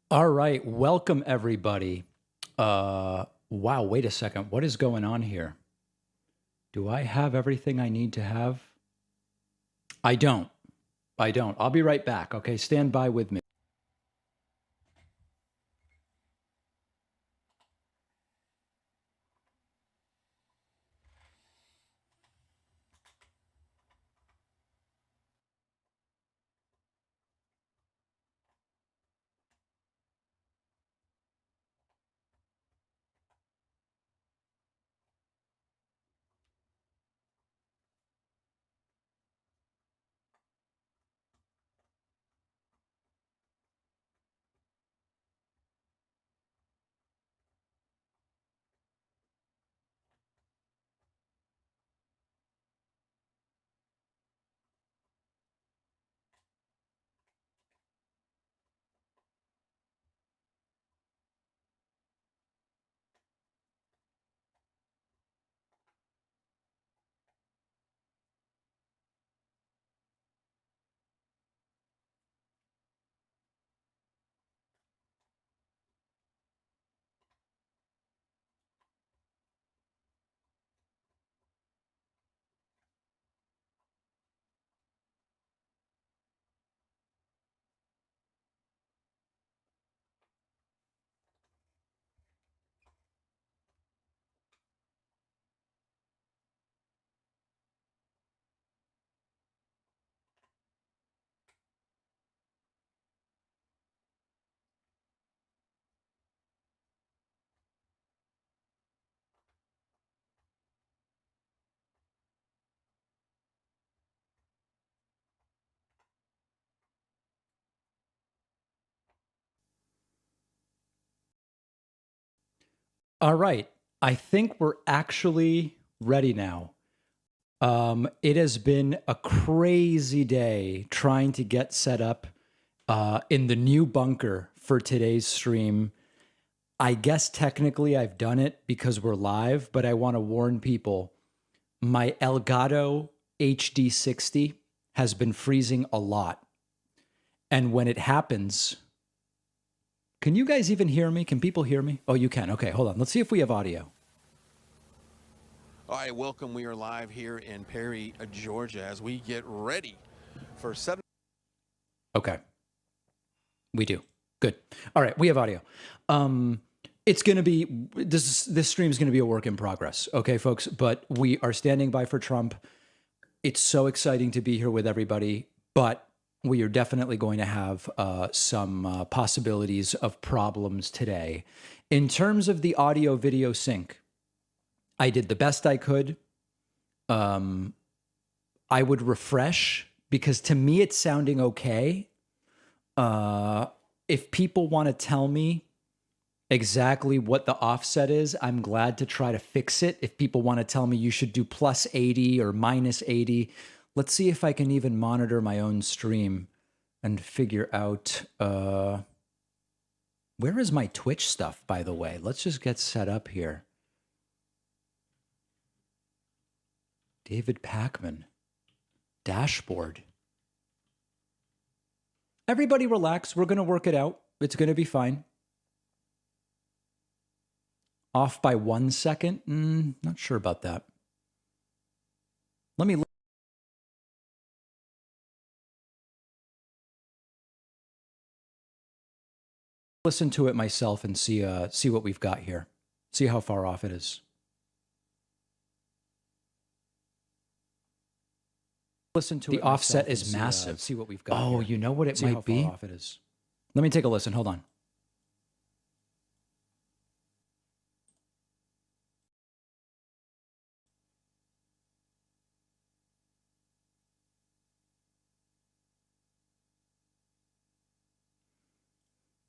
All right, welcome everybody. Wow, wait a second. What is going on here? Do I have everything I need to have? I don't. I don't. I'll be right back. Okay, stand by with me. All right, I think we're actually ready now. It has been a crazy day trying to get set up in the new bunker for today's stream. I guess technically I've done it because we're live, but I want to warn people my Elgato HD60 has been freezing a lot. And when it happens, can you guys even hear me? Can people hear me? Oh, you can. Okay, hold on. Let's see if we have audio. All right, welcome. We are live here in Perry, Georgia, as we get ready for 7. Okay. We do. Good. All right, we have audio. It's going to be this stream is going to be a work in progress, okay, folks, but we are standing by for Trump. It's so exciting to be here with everybody, but we are definitely going to have some possibilities of problems today. In terms of the audio video sync, I did the best I could. I would refresh because to me it's sounding okay. If people want to tell me exactly what the offset is, I'm glad to try to fix it. If people want to tell me you should do plus 80 or minus 80, let's see if I can even monitor my own stream and figure out where is my Twitch stuff, by the way. Let's just get set up here. David Pacman. Dashboard. Everybody relax. We're going to work it out. It's going to be fine. Off by 1 second? Not sure about that. Let me listen to it myself and see what we've got here. See how far off it is. Listen to the offset is massive. See what we've got. Oh, here. You know what it might be? How far off it is. Let me take a listen. Hold on.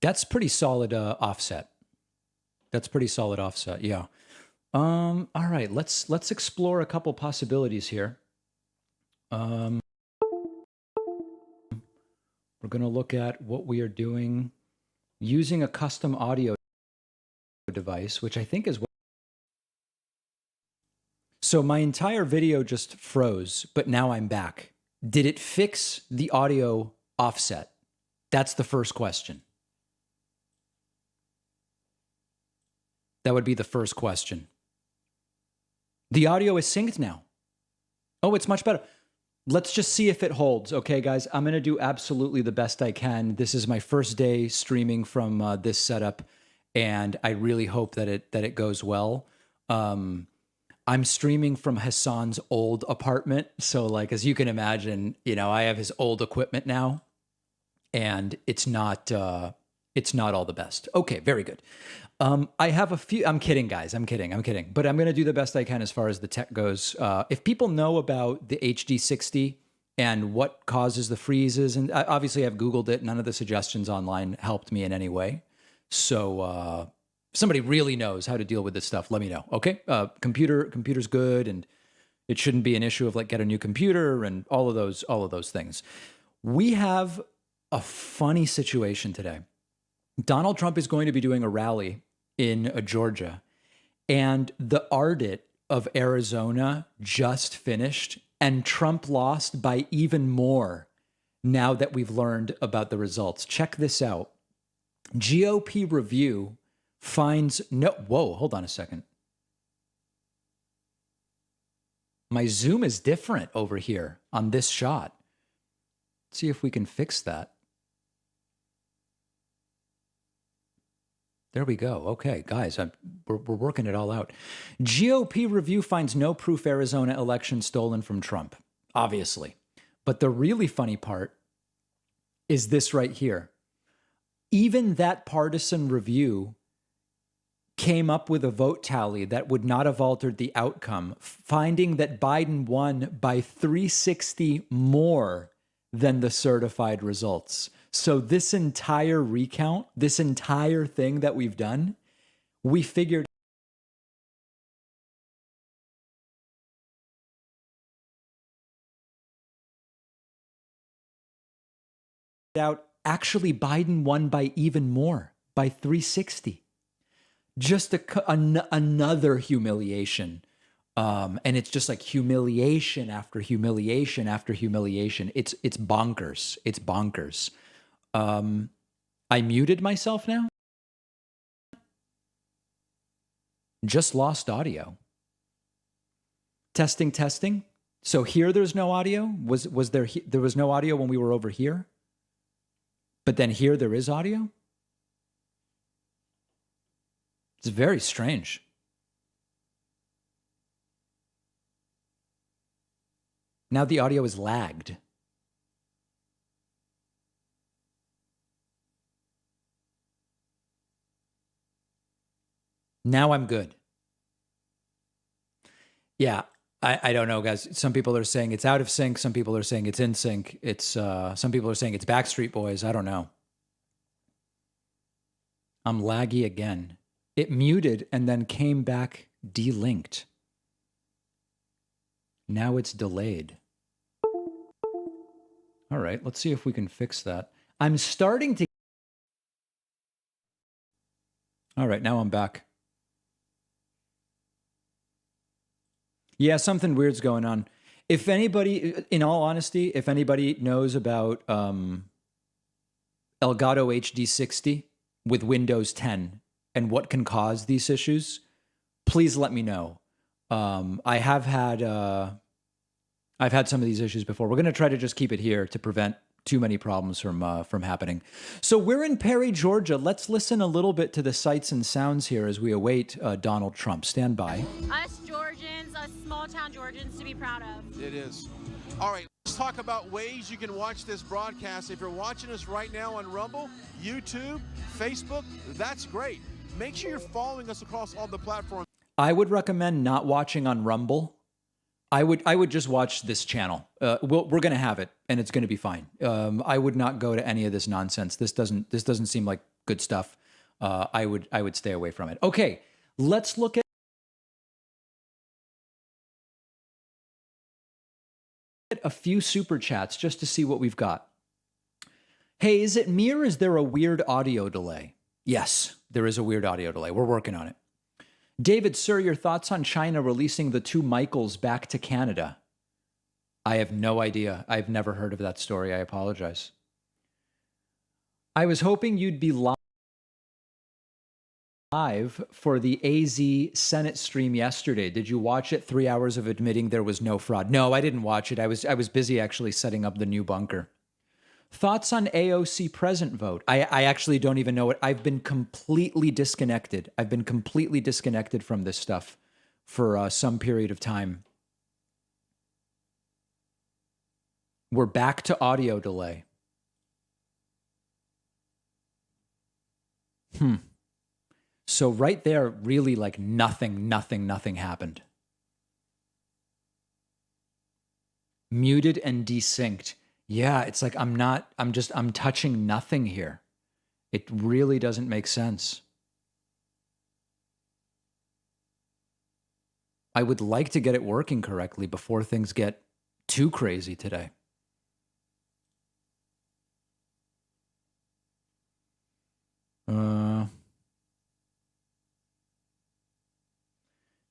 That's pretty solid offset. That's pretty solid offset. Yeah. All right. Let's explore a couple possibilities here. We're going to look at what we are doing using a custom audio device, which I think is what. So my entire video just froze, but now I'm back. Did it fix the audio offset? That's the first question. That would be the first question. The audio is synced now. Oh, it's much better. Let's just see if it holds. Okay, guys, I'm going to do absolutely the best I can. This is my first day streaming from this setup, and I really hope that it goes well. I'm streaming from Hassan's old apartment. So like, as you can imagine, I have his old equipment now, and it's not all the best. Okay, very good. I have a few, I'm kidding, guys. I'm kidding. But I'm going to do the best I can as far as the tech goes. If people know about the HD60 and what causes the freezes, and obviously I've Googled it, none of the suggestions online helped me in any way. So if somebody really knows how to deal with this stuff, let me know. Okay. Computer's good, and it shouldn't be an issue of like get a new computer and all of those things. We have a funny situation today. Donald Trump is going to be doing a rally in Georgia, and the Ardit of Arizona just finished, and Trump lost by even more now that we've learned about the results. Check this out. GOP Review finds whoa, hold on a second. My zoom is different over here on this shot. Let's see if we can fix that. There we go. Okay, guys, we're working it all out. GOP Review finds no proof Arizona election stolen from Trump, obviously. But the really funny part is this right here. Even that partisan review came up with a vote tally that would not have altered the outcome, finding that Biden won by 360 more than the certified results. So this entire recount, this entire thing that we've done, we figured out actually Biden won by even more, by 360. Just another humiliation. And it's just like humiliation after humiliation after humiliation. It's bonkers. It's bonkers. I muted myself now. Just lost audio. Testing. So here there's no audio. Was there was no audio when we were over here? But then here there is audio? It's very strange. Now the audio is lagged. Now I'm good. Yeah, I don't know, guys. Some people are saying it's out of sync. Some people are saying it's in sync. Some people are saying it's Backstreet Boys. I don't know. I'm laggy again. It muted and then came back delinked. Now it's delayed. All right, let's see if we can fix that. I'm starting to... All right, now I'm back. Yeah, something weird's going on. If anybody, in all honesty, if anybody knows about Elgato HD60 with Windows 10 and what can cause these issues, please let me know. I've had some of these issues before. We're going to try to just keep it here to prevent too many problems from happening. So we're in Perry, Georgia. Let's listen a little bit to the sights and sounds here as we await Donald Trump. Stand by. Us Georgians, us small-town Georgians to be proud of. It is. All right, let's talk about ways you can watch this broadcast. If you're watching us right now on Rumble, YouTube, Facebook, that's great. Make sure you're following us across all the platforms. I would recommend not watching on Rumble. I would just watch this channel. We're going to have it, and it's going to be fine. I would not go to any of this nonsense. This doesn't seem like good stuff. I would stay away from it. Okay, let's look at a few super chats just to see what we've got. Hey, is it me or is there a weird audio delay? Yes, there is a weird audio delay. We're working on it. David, sir, your thoughts on China releasing the two Michaels back to Canada? I have no idea. I've never heard of that story. I apologize. I was hoping you'd be live. live for the AZ Senate stream yesterday. Did you watch it? 3 hours of admitting there was no fraud. No, I didn't watch it. I was busy actually setting up the new bunker. Thoughts on AOC present vote? I actually don't even know it. I've been completely disconnected. I've been completely disconnected from this stuff for some period of time. We're back to audio delay. So right there, really like nothing happened. Muted and desynced. Yeah, it's like I'm touching nothing here. It really doesn't make sense. I would like to get it working correctly before things get too crazy today.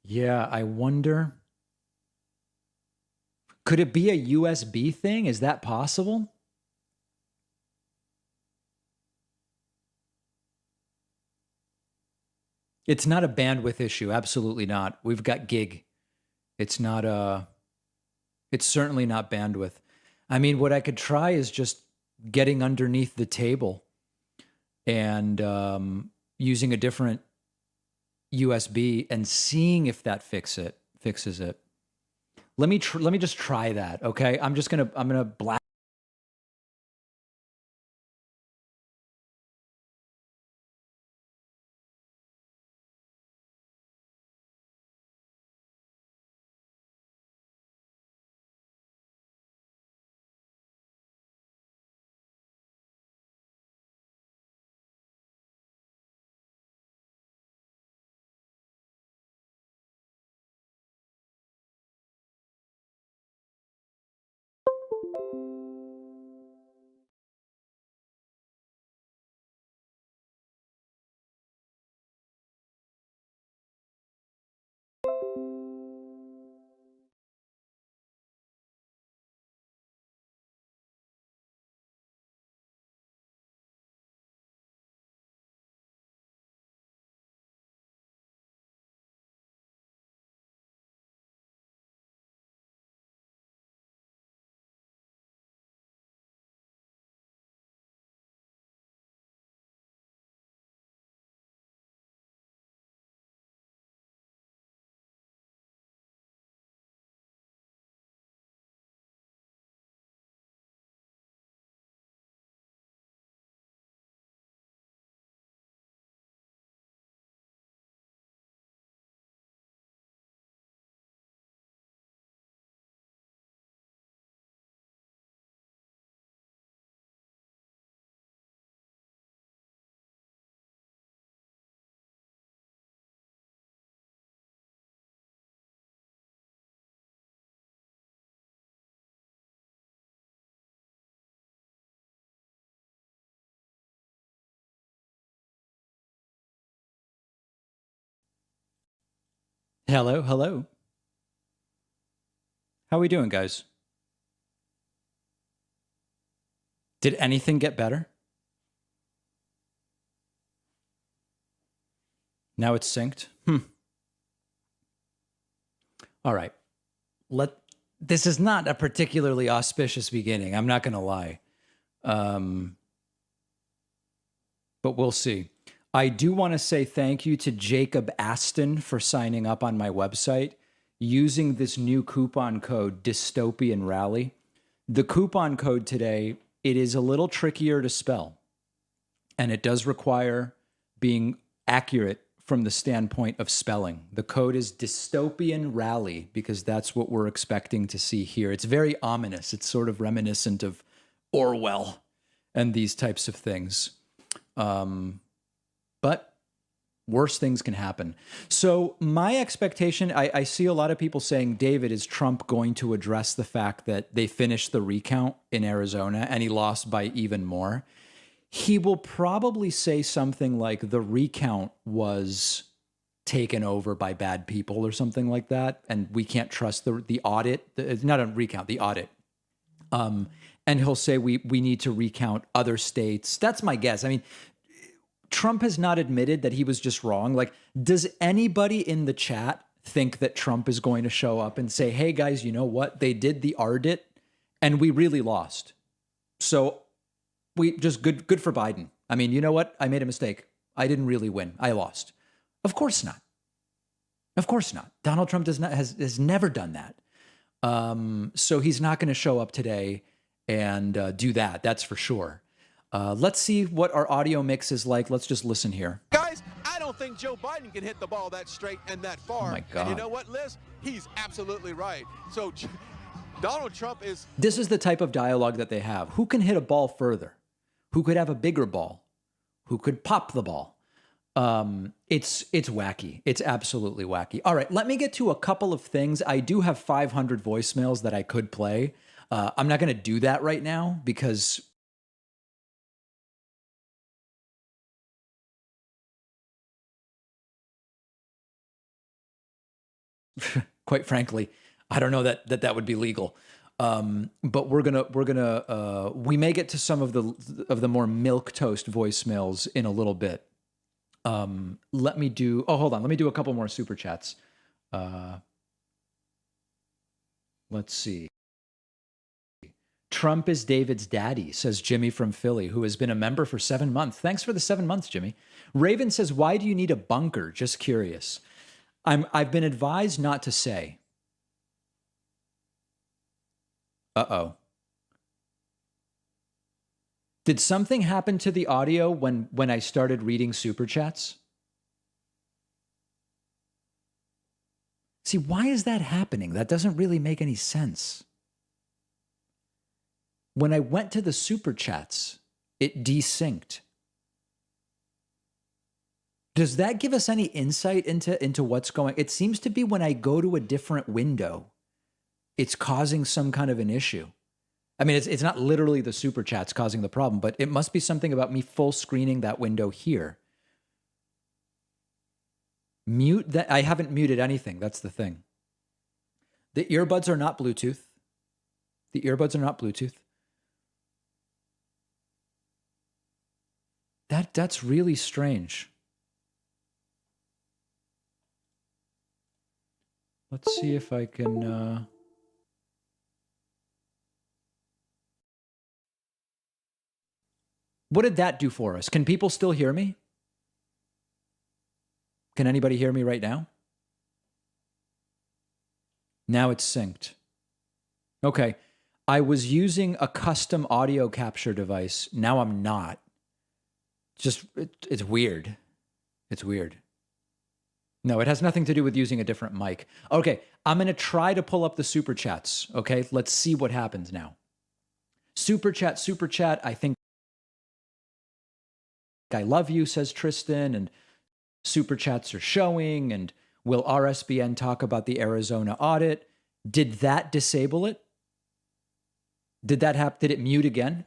Yeah, I wonder. Could it be a USB thing? Is that possible? It's not a bandwidth issue. Absolutely not. We've got gig. It's not it's certainly not bandwidth. I mean, what I could try is just getting underneath the table and using a different USB and seeing if that fixes it. Let me just try that, okay? I'm gonna blast. Hello, hello. How are we doing, guys? Did anything get better? Now it's synced? All right. This is not a particularly auspicious beginning. I'm not going to lie. But we'll see. I do want to say thank you to Jacob Aston for signing up on my website using this new coupon code Dystopian Rally. The coupon code today, it is a little trickier to spell, and it does require being accurate from the standpoint of spelling. The code is Dystopian Rally because that's what we're expecting to see here. It's very ominous. It's sort of reminiscent of Orwell and these types of things. But worse things can happen. So my expectation, I see a lot of people saying, David, is Trump going to address the fact that they finished the recount in Arizona and he lost by even more? He will probably say something like the recount was taken over by bad people or something like that, and we can't trust the audit. It's not a recount, the audit. And he'll say we need to recount other states. That's my guess. I mean, Trump has not admitted that he was just wrong. Like, does anybody in the chat think that Trump is going to show up and say, hey guys, you know what? They did the audit and we really lost. So we just good for Biden. I mean, you know what? I made a mistake. I didn't really win. I lost. Of course not. Of course not. Donald Trump has never done that. So he's not going to show up today and do that. That's for sure. Let's see what our audio mix is like. Let's just listen here. Guys, I don't think Joe Biden can hit the ball that straight and that far. Oh my God. And you know what, Liz? He's absolutely right. So Donald Trump is... This is the type of dialogue that they have. Who can hit a ball further? Who could have a bigger ball? Who could pop the ball? It's wacky. It's absolutely wacky. All right, let me get to a couple of things. I do have 500 voicemails that I could play. I'm not going to do that right now because quite frankly, I don't know that would be legal. But we may get to some of the more milquetoast voicemails in a little bit. Let me do a couple more super chats. Let's see. Trump is David's daddy, says Jimmy from Philly, who has been a member for 7 months. Thanks for the 7 months, Jimmy. Raven says, why do you need a bunker? Just curious. I've been advised not to say. Uh-oh. Did something happen to the audio when I started reading super chats? See, why is that happening? That doesn't really make any sense. When I went to the super chats, it desynced. Does that give us any insight into what's going? It seems to be when I go to a different window, it's causing some kind of an issue. I mean, it's not literally the super chats causing the problem, but it must be something about me full screening that window here. Mute that. I haven't muted anything. That's the thing. The earbuds are not Bluetooth. The earbuds are not Bluetooth. That's really strange. Let's see if I can... What did that do for us? Can people still hear me? Can anybody hear me right now? Now it's synced. Okay. I was using a custom audio capture device. Now I'm not. It's weird. It's weird. No, it has nothing to do with using a different mic. Okay, I'm going to try to pull up the super chats. Okay, let's see what happens now. Super chat. I think I love you, says Tristan, and super chats are showing. And will RSBN talk about the Arizona audit? Did that disable it? Did that happen? Did it mute again?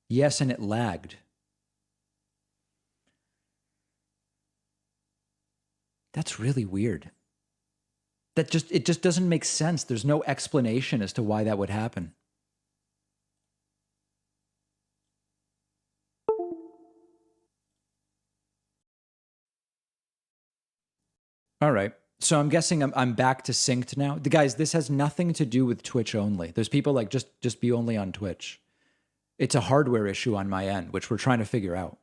Yes, and it lagged. That's really weird. It just doesn't make sense. There's no explanation as to why that would happen. All right. So I'm guessing I'm back to synced now. Guys, this has nothing to do with Twitch only. There's people like just be only on Twitch. It's a hardware issue on my end, which we're trying to figure out.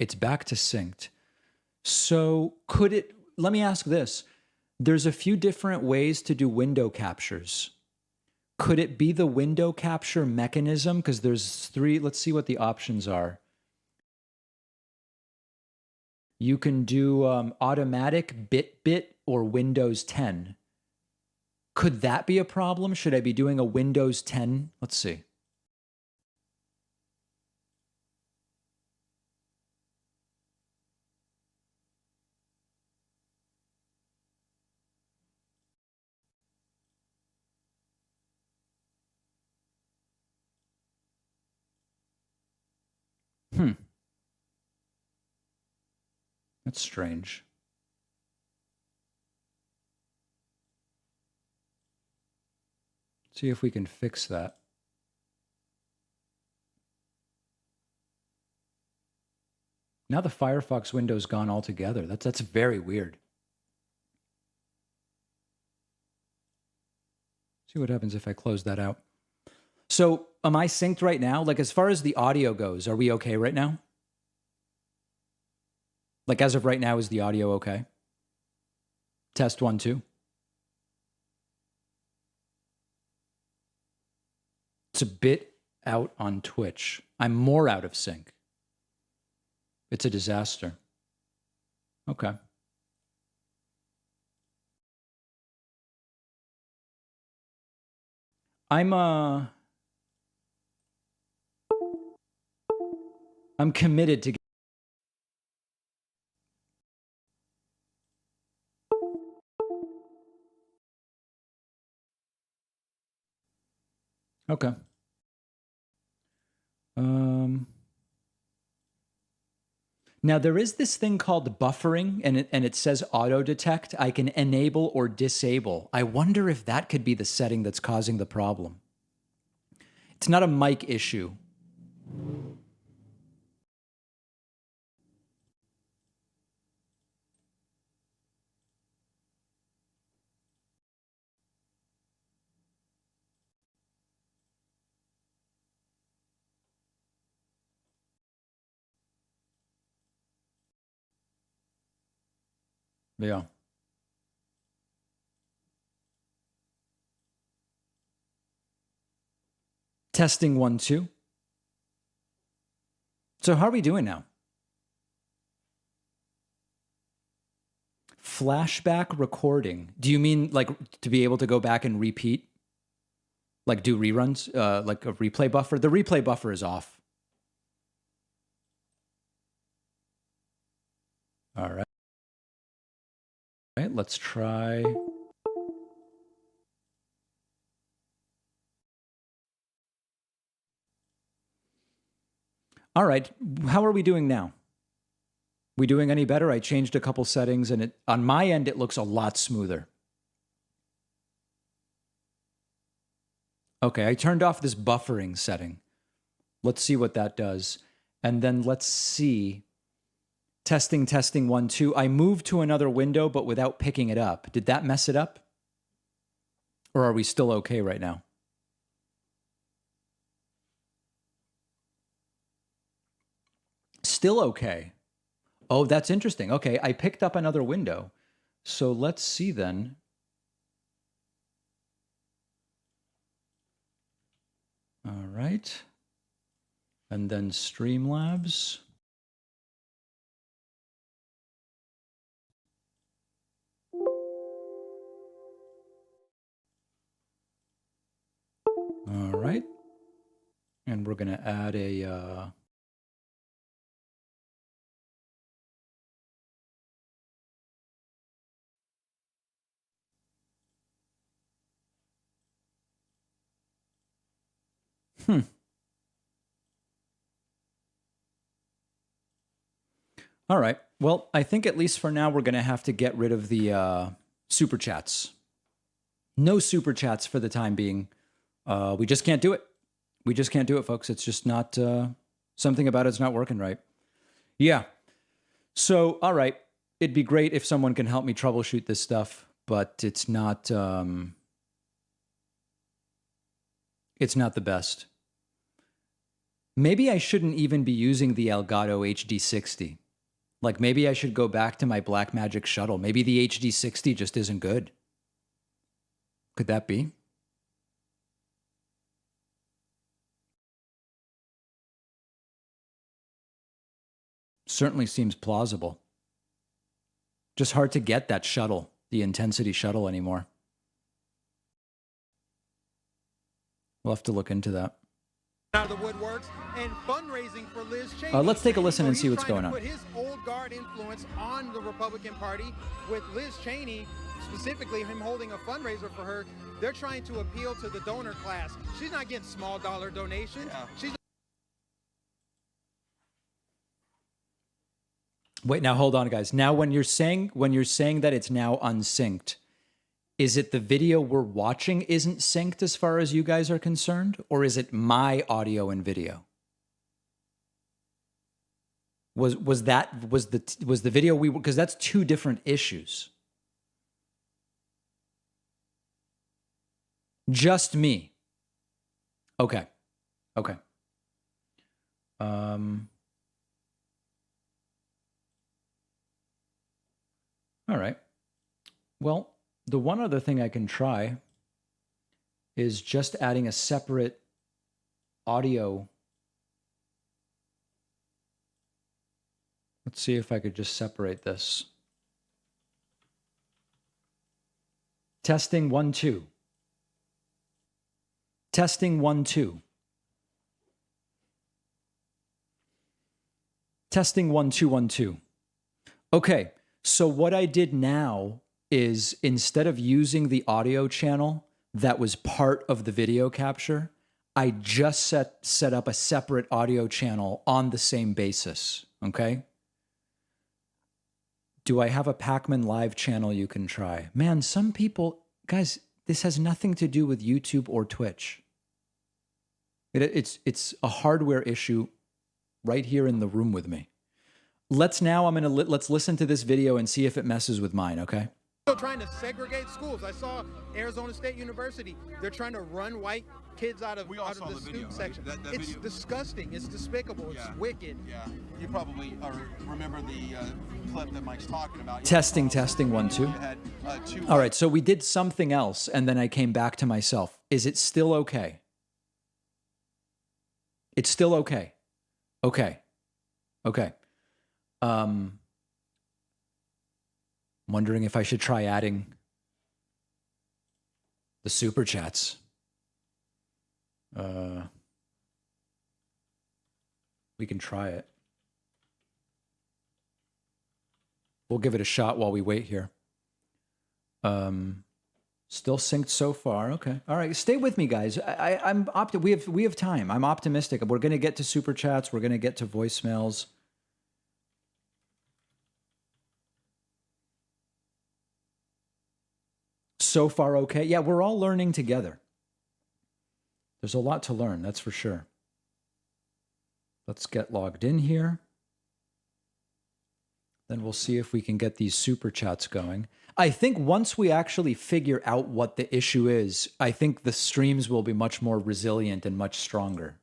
It's back to synced. So let me ask this. There's a few different ways to do window captures. Could it be the window capture mechanism? Because there's 3, let's see what the options are. You can do automatic, bit, or Windows 10. Could that be a problem? Should I be doing a Windows 10? Let's see. That's strange. See if we can fix that. Now the Firefox window's gone altogether. That's very weird. See what happens if I close that out. So am I synced right now? Like as far as the audio goes, are we okay right now? Like as of right now, is the audio okay? Test 1, 2. It's a bit out on Twitch. I'm more out of sync. It's a disaster. Okay. I'm committed to. Okay. Now there is this thing called buffering, and it says auto detect. I can enable or disable. I wonder if that could be the setting that's causing the problem. It's not a mic issue. Yeah. Testing 1, 2. So how are we doing now? Flashback recording. Do you mean like to be able to go back and repeat? Like do reruns? Like a replay buffer? The replay buffer is off. All right. All right, let's try. All right, how are we doing now? We doing any better? I changed a couple settings and on my end, it looks a lot smoother. Okay, I turned off this buffering setting. Let's see what that does. And then let's see. Testing 1, 2. I moved to another window, but without picking it up. Did that mess it up? Or are we still okay right now? Still okay. Oh, that's interesting. Okay, I picked up another window. So let's see then. All right. And then Streamlabs. All right. And we're going to add a... All right. Well, I think at least for now, we're going to have to get rid of the super chats. No super chats for the time being. We just can't do it. We just can't do it, folks. It's just not, something about it's not working right. Yeah. So, all right. It'd be great if someone can help me troubleshoot this stuff, but it's not the best. Maybe I shouldn't even be using the Elgato HD60. Like maybe I should go back to my Blackmagic shuttle. Maybe the HD60 just isn't good. Could that be? Certainly seems plausible. Just hard to get that shuttle, the Intensity shuttle anymore. We'll have to look into that. Out of the woodworks and fundraising for Liz Cheney. Let's take a listen and see what's going on. Put his old guard influence on the Republican Party with Liz Cheney, specifically him holding a fundraiser for her. They're trying to appeal to the donor class. She's not getting small dollar donations. Yeah. Wait, now hold on, guys. Now, when you're saying that it's now unsynced, is it the video we're watching isn't synced as far as you guys are concerned, or is it my audio and video? Was the video because that's two different issues. Just me. Okay. All right. Well, the one other thing I can try is just adding a separate audio. Let's see if I could just separate this. Testing 1 2. Testing 1 2. Testing 1 2 1 2. Okay, so what I did now is instead of using the audio channel that was part of the video capture, I just set up a separate audio channel on the same basis, okay? Do I have a Pacman Live channel you can try? Man, some people, guys, this has nothing to do with YouTube or Twitch. It's a hardware issue right here in the room with me. Let's listen to this video and see if it messes with mine, okay? Still trying to segregate schools. I saw Arizona State University. They're trying to run white kids out of the student section. That it's video. Disgusting. It's despicable. Yeah. It's wicked. Yeah. You probably remember the clip that Mike's talking about. Testing 1 2. All right, so we did something else, and then I came back to myself. Is it still okay? It's still okay. Okay. Wondering if I should try adding the super chats. We can try it. We'll give it a shot while we wait here. Still synced so far. Okay. All right. Stay with me, guys. We have time. I'm optimistic. We're going to get to super chats. We're going to get to voicemails. So far, okay. Yeah, we're all learning together. There's a lot to learn, that's for sure. Let's get logged in here. Then we'll see if we can get these super chats going. I think once we actually figure out what the issue is, I think the streams will be much more resilient and much stronger.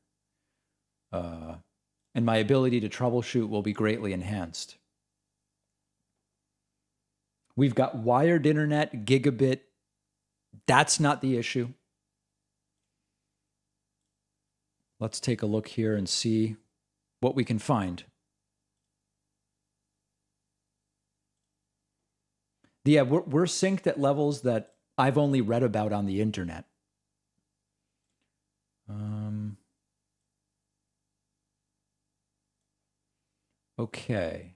And my ability to troubleshoot will be greatly enhanced. We've got wired internet, gigabit. That's not the issue. Let's take a look here and see what we can find. Yeah, we're synced at levels that I've only read about on the internet. Okay.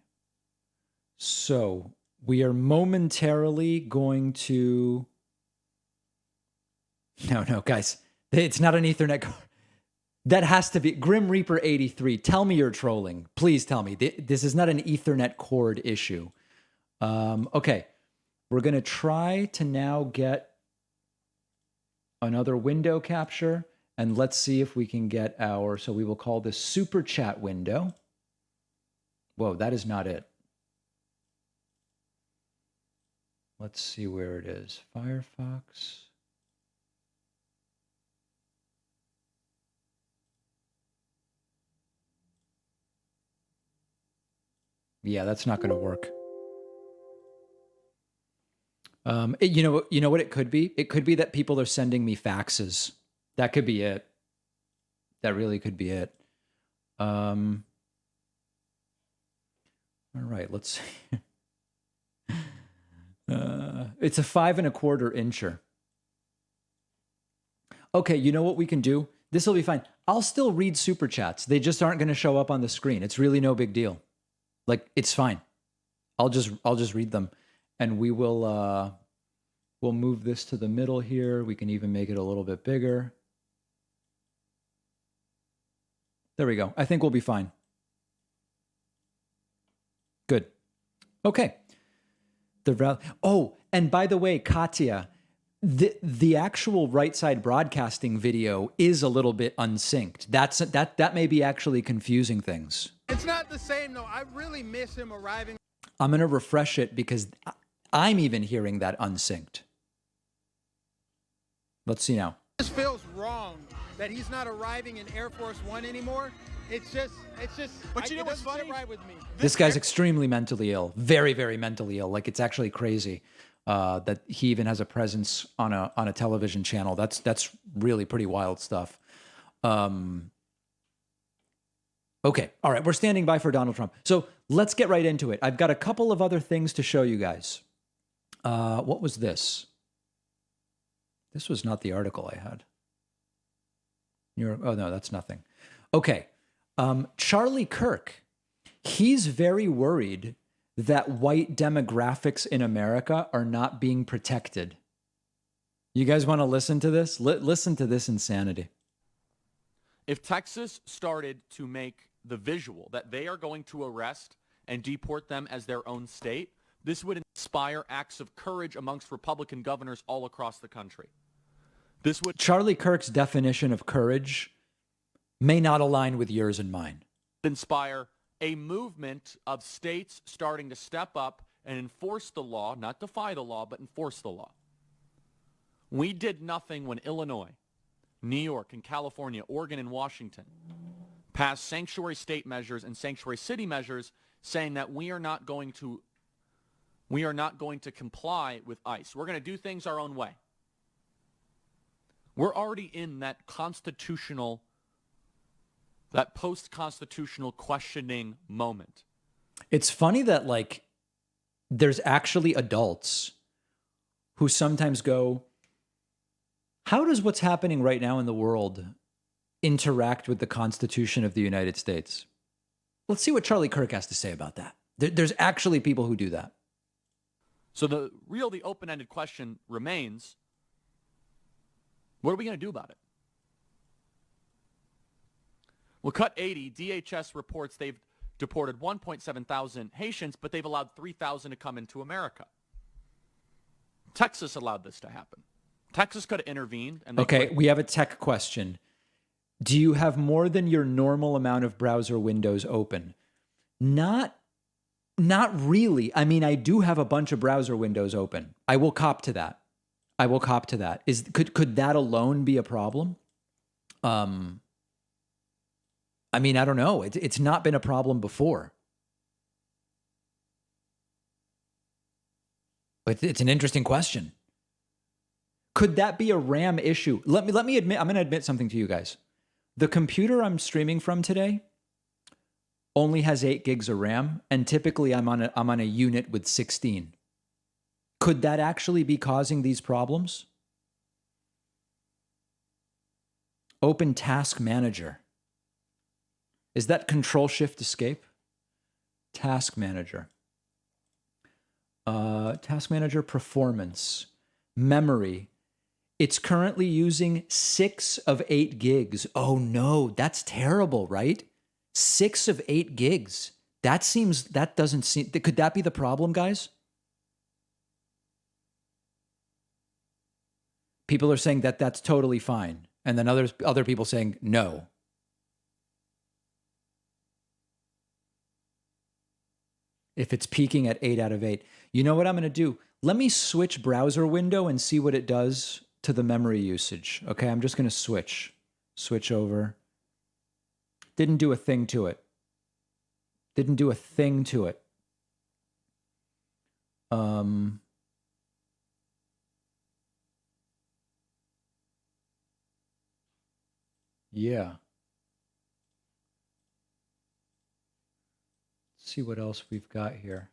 So we are momentarily going to... No, guys. It's not an Ethernet cord. That has to be... Grim Reaper 83, tell me you're trolling. Please tell me. This is not an Ethernet cord issue. Okay. We're going to try to now get another window capture, and let's see if we can get our... So we will call this super chat window. Whoa, that is not it. Let's see where it is. Firefox. Yeah, that's not going to work. You know what it could be? It could be that people are sending me faxes. That could be it. That really could be it. All right, let's see. It's a 5 1/4 incher. Okay, you know what we can do? This will be fine. I'll still read super chats. They just aren't going to show up on the screen. It's really no big deal. Like, it's fine. I'll just read them, and we will we'll move this to the middle here. We can even make it a little bit bigger. There we go. I think we'll be fine. Good. Okay. Oh, and by the way, Katya, the actual right side broadcasting video is a little bit unsynced. That may be actually confusing things. It's not the same, though. I really miss him arriving. I'm going to refresh it because I'm even hearing that unsynced. Let's see now. It just feels wrong that he's not arriving in Air Force One anymore. It's just. But you know it what's doesn't sit funny? right with me. This guy's extremely mentally ill. Very, very mentally ill. Like, it's actually crazy that he even has a presence on a television channel. That's really pretty wild stuff. Okay. All right. We're standing by for Donald Trump. So let's get right into it. I've got a couple of other things to show you guys. What was this? This was not the article I had. Oh, no, that's nothing. Okay. Charlie Kirk, he's very worried that white demographics in America are not being protected. You guys want to listen to this? Listen to this insanity. If Texas started to make the visual that they are going to arrest and deport them as their own state, this would inspire acts of courage amongst Republican governors all across the country. This would Charlie Kirk's definition of courage may not align with yours and mine. inspire a movement of states starting to step up and enforce the law, not defy the law, but enforce the law. We did nothing when Illinois, New York, and California, Oregon, and Washington passed sanctuary state measures and sanctuary city measures saying that we are not going to comply with ICE. We're going to do things our own way. We're already in that post-constitutional questioning moment. It's funny that, like, there's actually adults who sometimes go, how does what's happening right now in the world interact with the Constitution of the United States? Let's see what Charlie Kirk has to say about that. There's actually people who do that. So the open-ended question remains, what are we going to do about it? Well, cut 80, DHS reports they've deported 1.7 thousand Haitians, but they've allowed 3,000 to come into America. Texas allowed this to happen. Texas could have intervened. And okay, we have a tech question. Do you have more than your normal amount of browser windows open? Not really. I mean, I do have a bunch of browser windows open. I will cop to that. Could that alone be a problem? I mean, I don't know. It's not been a problem before. But it's an interesting question. Could that be a RAM issue? Let me admit, I'm going to admit something to you guys. The computer I'm streaming from today only has 8 gigs of RAM, and typically I'm on a unit with 16. Could that actually be causing these problems? Open Task Manager. Is that Control-Shift-Escape? Task Manager. Task Manager Performance. Memory. It's currently using 6 of 8 gigs. Oh no, that's terrible, right? 6 of 8 gigs. That doesn't seem, could that be the problem, guys? People are saying that that's totally fine. And then other people saying no. If it's peaking at 8 out of 8. You know what I'm going to do? Let me switch browser window and see what it does to the memory usage. Okay, I'm just going to switch over. Didn't do a thing to it. Yeah. Let's see what else we've got here.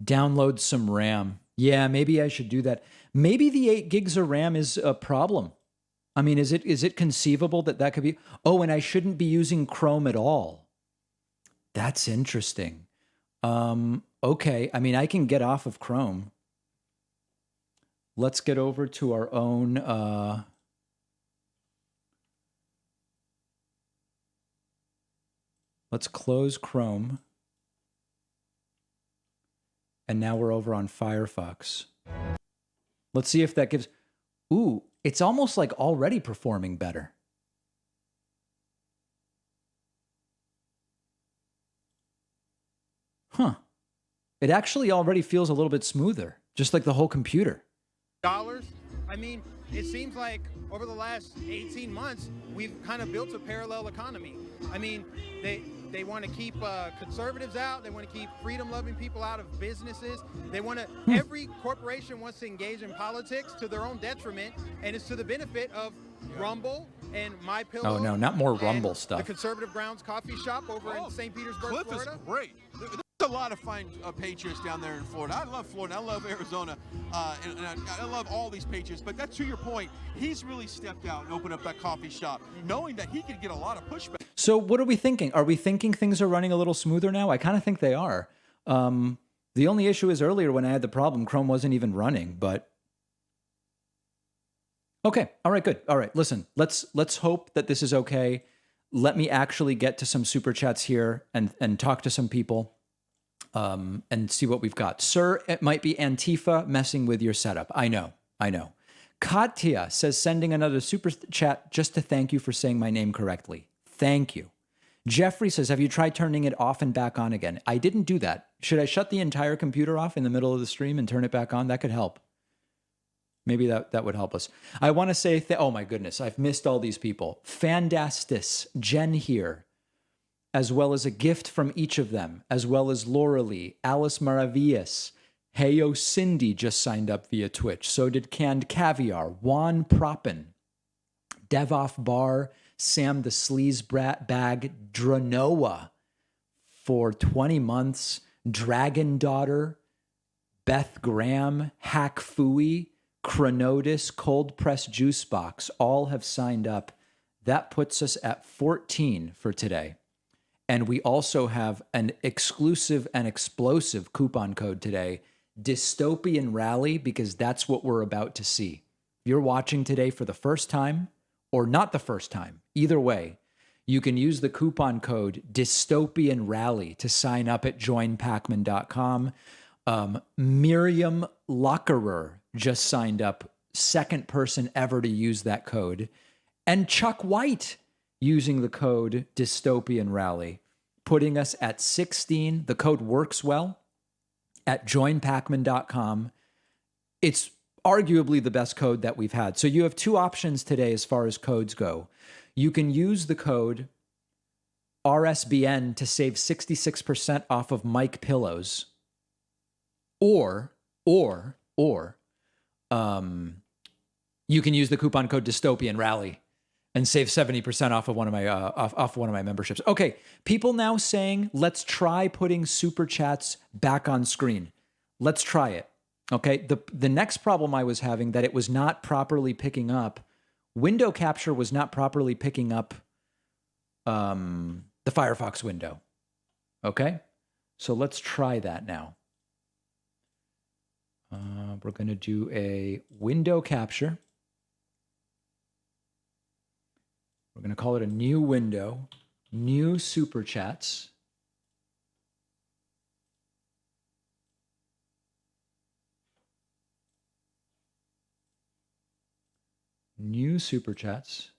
Download some RAM. Yeah, maybe I should do that. Maybe the 8 gigs of RAM is a problem. I mean, is it conceivable that could be? Oh, and I shouldn't be using Chrome at all. That's interesting. Okay. I mean, I can get off of Chrome. Let's get over to our own. Let's close Chrome. And now we're over on Firefox. Let's see if that gives... Ooh, it's almost like already performing better. Huh. It actually already feels a little bit smoother, just like the whole computer. Dollars. I mean, it seems like over the last 18 months, we've kind of built a parallel economy. I mean, they want to keep conservatives out. They want to keep freedom-loving people out of businesses. They want to. Every corporation wants to engage in politics to their own detriment, and it's to the benefit of Rumble and My Pillow. Oh no, not more Rumble stuff. The Conservative Grounds Coffee Shop over in St. Petersburg, Cliff Florida. is great. There's a lot of fine Patriots down there in Florida. I love Florida. I love Arizona. And I love all these Patriots. But that's to your point. He's really stepped out and opened up that coffee shop, knowing that he could get a lot of pushback. So what are we thinking? Are we thinking things are running a little smoother now? I kind of think they are. The only issue is earlier when I had the problem, Chrome wasn't even running, but... Okay. All right, good. All right, listen, let's hope that this is okay. Let me actually get to some super chats here and talk to some people. And see what we've got. Sir, it might be Antifa messing with your setup. I know. Katya says, sending another super chat just to thank you for saying my name correctly. Thank you. Jeffrey says, have you tried turning it off and back on again? I didn't do that. Should I shut the entire computer off in the middle of the stream and turn it back on? That could help. Maybe that would help us. I want to say, oh my goodness, I've missed all these people. Fandastis, Jen here, as well as a gift from each of them, as well as Laura Lee, Alice Maravillas, Heyo Cindy just signed up via Twitch. So did Canned Caviar, Juan Proppen, Devoff Bar, Sam the Sleaze Bag, Dranoa for 20 months, Dragon Daughter, Beth Graham, Hack Fooey, Chronotis, Cold Press Juice Box, all have signed up. That puts us at 14 for today. And we also have an exclusive and explosive coupon code today, Dystopian Rally, because that's what we're about to see. If you're watching today for the first time or not the first time, either way, you can use the coupon code Dystopian Rally to sign up at joinpacman.com. Miriam Lockerer just signed up, second person ever to use that code. And Chuck White using the code Dystopian Rally, putting us at 16. The code works well at joinpacman.com. It's arguably the best code that we've had. So you have two options today as far as codes go. You can use the code RSBN to save 66% off of Mike Pillows, or you can use the coupon code Dystopian Rally and save 70% off of one of my memberships. Okay, people now saying, let's try putting super chats back on screen. Let's try it. Okay, the next problem I was having, that it was not properly picking up, window capture was not properly picking up the Firefox window. Okay, so let's try that now. We're going to do a window capture. We're going to call it a new window, new super chats. New super chats.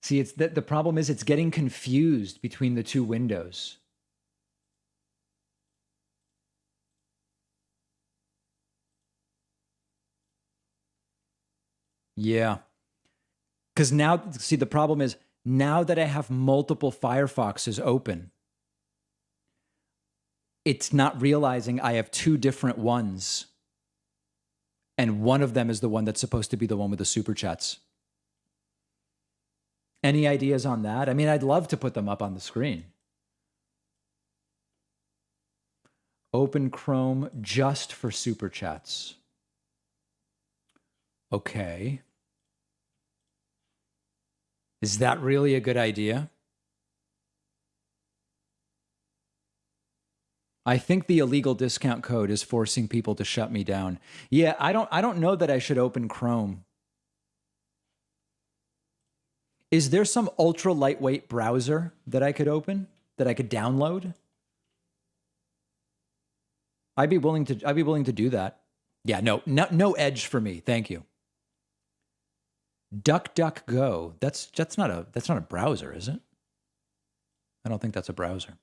See, it's that the problem is it's getting confused between the two windows. Yeah. Because now, see, the problem is now that I have multiple Firefoxes open, it's not realizing I have two different ones. And one of them is the one that's supposed to be the one with the super chats. Any ideas on that? I mean, I'd love to put them up on the screen. Open Chrome just for super chats. Okay. Is that really a good idea? I think the illegal discount code is forcing people to shut me down. Yeah, I don't know that I should open Chrome. Is there some ultra lightweight browser that I could open, that I could download? I'd be willing to do that. Yeah, no edge for me. Thank you. DuckDuckGo. That's not a browser, is it? I don't think that's a browser.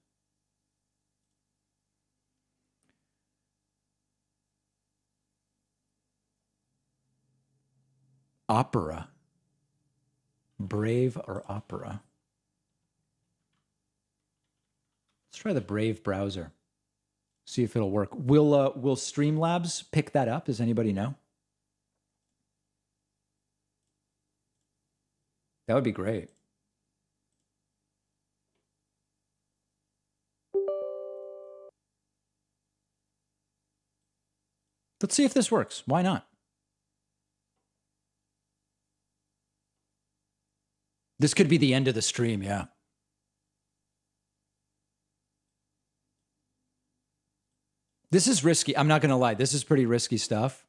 Opera. Brave or Opera? Let's try the Brave browser. See if it'll work. Will Streamlabs pick that up? Does anybody know? That would be great. Let's see if this works. Why not? This could be the end of the stream, yeah. This is risky. I'm not going to lie. This is pretty risky stuff.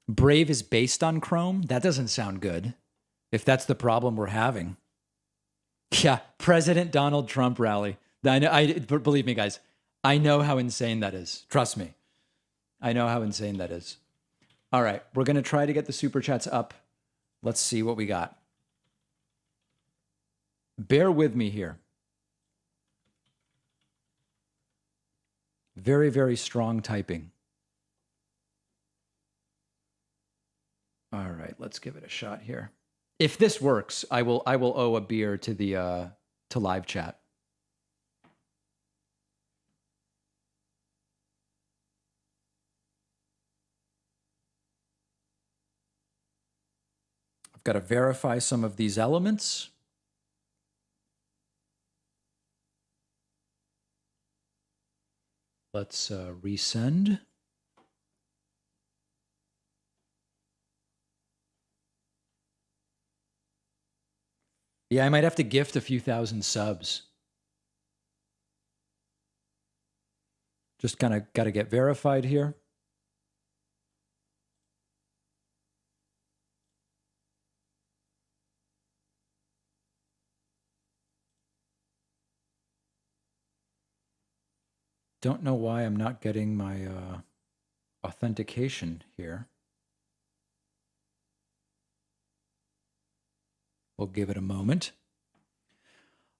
Brave is based on Chrome. That doesn't sound good. If that's the problem we're having. Yeah, President Donald Trump rally. Believe me, guys, I know how insane that is. Trust me. I know how insane that is. All right, we're going to try to get the super chats up. Let's see what we got. Bear with me here. Very, very strong typing. All right, let's give it a shot here. If this works, I will owe a beer to the to live chat. I've got to verify some of these elements. Let's resend. Yeah, I might have to gift a few thousand subs. Just kind of got to get verified here. Don't know why I'm not getting my authentication here. We'll give it a moment.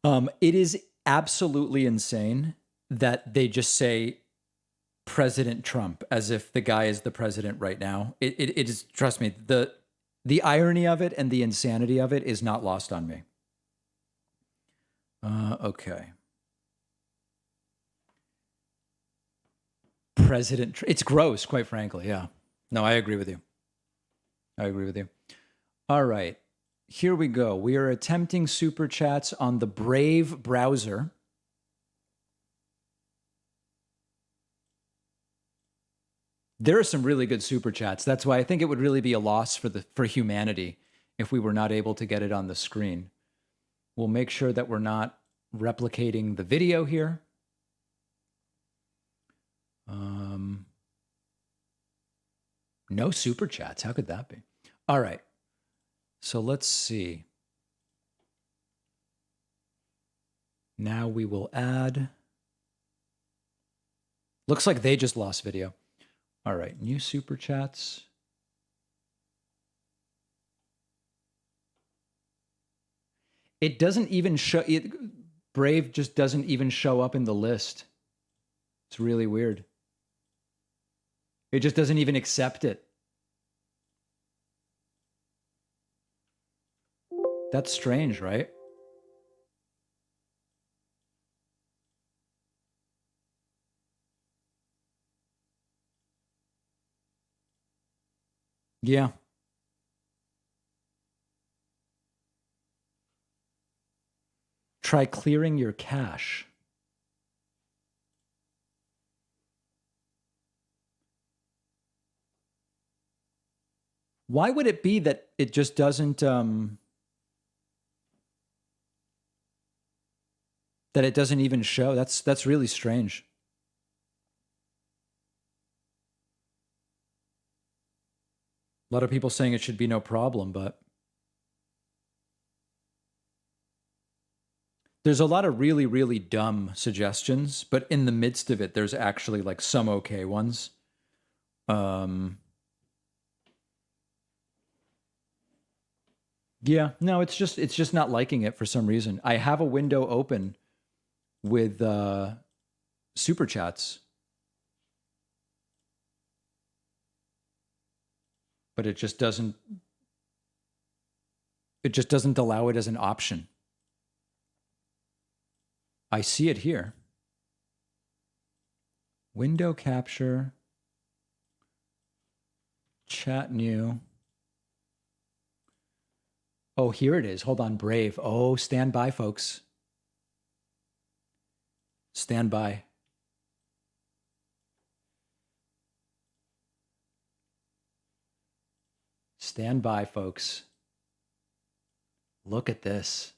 It is absolutely insane that they just say President Trump as if the guy is the president right now. It is, trust me, the irony of it and the insanity of it is not lost on me. Okay. It's gross, quite frankly. Yeah. No, I agree with you. I agree with you. All right. Here we go. We are attempting super chats on the Brave browser. There are some really good super chats. That's why I think it would really be a loss for humanity if we were not able to get it on the screen. We'll make sure that we're not replicating the video here. No super chats. How could that be? All right. So let's see. Now we will add. Looks like they just lost video. All right. New super chats. It doesn't even show. Brave just doesn't even show up in the list. It's really weird. It just doesn't even accept it. That's strange, right? Yeah. Try clearing your cache. Why would it be that it just doesn't that it doesn't even show? That's really strange. A lot of people saying it should be no problem, but There's a lot of really, really dumb suggestions, but in the midst of it, there's actually like some okay ones. Yeah, no, it's just not liking it for some reason. I have a window open with super chats, but it just doesn't allow it as an option. I see it here. Window capture, chat new. Oh, here it is. Hold on, Brave. Oh, stand by, folks. Stand by. Stand by, folks. Look at this.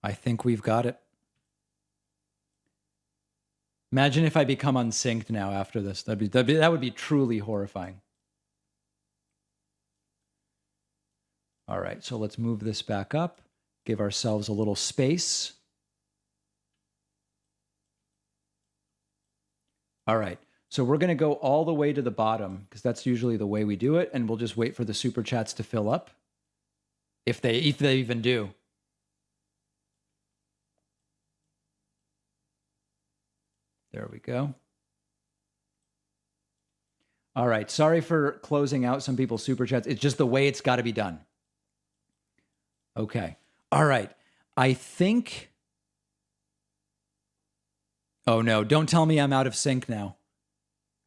I think we've got it. Imagine if I become unsynced now after this. That would be truly horrifying. All right, so let's move this back up. Give ourselves a little space. All right, so we're going to go all the way to the bottom because that's usually the way we do it, and we'll just wait for the super chats to fill up, if they even do. There we go. All right. Sorry for closing out some people's super chats. It's just the way it's got to be done. Okay. All right. I think. Oh, no. Don't tell me I'm out of sync now.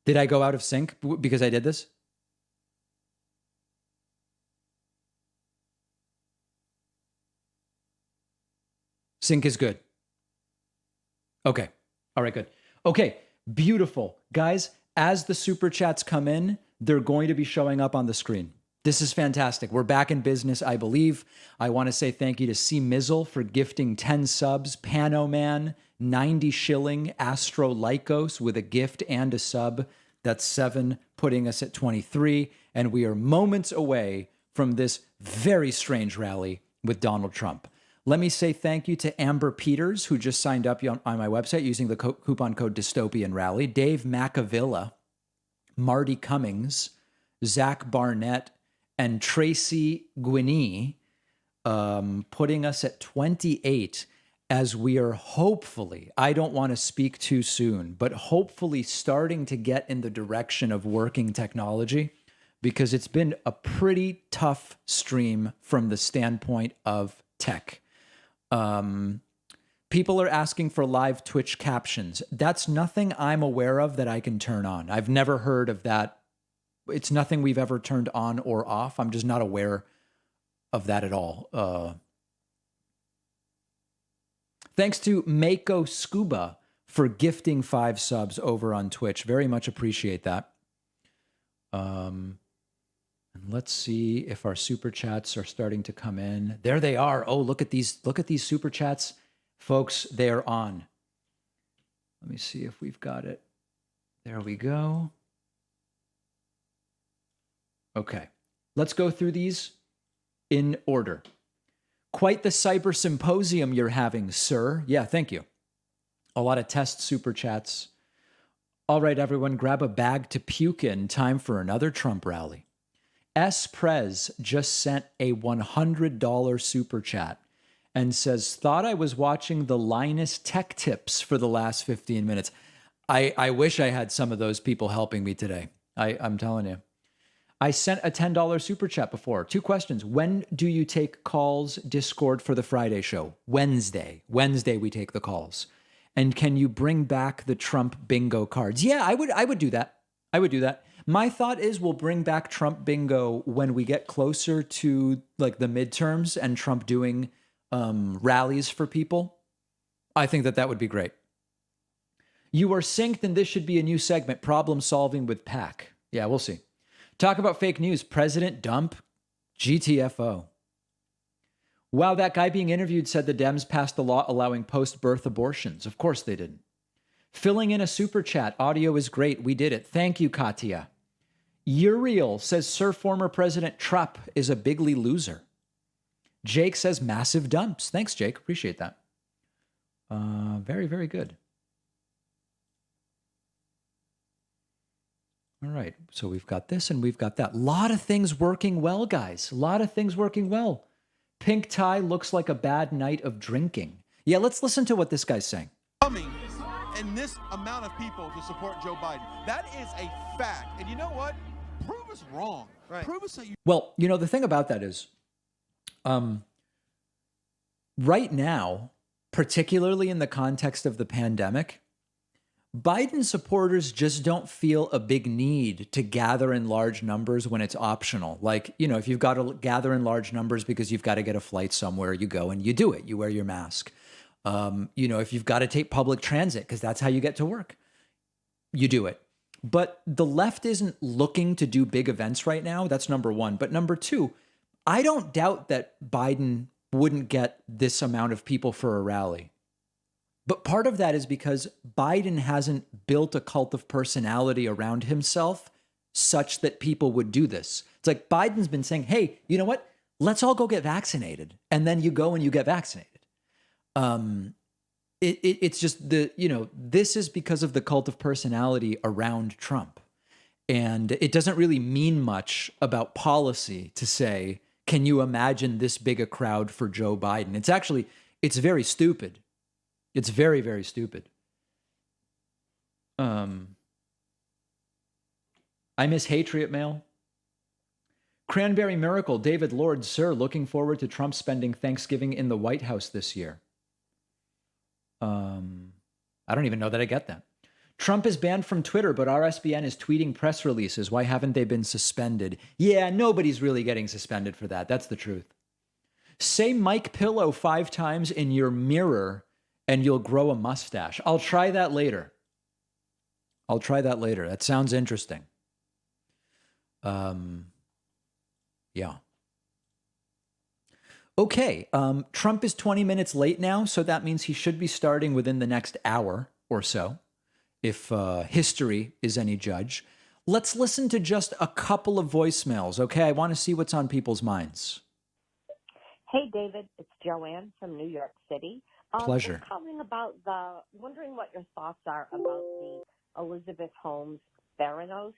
Did I go out of sync because I did this? Sync is good. Okay. All right, good. Okay, beautiful. Guys, as the super chats come in, they're going to be showing up on the screen. This is fantastic. We're back in business, I believe. I want to say thank you to C. Mizzle for gifting 10 subs, Panoman, 90 shilling, Astro Lycos with a gift and a sub. That's 7, putting us at 23. And we are moments away from this very strange rally with Donald Trump. Let me say thank you to Amber Peters, who just signed up on my website using the coupon code Dystopian Rally, Dave Macavilla, Marty Cummings, Zach Barnett, and Tracy Guinea, putting us at 28 as we are hopefully, I don't want to speak too soon, but hopefully starting to get in the direction of working technology, because it's been a pretty tough stream from the standpoint of tech. People are asking for live Twitch captions. That's nothing I'm aware of that I can turn on. I've never heard of that. It's nothing we've ever turned on or off. I'm just not aware of that at all. Thanks to Mako Scuba for gifting 5 subs over on Twitch. Very much appreciate that. And let's see if our super chats are starting to come in. There they are. Oh, look at these super chats. Folks, they're on. Let me see if we've got it. There we go. Okay. Let's go through these in order. Quite the cyber symposium you're having, sir. Yeah, thank you. A lot of test super chats. All right, everyone, grab a bag to puke in. Time for another Trump rally. S. Prez just sent a $100 super chat and says, thought I was watching the Linus Tech Tips for the last 15 minutes. I wish I had some of those people helping me today. I'm telling you. I sent a $10 super chat before. 2 questions. When do you take calls, Discord, for the Friday show? Wednesday. Wednesday we take the calls. And can you bring back the Trump bingo cards? Yeah, I would do that. I would do that. My thought is we'll bring back Trump bingo when we get closer to like the midterms and Trump doing rallies for people. I think that would be great. You are synced and this should be a new segment, problem solving with PAC. Yeah, we'll see. Talk about fake news. President dump GTFO. Wow, that guy being interviewed said the Dems passed a law allowing post-birth abortions. Of course they didn't. Filling in a super chat. Audio is great. We did it. Thank you, Katya. Uriel says, Sir, former President Trump is a bigly loser. Jake says, massive dumps. Thanks, Jake. Appreciate that. Very, very good. All right. So we've got this and we've got that. A lot of things working well, guys. A lot of things working well. Pink tie looks like a bad night of drinking. Yeah, let's listen to what this guy's saying. Coming and this amount of people to support Joe Biden. That is a fact. And you know what? Prove us wrong. Right. Prove us that you. Well, you know, the thing about that is, right now, particularly in the context of the pandemic, Biden supporters just don't feel a big need to gather in large numbers when it's optional. Like, you know, if you've got to gather in large numbers because you've got to get a flight somewhere, you go and you do it. You wear your mask. You know, if you've got to take public transit because that's how you get to work, you do it. But the left isn't looking to do big events right now. That's number one. But number two, I don't doubt that Biden wouldn't get this amount of people for a rally. But part of that is because Biden hasn't built a cult of personality around himself such that people would do this. It's like Biden's been saying, hey, you know what? Let's all go get vaccinated. And then you go and you get vaccinated. It's just this is because of the cult of personality around Trump. And it doesn't really mean much about policy to say, can you imagine this big a crowd for Joe Biden? It's very stupid. It's very, very stupid. I miss Hatriot Mail. Cranberry Miracle, David Lord, sir, looking forward to Trump spending Thanksgiving in the White House this year. I don't even know that I get that. Trump is banned from Twitter, but RSBN is tweeting press releases. Why haven't they been suspended? Yeah, nobody's really getting suspended for that. That's the truth. Say Mike Pillow 5 times in your mirror and you'll grow a mustache. I'll try that later. That sounds interesting. Yeah. Okay. Trump is 20 minutes late now, so that means he should be starting within the next hour or so, if history is any judge. Let's listen to just a couple of voicemails, okay? I want to see what's on people's minds. Hey, David. It's Joanne from New York City. Pleasure. I'm calling about wondering what your thoughts are about the Elizabeth Holmes Theranos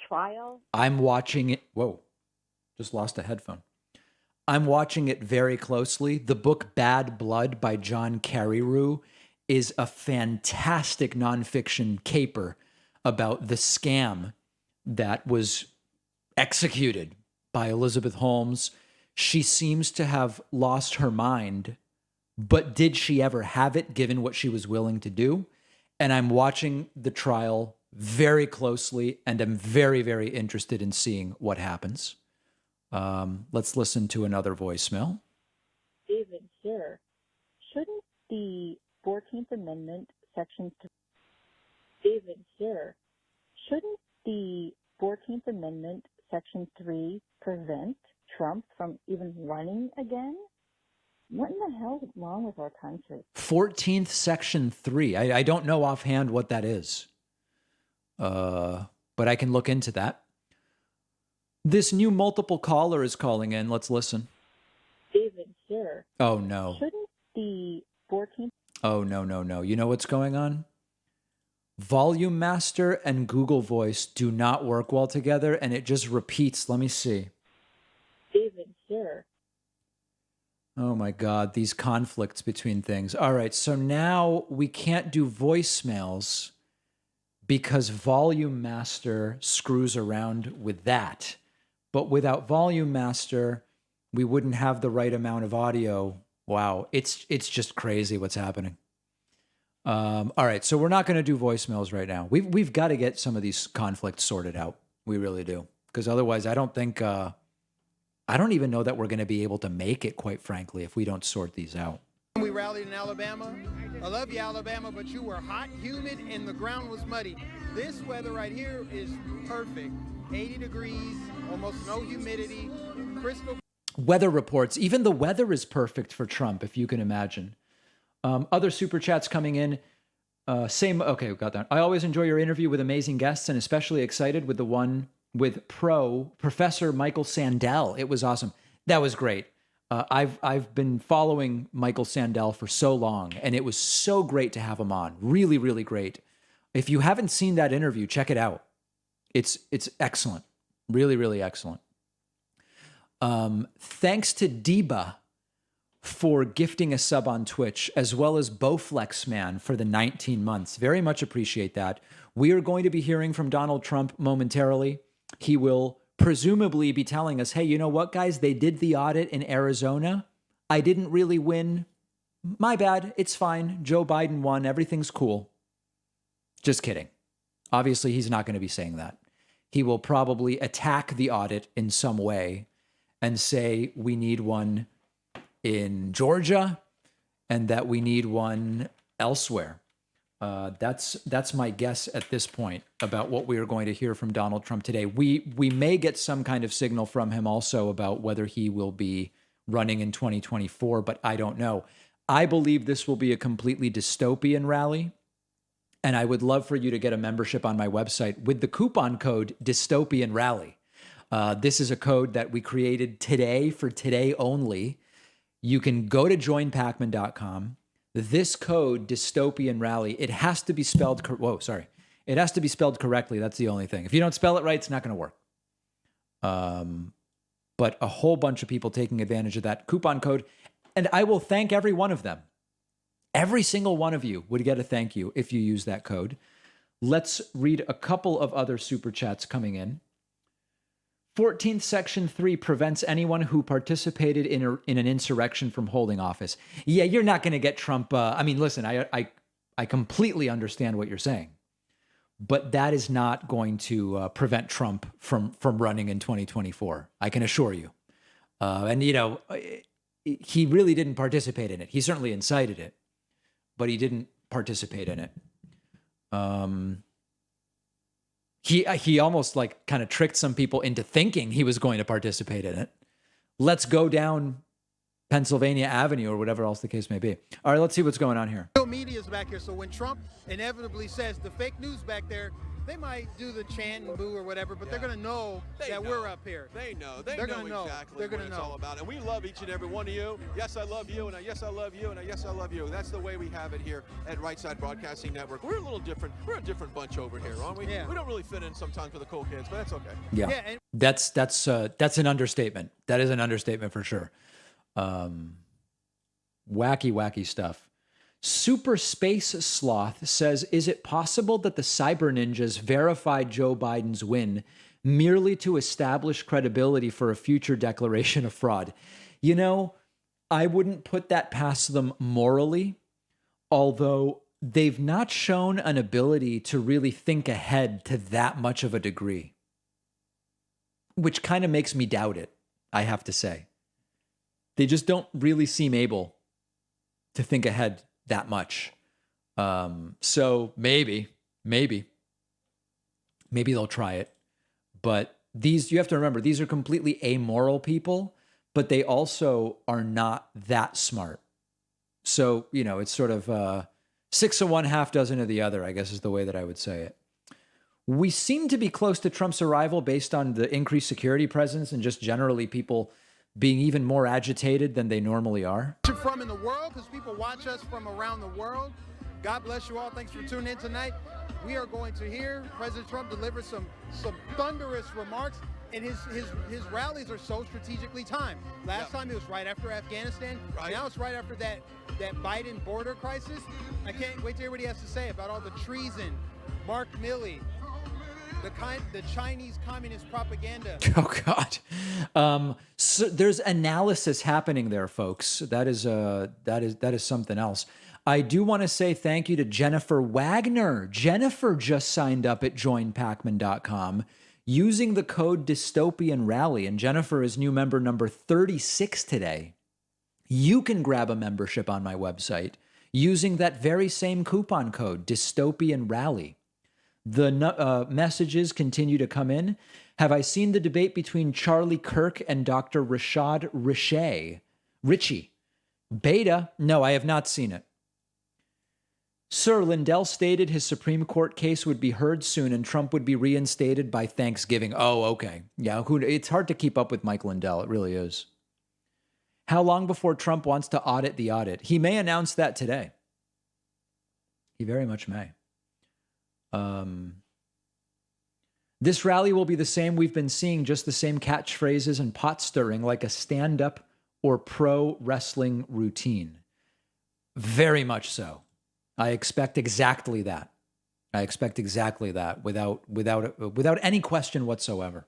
trial. I'm watching it. Whoa, just lost a headphone. I'm watching it very closely. The book Bad Blood by John Carreyrou is a fantastic nonfiction caper about the scam that was executed by Elizabeth Holmes. She seems to have lost her mind, but did she ever have it given what she was willing to do? And I'm watching the trial very closely and I'm very, very interested in seeing what happens. Let's listen to another voicemail. David, sir, shouldn't the 14th Amendment, Section 3... David, sir, shouldn't the 14th Amendment, Section 3 prevent Trump from even running again? What in the hell is wrong with our country? 14th Section 3. I don't know offhand what that is. But I can look into that. This new multiple caller is calling in. Let's listen. David, sir. Oh, no. Shouldn't the 14th... Oh, no. You know what's going on? Volume Master and Google Voice do not work well together, and it just repeats. Let me see. David, sir. Oh, my God. These conflicts between things. All right. So now we can't do voicemails because Volume Master screws around with that. But without Volume Master, we wouldn't have the right amount of audio. Wow, it's just crazy what's happening. All right, so we're not going to do voicemails right now. We've got to get some of these conflicts sorted out. We really do, because otherwise, I don't even know that we're going to be able to make it. Quite frankly, if we don't sort these out. We rallied in Alabama. I love you, Alabama, but you were hot, humid, and the ground was muddy. This weather right here is perfect. 80 degrees, almost no humidity, crystal. Weather reports. Even the weather is perfect for Trump, if you can imagine. Other super chats coming in. Same. Okay, we got that. I always enjoy your interview with amazing guests, and especially excited with the one with Professor Michael Sandel. It was awesome. That was great. I've been following Michael Sandel for so long, and it was so great to have him on. Really, really great. If you haven't seen that interview, check it out. It's excellent. Really, really excellent. Thanks to Deba for gifting a sub on Twitch, as well as Bowflex Man for the 19 months. Very much appreciate that. We are going to be hearing from Donald Trump momentarily. He will presumably be telling us, hey, you know what, guys? They did the audit in Arizona. I didn't really win. My bad. It's fine. Joe Biden won. Everything's cool. Just kidding. Obviously, he's not going to be saying that. He will probably attack the audit in some way and say we need one in Georgia and that we need one elsewhere. That's my guess at this point about what we are going to hear from Donald Trump today. We may get some kind of signal from him also about whether he will be running in 2024, but I don't know. I believe this will be a completely dystopian rally, and I would love for you to get a membership on my website with the coupon code Dystopian Rally. This is a code that we created today for today only. You can go to joinpacman.com. This code, Dystopian Rally, it has to be spelled, it has to be spelled correctly. That's the only thing. If you don't spell it right, it's not going to work. But a whole bunch of people taking advantage of that coupon code, and I will thank every one of them. Every single one of you would get a thank you if you use that code. Let's read a couple of other super chats coming in. 14th Section 3 prevents anyone who participated in an insurrection from holding office. Yeah, you're not going to get Trump. Listen, I completely understand what you're saying, but that is not going to prevent Trump from running in 2024. I can assure you. He really didn't participate in it. He certainly incited it, but he didn't participate in it. He almost like kind of tricked some people into thinking he was going to participate in it. Let's go down Pennsylvania Avenue or whatever else the case may be. All right, let's see what's going on here. Real media's back here, so when Trump inevitably says the fake news back there, they might do the chant and boo or whatever, but they're going to know we're up here. They know. They're going to know exactly what it's all about. And we love each and every one of you. Yes, I love you. And yes, I love you. And yes, I love you. That's the way we have it here at Right Side Broadcasting Network. We're a little different. We're a different bunch over here, aren't we? Yeah. We don't really fit in sometimes with the cool kids, but that's okay. Yeah. And that's an understatement. That is an understatement for sure. Wacky stuff. Super Space Sloth says, is it possible that the Cyber Ninjas verified Joe Biden's win merely to establish credibility for a future declaration of fraud? You know, I wouldn't put that past them morally, although they've not shown an ability to really think ahead to that much of a degree, which kind of makes me doubt it, I have to say. They just don't really seem able to think ahead that much. So maybe they'll try it. But you have to remember, these are completely amoral people, but they also are not that smart. So, it's sort of 6 of one, half dozen of the other, I guess is the way that I would say it. We seem to be close to Trump's arrival based on the increased security presence and just generally people being even more agitated than they normally are. From in the world, because people watch us from around the world. God bless you all. Thanks for tuning in tonight. We are going to hear President Trump deliver some thunderous remarks, and his rallies are so strategically timed. Last time it was right after Afghanistan. Right. Now it's right after that Biden border crisis. I can't wait to hear what he has to say about all the treason, Mark Milley, the Chinese communist propaganda. Oh God. So there's analysis happening there, folks. That is something else. I do want to say thank you to Jennifer Wagner. Jennifer just signed up at joinpacman.com using the code Dystopian Rally, and Jennifer is new member number 36 today. You can grab a membership on my website using that very same coupon code Dystopian Rally. The messages continue to come in. Have I seen the debate between Charlie Kirk and Dr. Rashad Ritchie? Beta? No, I have not seen it. Sir, Lindell stated his Supreme Court case would be heard soon and Trump would be reinstated by Thanksgiving. Oh, okay. Yeah, it's hard to keep up with Mike Lindell. It really is. How long before Trump wants to audit the audit? He may announce that today. He very much may. This rally will be the same we've been seeing, just the same catchphrases and pot stirring, like a stand-up or pro wrestling routine. Very much so. I expect exactly that. Without any question whatsoever.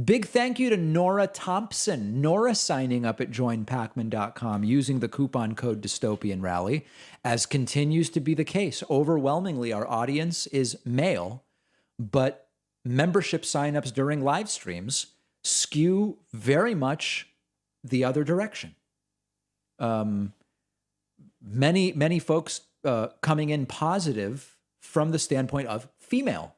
Big thank you to Nora Thompson. Nora signing up at joinpacman.com using the coupon code Dystopian Rally, as continues to be the case. Overwhelmingly, our audience is male, but membership signups during live streams skew very much the other direction. Many folks coming in positive from the standpoint of female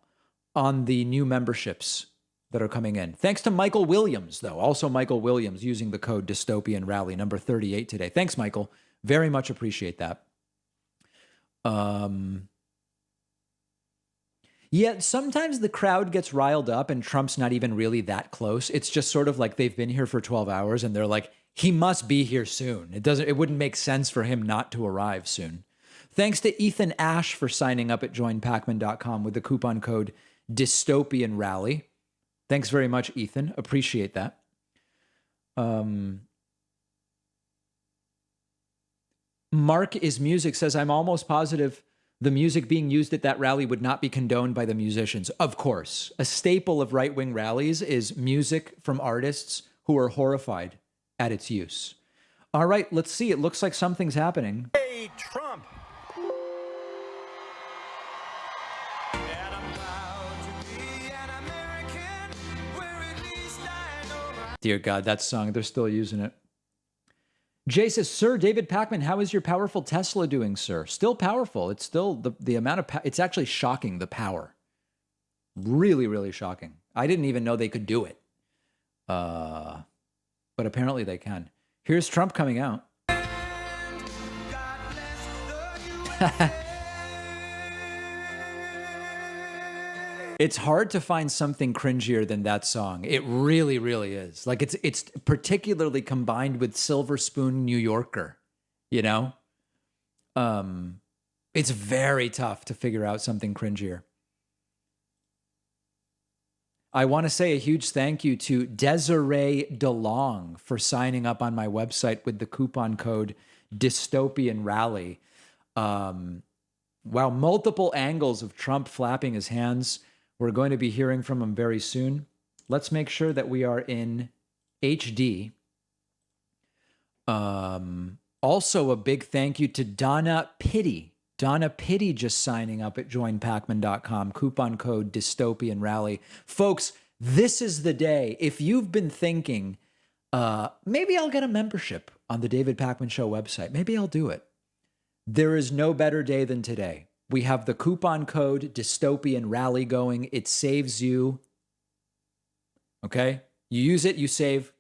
on the new memberships that are coming in. Thanks to Michael Williams, though. Also Michael Williams using the code Dystopian Rally, number 38 today. Thanks, Michael. Very much appreciate that. Yeah, sometimes the crowd gets riled up and Trump's not even really that close. It's just sort of like they've been here for 12 hours and they're like, he must be here soon. It wouldn't make sense for him not to arrive soon. Thanks to Ethan Ash for signing up at joinpacman.com with the coupon code Dystopian Rally. Thanks very much, Ethan. Appreciate that. Mark is Music says, I'm almost positive the music being used at that rally would not be condoned by the musicians. Of course. A staple of right-wing rallies is music from artists who are horrified at its use. All right, let's see. It looks like something's happening. Hey, Trump. Dear God, that song, they're still using it. Jay says, Sir David Pakman, how is your powerful Tesla doing, sir? Still powerful. It's still the amount of it's actually shocking, the power. Really, really shocking. I didn't even know they could do it. But apparently they can. Here's Trump coming out. It's hard to find something cringier than that song. It really, really is. Like it's particularly combined with Silver Spoon New Yorker, you know? It's very tough to figure out something cringier. I want to say a huge thank you to Desiree DeLong for signing up on my website with the coupon code Dystopian Rally. Wow, multiple angles of Trump flapping his hands. We're going to be hearing from him very soon. Let's make sure that we are in HD. Also, a big thank you to Donna Pitty. Donna Pitty just signing up at joinpacman.com. Coupon code Dystopian Rally. Folks, this is the day. If you've been thinking, maybe I'll get a membership on the David Pakman Show website. Maybe I'll do it. There is no better day than today. We have the coupon code Dystopian Rally going. It saves you. Okay? You use it, you save.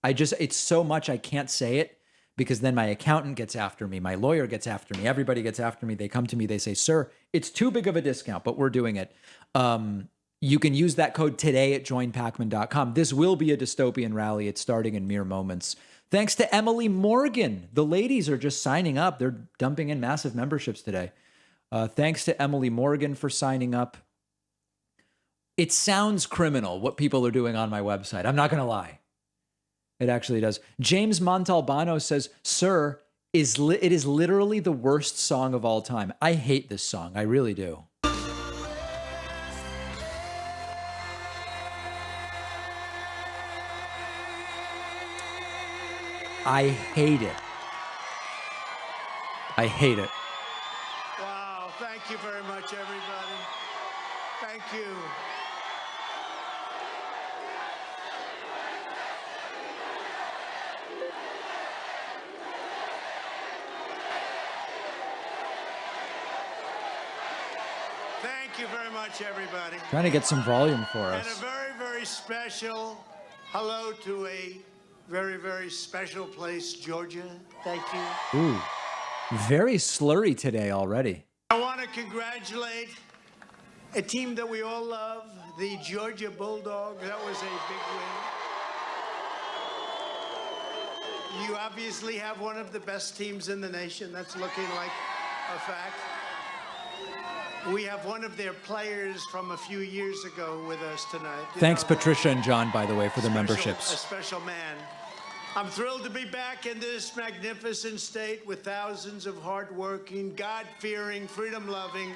It's so much I can't say it because then my accountant gets after me. My lawyer gets after me. Everybody gets after me. They come to me. They say, sir, it's too big of a discount, but we're doing it. You can use that code today at joinpacman.com. This will be a dystopian rally. It's starting in mere moments. Thanks to Emily Morgan. The ladies are just signing up. They're dumping in massive memberships today. Thanks to Emily Morgan for signing up. It sounds criminal what people are doing on my website. I'm not going to lie. It actually does. James Montalbano says, sir, it is literally the worst song of all time. I hate this song. I really do. I hate it. I hate it. Wow, thank you very much, everybody. Thank you. Thank you very much, everybody. Trying to get some volume for And us. a very, very special hello to a very, very special place, Georgia. Thank you. Ooh. Very slurry today already. I want to congratulate a team that we all love, the Georgia Bulldogs. That was a big win. You obviously have one of the best teams in the nation. That's looking like a fact. We have one of their players from a few years ago with us tonight. Thanks, Patricia and John, by the way, for the A memberships. special man. I'm thrilled to be back in this magnificent state with thousands of hardworking, God-fearing, freedom-loving.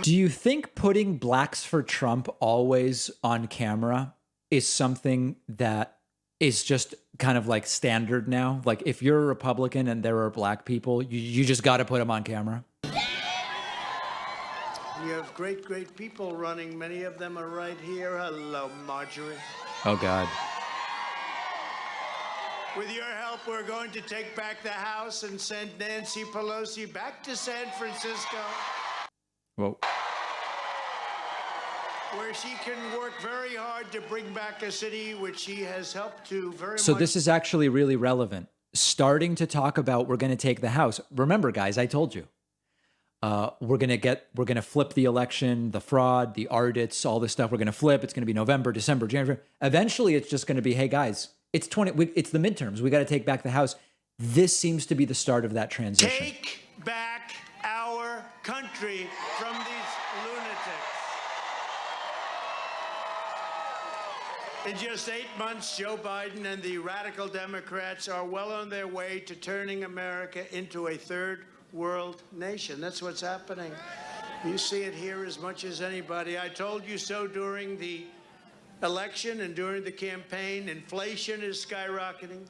Do you think putting Blacks for Trump always on camera is something that is just kind of like standard now? Like if you're a Republican and there are black people, you just got to put them on camera? You have great, great people running. Many of them are right here. Hello, Marjorie. Oh, God. With your help, we're going to take back the House and send Nancy Pelosi back to San Francisco, Whoa. where she can work very hard to bring back a city which she has helped to very So much. this is actually really relevant. Starting to talk about we're going to take the House. Remember, guys, I told you. We're going to flip the election, the fraud, the audits, all this stuff. We're going to flip. It's going to be November, December, January. Eventually, it's just going to be, hey, guys, it's the midterms. We got to take back the House. This seems to be the start of that transition. Take back our country from these lunatics. In just 8 months, Joe Biden and the radical Democrats are well on their way to turning America into a third world nation. That's what's happening. You see it here as much as anybody. I told you so during the election and during the campaign. Inflation is skyrocketing.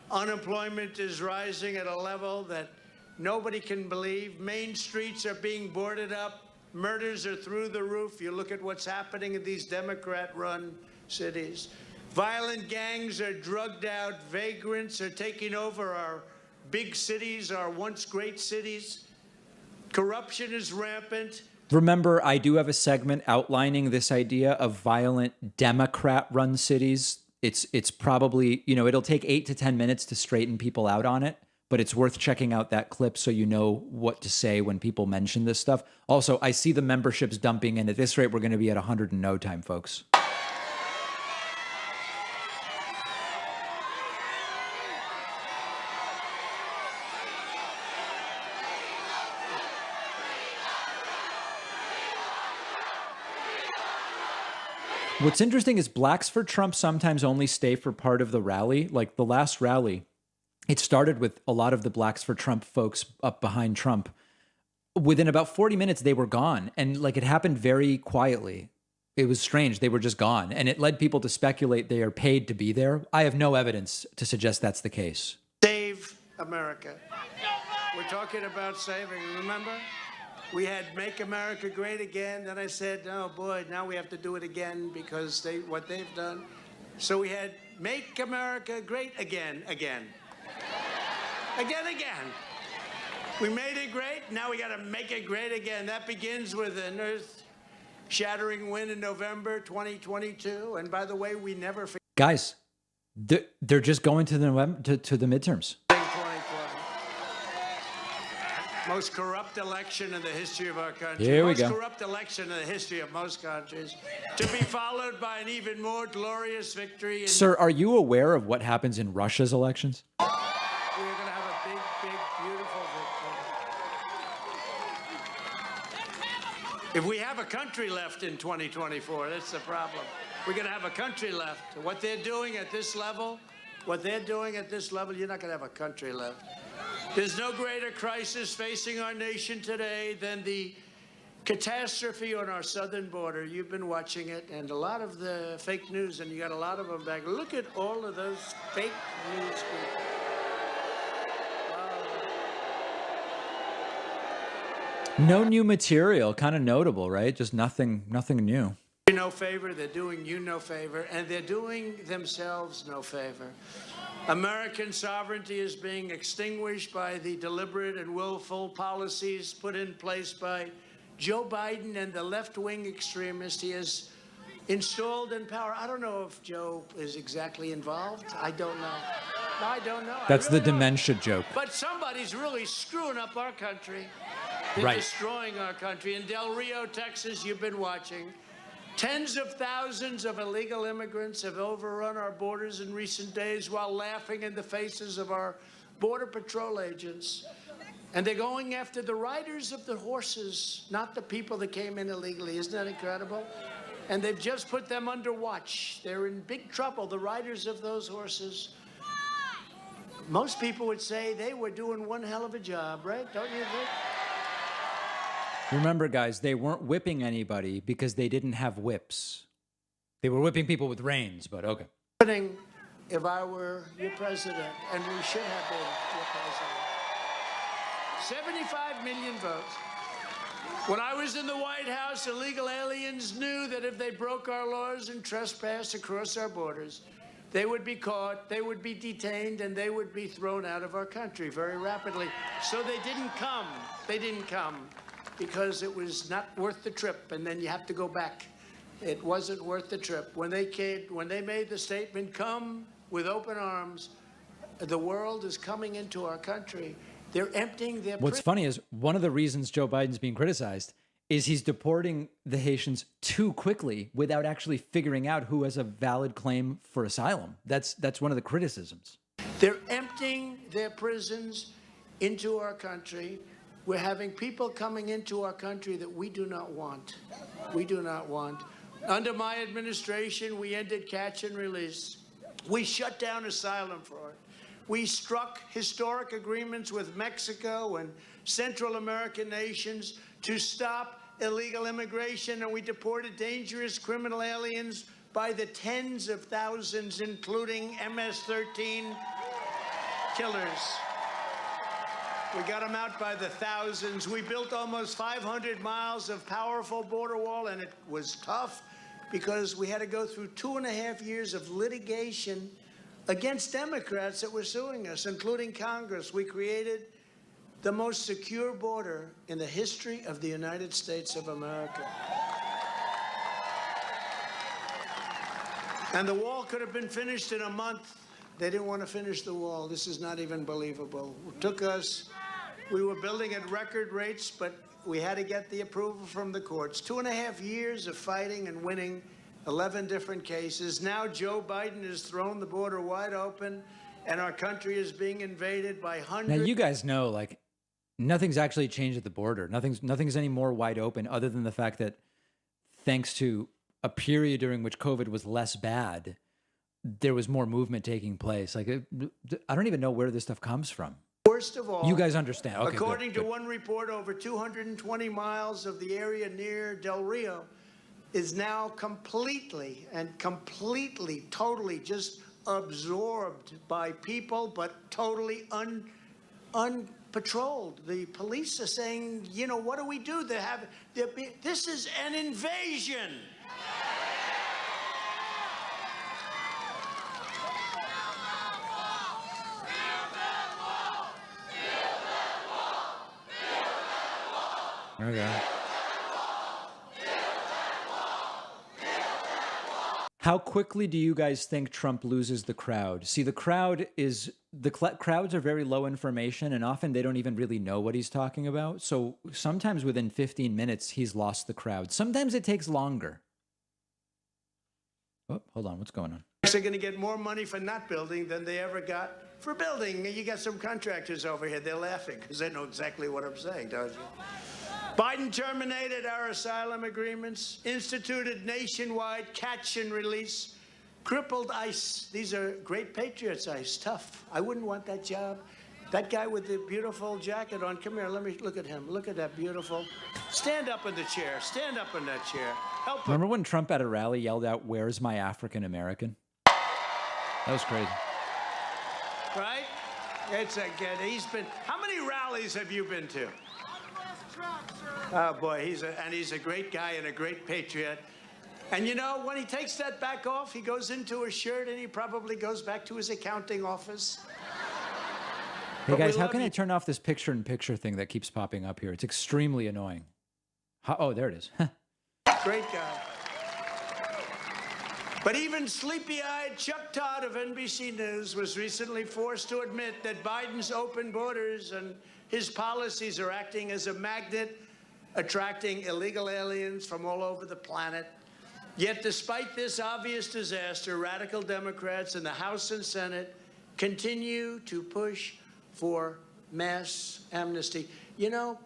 Unemployment is rising at a level that nobody can believe. Main streets are being boarded up. Murders are through the roof. You look at what's happening in these Democrat-run cities. Violent gangs are drugged out. Vagrants are taking over our big cities, our once great cities. Corruption is rampant. Remember, I do have a segment outlining this idea of violent Democrat-run cities. It's probably, it'll take 8 to 10 minutes to straighten people out on it, but it's worth checking out that clip so you know what to say when people mention this stuff. Also, I see the memberships dumping in. At this rate, we're going to be at 100 in no time, folks. What's interesting is Blacks for Trump sometimes only stay for part of the rally. Like the last rally, it started with a lot of the Blacks for Trump folks up behind Trump. Within about 40 minutes, they were gone. And like it happened very quietly. It was strange. They were just gone. And it led people to speculate they are paid to be there. I have no evidence to suggest that's the case. Save America. We're talking about saving. Remember? We had Make America Great Again. Then I said, oh boy, now we have to do it again because what they've done. So we had Make America Great Again. Again. We made it great. Now we got to make it great again. That begins with an earth-shattering win in November 2022. And by the way, we never forget. Guys, they're just going to the midterms. Most corrupt election in the history of our country. Here we go. Most corrupt election in the history of most countries. To be followed by an even more glorious victory. Sir, are you aware of what happens in Russia's elections? We're going to have a big, big, beautiful victory. If we have a country left in 2024, that's the problem. We're going to have a country left. What they're doing at this level, you're not going to have a country left. There's no greater crisis facing our nation today than the catastrophe on our southern border. You've been watching it, and a lot of the fake news, and you got a lot of them back. Look at all of those fake news people. Wow. No new material, kind of notable, right? Just nothing new. You no favor, they're doing you no favor, and they're doing themselves no favor. American sovereignty is being extinguished by the deliberate and willful policies put in place by Joe Biden and the left-wing extremists he has installed in power. I don't know if Joe is exactly involved. I don't know. I don't know. That's I really the don't. dementia joke. But somebody's really screwing up our country. They're Right. destroying our country. In Del Rio, Texas, you've been watching. Tens of thousands of illegal immigrants have overrun our borders in recent days while laughing in the faces of our Border Patrol agents. And they're going after the riders of the horses, not the people that came in illegally. Isn't that incredible? And they've just put them under watch. They're in big trouble, the riders of those horses. Most people would say they were doing one hell of a job, right? Don't you think? Remember, guys, they weren't whipping anybody because they didn't have whips. They were whipping people with reins, but okay. If I were your president, and we should have been your president. 75 million votes. When I was in the White House, illegal aliens knew that if they broke our laws and trespassed across our borders, they would be caught, they would be detained, and they would be thrown out of our country very rapidly. So they didn't come. They didn't come because it was not worth the trip, and then you have to go back. It wasn't worth the trip. When they made the statement, come with open arms, the world is coming into our country. They're emptying their What's funny is one of the reasons Joe Biden's being criticized is he's deporting the Haitians too quickly without actually figuring out who has a valid claim for asylum. That's one of the criticisms. They're emptying their prisons into our country. We're having people coming into our country that we do not want. We do not want. Under my administration, we ended catch and release. We shut down asylum fraud. We struck historic agreements with Mexico and Central American nations to stop illegal immigration, and we deported dangerous criminal aliens by the tens of thousands, including MS-13 killers. We got them out by the thousands. We built almost 500 miles of powerful border wall, and it was tough because we had to go through 2.5 years of litigation against Democrats that were suing us, including Congress. We created the most secure border in the history of the United States of America. And the wall could have been finished in a month. They didn't want to finish the wall. This is not even believable. It took us, we were building at record rates, but we had to get the approval from the courts. 2.5 years of fighting and winning 11 different cases. Now Joe Biden has thrown the border wide open, and our country is being invaded by hundreds. Now, you guys know, like, nothing's actually changed at the border. Nothing's any more wide open other than the fact that thanks to a period during which COVID was less bad, there was more movement taking place. Like, I don't even know where this stuff comes from. Worst of all, you guys understand. Okay, according good. to one report, over 220 miles of the area near Del Rio is now completely, totally just absorbed by people, but totally unpatrolled. The police are saying, you know, what do we do? This is an invasion. Okay. How quickly do you guys think Trump loses the crowd? See, crowds are very low information, and often they don't even really know what he's talking about. So sometimes within 15 minutes, he's lost the crowd. Sometimes it takes longer. Oh, hold on. What's going on? They're going to get more money for not building than they ever got for building. You got some contractors over here. They're laughing because they know exactly what I'm saying, don't you? Biden terminated our asylum agreements, instituted nationwide catch and release, crippled ICE. These are great patriots, ICE, tough. I wouldn't want that job. That guy with the beautiful jacket on, come here, let me look at him. Look at that beautiful. Stand up in the chair. Stand up in that chair. Help him. Remember when Trump at a rally yelled out, "Where's my African American?" That was crazy. Right? It's a good, how many rallies have you been to? Oh boy, he's a great guy and a great patriot. And you know, when he takes that back off, he goes into a shirt and he probably goes back to his accounting office. Hey guys, how can I turn off this picture-in-picture thing that keeps popping up here? It's extremely annoying. Oh, there it is. Great guy. But even sleepy-eyed Chuck Todd of NBC News was recently forced to admit that Biden's open borders and his policies are acting as a magnet, attracting illegal aliens from all over the planet. Yet despite this obvious disaster, radical Democrats in the House and Senate continue to push for mass amnesty. You know,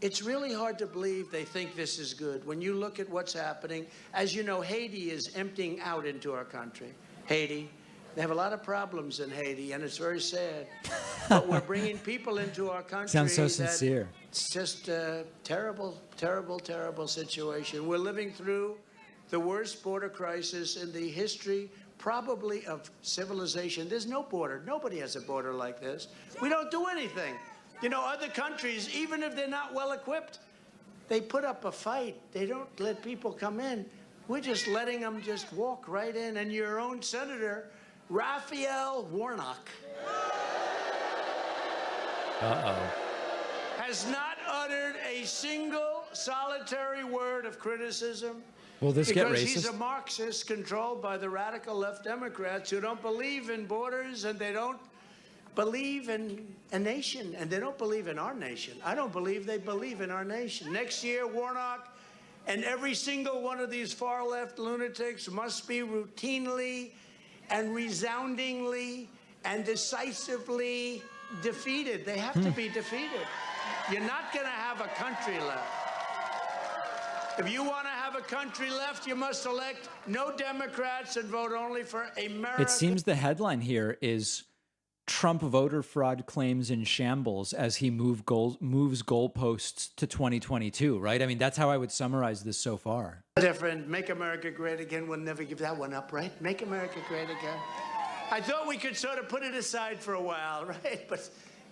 it's really hard to believe they think this is good. When you look at what's happening, as you know, Haiti is emptying out into our country. Haiti. They have a lot of problems in Haiti, and it's very sad. But we're bringing people into our country. Sounds so sincere. It's just a terrible, terrible, terrible situation. We're living through the worst border crisis in the history, probably, of civilization. There's no border. Nobody has a border like this. We don't do anything. You know, other countries, even if they're not well equipped, they put up a fight. They don't let people come in. We're just letting them just walk right in. And your own senator, Raphael Warnock, has not uttered a single solitary word of criticism. Will this get because racist? he's a Marxist controlled by the radical left Democrats who don't believe in borders, and they don't believe in a nation, and they don't believe in our nation. I don't believe they believe in our nation. Next year, Warnock and every single one of these far-left lunatics must be routinely and resoundingly and decisively defeated. They have to be defeated. You're not going to have a country left. If you want to have a country left, you must elect no Democrats and vote only for America. It seems the headline here is Trump voter fraud claims in shambles as he moves goalposts to 2022, right? I mean, that's how I would summarize this so far. Different. Make America great again. We'll never give that one up, right? Make America great again. I thought we could sort of put it aside for a while, right? But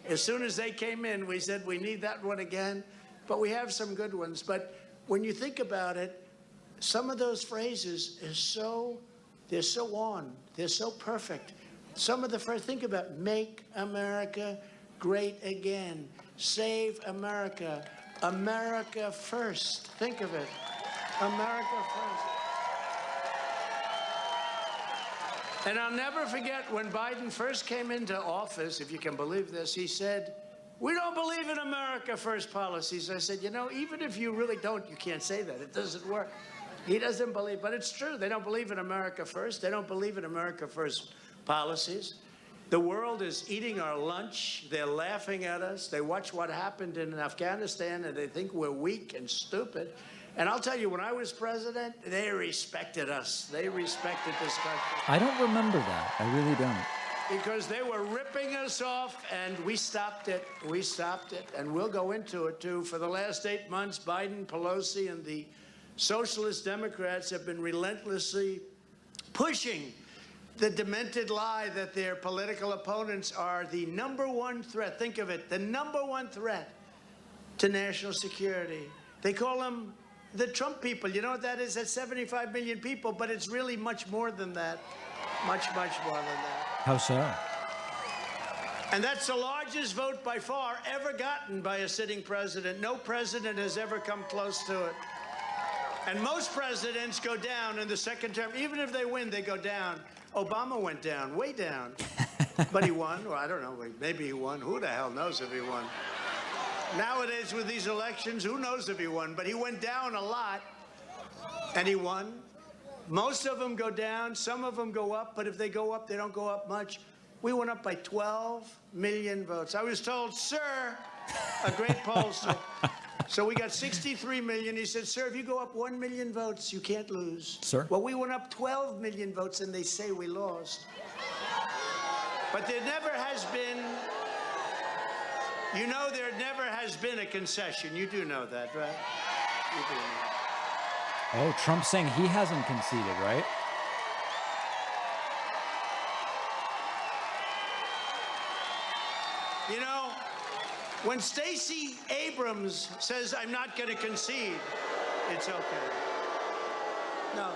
as soon as they came in, we said we need that one again. But we have some good ones. But when you think about it, some of those phrases they're so on. They're so perfect. Some of the first, think about make America great again. Save America. America first. Think of it. America first. And I'll never forget when Biden first came into office, if you can believe this, he said, we don't believe in America first policies. I said, you know, even if you really don't, you can't say that. It doesn't work. He doesn't believe, but it's true. They don't believe in America first. They don't believe in America first policies. The world is eating our lunch. They're laughing at us. They watch what happened in Afghanistan, and they think we're weak and stupid. And I'll tell you, when I was president, they respected us. They respected this country. I don't remember that. I really don't. Because they were ripping us off, and we stopped it. We stopped it. And we'll go into it, too. For the last 8 months, Biden, Pelosi, and the Socialist Democrats have been relentlessly pushing the demented lie that their political opponents are the #1 threat. Think of it, the #1 threat to national security. They call them the Trump people. You know what that is? That's 75 million people, but it's really much more than that. Much, much more than that. How so? And that's the largest vote by far ever gotten by a sitting president. No president has ever come close to it. And most presidents go down in the second term. Even if they win, they go down. Obama went down, way down. But he won. Well, I don't know. Maybe he won. Who the hell knows if he won? Nowadays, with these elections, who knows if he won? But he went down a lot, and he won. Most of them go down. Some of them go up. But if they go up, they don't go up much. We went up by 12 million votes. I was told, sir, a great pollster. So we got 63 million. He said, sir, if you go up 1 million votes, you can't lose. Sir? Well, we went up 12 million votes, and they say we lost. But there never has been, you know, there never has been a concession. You do know that, right? You do know. Oh, Trump's saying he hasn't conceded, right? You know, when Stacey Abrams says, I'm not going to concede, it's okay. No.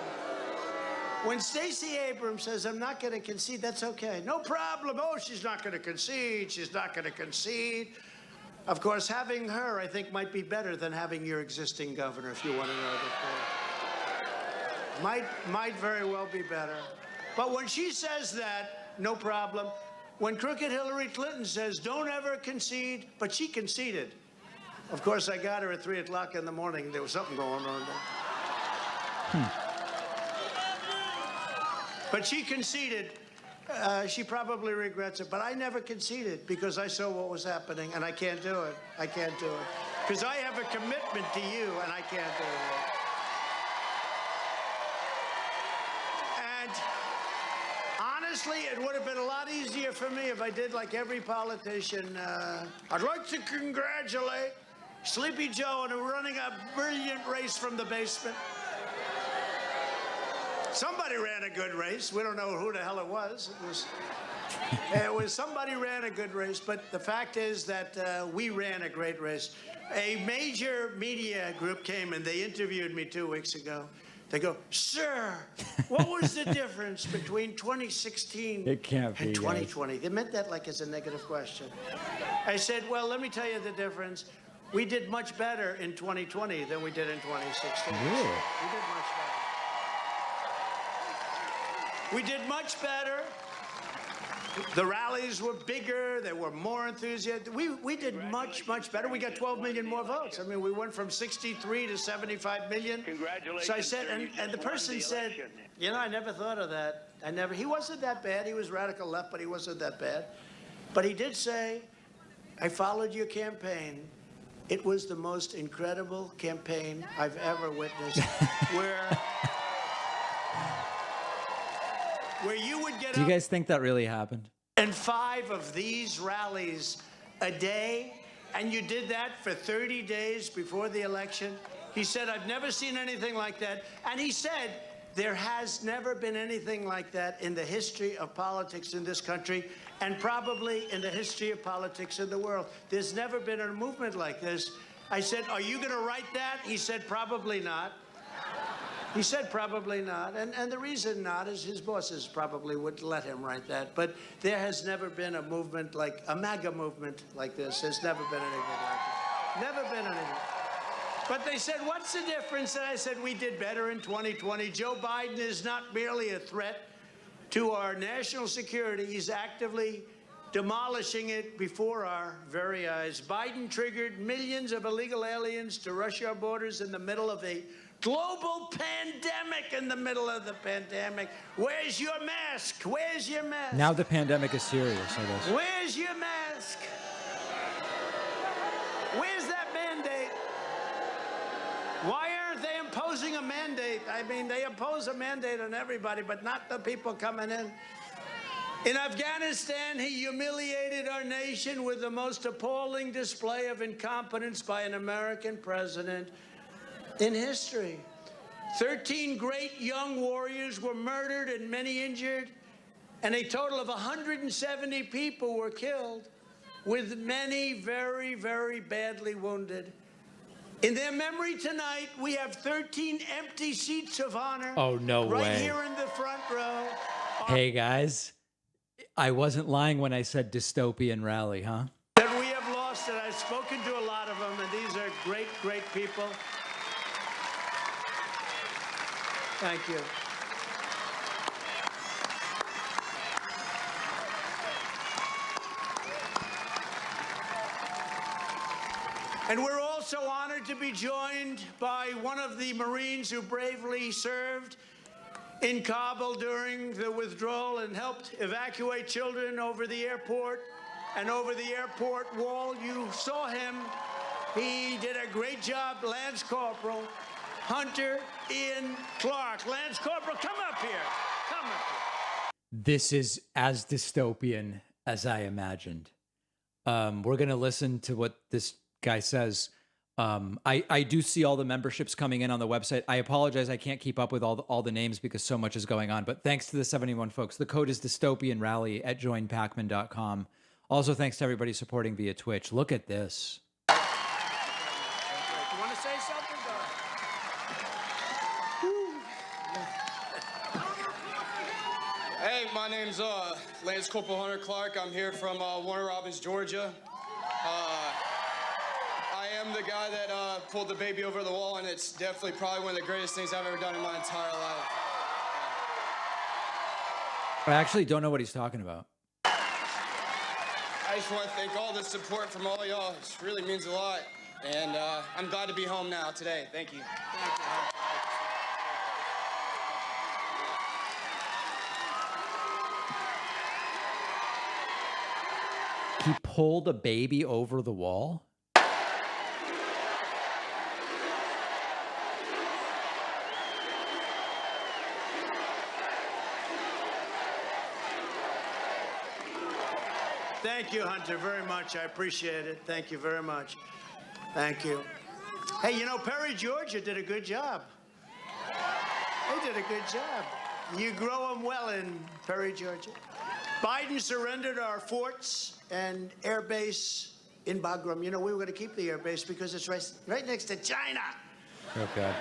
When Stacey Abrams says, I'm not going to concede, that's okay. No problem. Oh, she's not going to concede. She's not going to concede. Of course, having her, I think, might be better than having your existing governor, if you want to know the truth. Might very well be better. But when she says that, no problem. When crooked Hillary Clinton says, don't ever concede, but she conceded. Of course, I got her at 3 o'clock in the morning. There was something going on there. But she conceded. She probably regrets it. But I never conceded because I saw what was happening, and I can't do it. I can't do it. Because I have a commitment to you, and I can't do it. And honestly, it would have been a lot easier for me if I did like every politician. I'd like to congratulate Sleepy Joe on running a brilliant race from the basement. Somebody ran a good race. We don't know who the hell it was. It was somebody ran a good race, but the fact is that we ran a great race. A major media group came and they interviewed me 2 weeks ago. They go, sir, what was the difference between 2016 It can't be, and 2020? Guys. They meant that like as a negative question. I said, well, let me tell you the difference. We did much better in 2020 than we did in 2016. Really? We did much better. We did much better. The rallies were bigger. They were more enthusiastic. We did much, much better. We got 12 million more votes. I mean, we went from 63 to 75 million. Congratulations. So I said, and the person said, you know, I never thought of that. He wasn't that bad. He was radical left, but he wasn't that bad. But he did say, I followed your campaign. It was the most incredible campaign I've ever witnessed. Where you would get Do you guys think that really happened? and 5 of these rallies a day, and you did that for 30 days before the election. He said, I've never seen anything like that. And he said, there has never been anything like that in the history of politics in this country, and probably in the history of politics in the world. There's never been a movement like this. I said, are you going to write that? He said, probably not. He said probably not, and the reason not is his bosses probably would let him write that. But there has never been a movement like a MAGA movement like this. There's never been anything like it. Never been anything. But they said, what's the difference? And I said, we did better in 2020. Joe Biden is not merely a threat to our national security. He's actively demolishing it before our very eyes. Biden triggered millions of illegal aliens to rush our borders in the middle of a global pandemic, in the middle of the pandemic. Where's your mask? Where's your mask? Now the pandemic is serious, I guess. Where's your mask? Where's that mandate? Why aren't they imposing a mandate? I mean, they impose a mandate on everybody, but not the people coming in. In Afghanistan, he humiliated our nation with the most appalling display of incompetence by an American president in history. 13 great young warriors were murdered and many injured, and a total of 170 people were killed, with many very, very badly wounded. In their memory tonight, we have 13 empty seats of honor. Oh, no way. Right here in the front row. Hey, guys, I wasn't lying when I said dystopian rally, huh? That we have lost, and I've spoken to a lot of them, and these are great, great people. Thank you. And we're also honored to be joined by one of the Marines who bravely served in Kabul during the withdrawal and helped evacuate children over the airport and over the airport wall. You saw him. He did a great job, Lance Corporal Hunter Ian Clark. Lance Corporal, come up here. Come up here. This is as dystopian as I imagined. We're going to listen to what this guy says. I do see all the memberships coming in on the website. I apologize. I can't keep up with all the names because so much is going on. But thanks to the 71 folks. The code is dystopian rally at joinpacman.com. Also, thanks to everybody supporting via Twitch. Look at this. You want to say something? Hey, my name's Lance Corporal Hunter Clark. I'm here from Warner Robins, Georgia. I am I'm the guy that pulled the baby over the wall, and it's definitely probably one of the greatest things I've ever done in my entire life. I actually don't know what he's talking about. I just want to thank all the support from all y'all. It really means a lot. And I'm glad to be home now today. Thank you. He pulled a baby over the wall? Thank you, Hunter, very much. I appreciate it. Thank you very much. Thank you. Hey, you know, Perry, Georgia did a good job. They did a good job. You grow them well in Perry, Georgia. Biden surrendered our forts and air base in Bagram. You know, we were going to keep the air base because it's right next to China. Okay.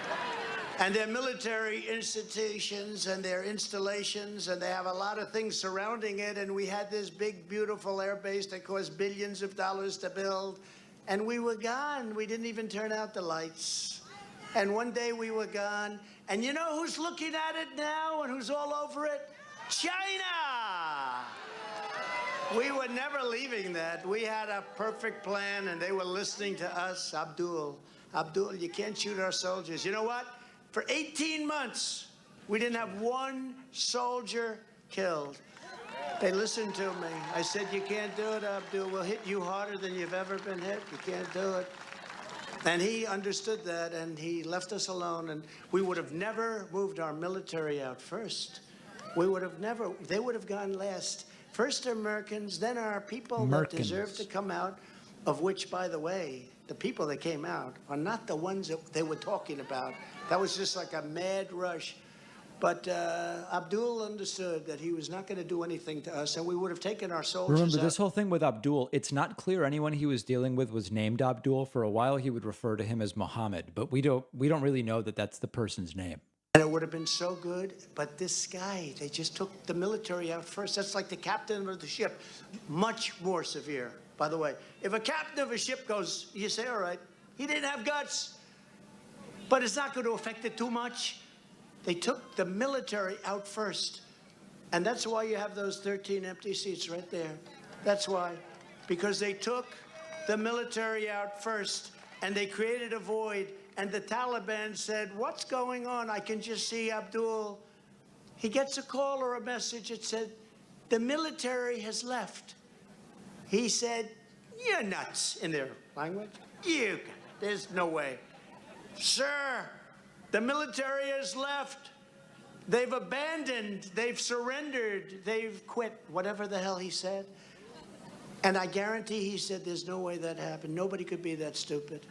And their military institutions and their installations, and they have a lot of things surrounding it. And we had this big, beautiful air base that cost billions of dollars to build. And we were gone. We didn't even turn out the lights. And one day we were gone. And you know who's looking at it now and who's all over it? China! We were never leaving that. We had a perfect plan, and they were listening to us. Abdul, you can't shoot our soldiers. You know what? For 18 months, we didn't have one soldier killed. They listened to me. I said, you can't do it, Abdul. We'll hit you harder than you've ever been hit. You can't do it. And he understood that, and he left us alone. And we would have never moved our military out first. We would have never. They would have gone last. First Americans, then our people that deserve to come out, of which, by the way, the people that came out are not the ones that they were talking about. That was just like a mad rush. But Abdul understood that he was not going to do anything to us, and we would have taken our soldiers Remember, out. this whole thing with Abdul, it's not clear anyone he was dealing with was named Abdul. For a while, he would refer to him as Muhammad, but we don't really know that that's the person's name. And it would have been so good, but this guy, they just took the military out first. That's like the captain of the ship. Much more severe, by the way. If a captain of a ship goes, you say, all right, he didn't have guts, but it's not going to affect it too much. They took the military out first. And that's why you have those 13 empty seats right there. That's why. Because they took the military out first, and they created a void. And the Taliban said, what's going on? I can just see Abdul. He gets a call or a message. It said, the military has left. He said, you're nuts, in their language. There's no way. Sir, the military has left. They've abandoned. They've surrendered. They've quit. Whatever the hell he said. And I guarantee he said, there's no way that happened. Nobody could be that stupid.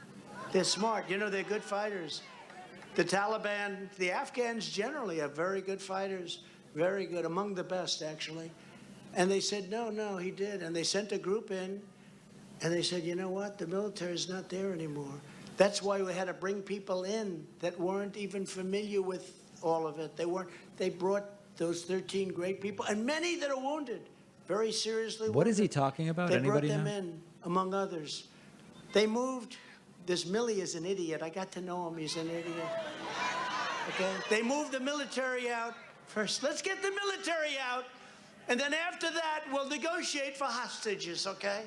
They're smart. You know, they're good fighters. The Taliban, the Afghans generally are very good fighters. Very good. Among the best, actually. And they said, no, he did. And they sent a group in. And they said, you know what? The military is not there anymore. That's why we had to bring people in that weren't even familiar with all of it. They brought those 13 great people, and many that are wounded, very seriously. What is he talking about? They Anybody brought them know? in, among others. They moved. This Millie is an idiot. I got to know him. He's an idiot. Okay? They moved the military out first. Let's get the military out, and then after that, we'll negotiate for hostages, okay?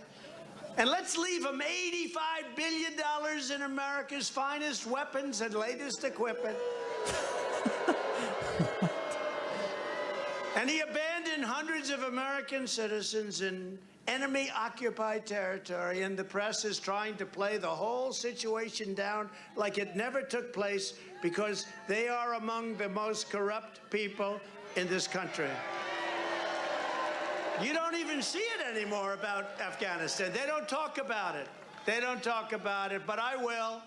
And let's leave them $85 billion in America's finest weapons and latest equipment. And he abandoned hundreds of American citizens in enemy-occupied territory, and the press is trying to play the whole situation down like it never took place because they are among the most corrupt people in this country. You don't even see it anymore about Afghanistan. They don't talk about it. They don't talk about it, but I will.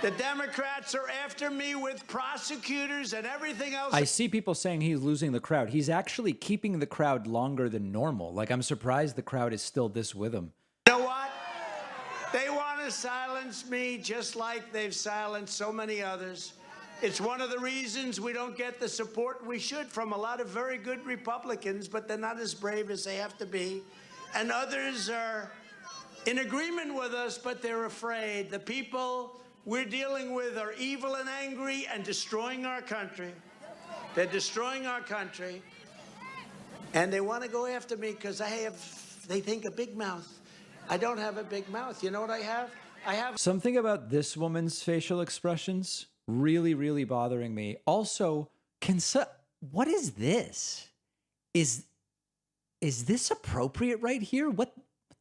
The Democrats are after me with prosecutors and everything else. I see people saying he's losing the crowd. He's actually keeping the crowd longer than normal. Like, I'm surprised the crowd is still this with him. You know what? They want to silence me just like they've silenced so many others. It's one of the reasons we don't get the support we should from a lot of very good Republicans, but they're not as brave as they have to be. And others are in agreement with us, but they're afraid. The people we're dealing with are evil and angry and destroying our country. They're destroying our country. And they want to go after me because they think, a big mouth. I don't have a big mouth. You know what I have? I have Something about this woman's facial expressions really, really bothering me. Also, what is this? Is this appropriate right here? What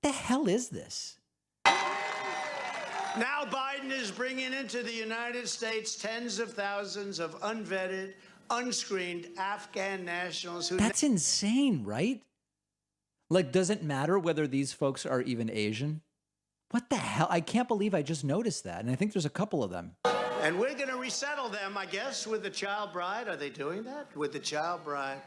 the hell is this? Now Biden is bringing into the United States tens of thousands of unvetted, unscreened Afghan nationals who... That's insane, right? Like, does it matter whether these folks are even Asian? What the hell? I can't believe I just noticed that. And I think there's a couple of them. And we're going to resettle them, I guess, with the child bride. Are they doing that? With the child bride.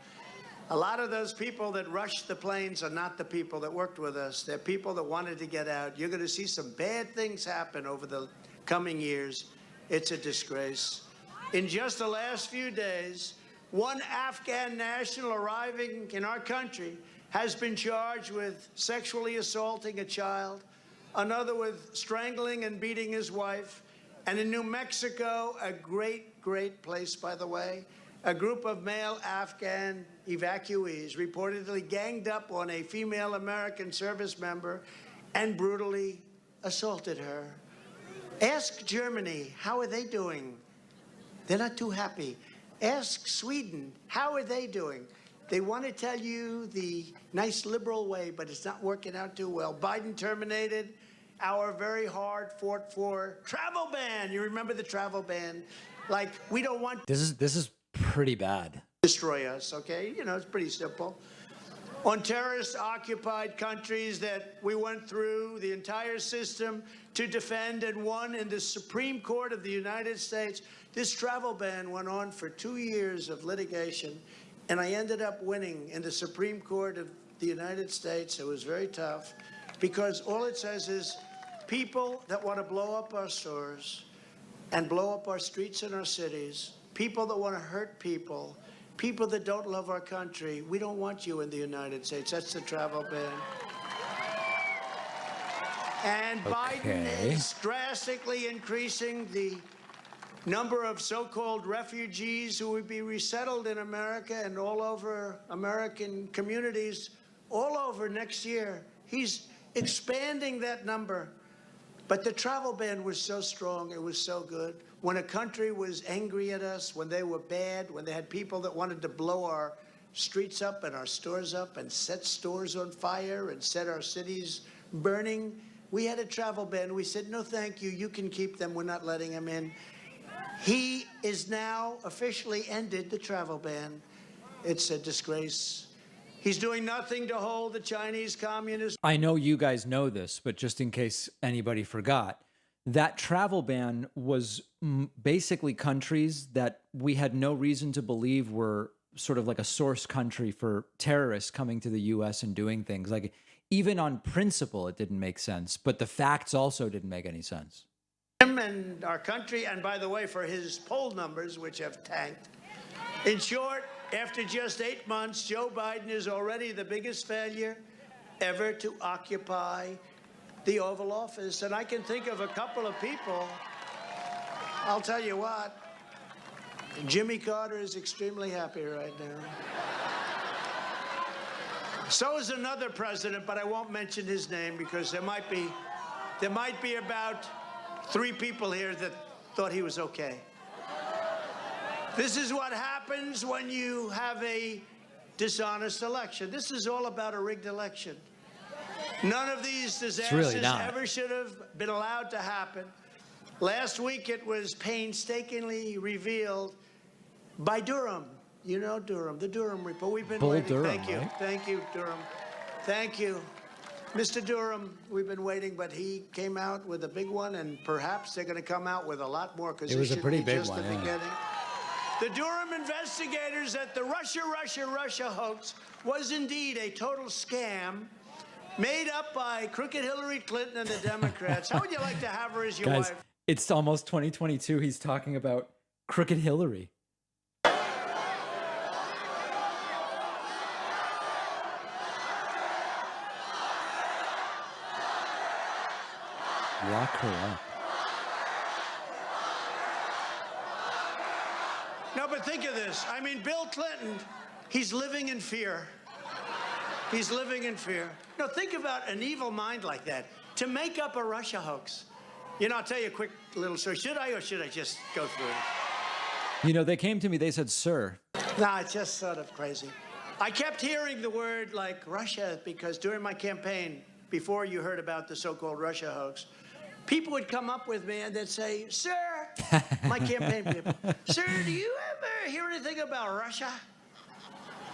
A lot of those people that rushed the planes are not the people that worked with us. They're people that wanted to get out. You're going to see some bad things happen over the coming years. It's a disgrace. In just the last few days, one Afghan national arriving in our country has been charged with sexually assaulting a child, another with strangling and beating his wife, and in New Mexico, a great, great place, by the way, a group of male Afghan evacuees reportedly ganged up on a female American service member and brutally assaulted her. Ask Germany, how are they doing? They're not too happy. Ask Sweden, how are they doing? They want to tell you the nice liberal way, but it's not working out too well. Biden terminated our very hard fought for travel ban. You remember the travel ban? Like, we don't want... This is pretty bad. Destroy us, okay? You know, it's pretty simple. On terrorist-occupied countries that we went through the entire system to defend and won in the Supreme Court of the United States, this travel ban went on for 2 years of litigation, and I ended up winning in the Supreme Court of the United States. It was very tough because all it says is people that want to blow up our stores and blow up our streets and our cities, people that want to hurt people, people that don't love our country, we don't want you in the United States. That's the travel ban. And Biden is drastically increasing the number of so-called refugees who would be resettled in America and all over American communities all over next year. He's expanding that number. But the travel ban was so strong, it was so good. When a country was angry at us, when they were bad, when they had people that wanted to blow our streets up and our stores up and set stores on fire and set our cities burning, we had a travel ban. We said, no, thank you. You can keep them. We're not letting them in. He is now officially ended the travel ban. It's a disgrace. He's doing nothing to hold the Chinese Communist... I know you guys know this, but just in case anybody forgot, that travel ban was basically countries that we had no reason to believe were sort of like a source country for terrorists coming to the U.S. and doing things. Like, even on principle, it didn't make sense, but the facts also didn't make any sense. Him and our country, and by the way, for his poll numbers, which have tanked. In short, after just 8 months, Joe Biden is already the biggest failure ever to occupy the Oval Office. And I can think of a couple of people. I'll tell you what, Jimmy Carter is extremely happy right now. So is another president, but I won't mention his name because there might be about 3 people here that thought he was okay. This is what happens when you have a dishonest election. This is all about a rigged election. None of these disasters ever should have been allowed to happen. Last week it was painstakingly revealed by Durham. You know Durham, the Durham report. We've been waiting. Durham, thank you, right? Thank you, Durham. Thank you. Mr. Durham, we've been waiting, but he came out with a big one, and perhaps they're going to come out with a lot more because It was a pretty big just one, the yeah. beginning. The Durham investigators at the Russia hoax was indeed a total scam made up by crooked Hillary Clinton and the Democrats. How would you like to have her as your Guys, wife? it's almost 2022. He's talking about crooked Hillary. Lock her up. No, but think of this. I mean, Bill Clinton, he's living in fear. He's living in fear. No, think about an evil mind like that. To make up a Russia hoax. You know, I'll tell you a quick little story. Should I, or should I just go through it? You know, they came to me, they said, sir. No, it's just sort of crazy. I kept hearing the word like Russia because during my campaign, before you heard about the so-called Russia hoax, people would come up with me and they'd say, sir, my campaign people, sir, do you ever hear anything about Russia?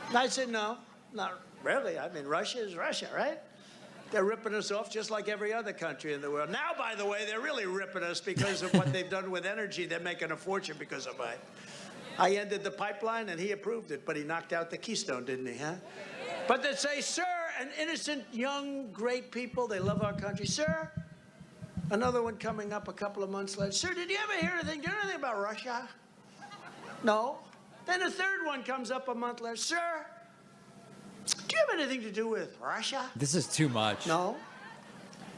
And I said, no, not really. I mean, Russia is Russia, right? They're ripping us off just like every other country in the world. Now, by the way, they're really ripping us because of what they've done with energy. They're making a fortune because of it. I ended the pipeline and he approved it, but he knocked out the Keystone, didn't he, huh? But they say, sir, an innocent, young, great people, they love our country. Sir, another one coming up a couple of months later. Sir, did you ever hear anything? Do you know anything about Russia? No. Then a third one comes up a month later. Sir, do you have anything to do with Russia? This is too much. No.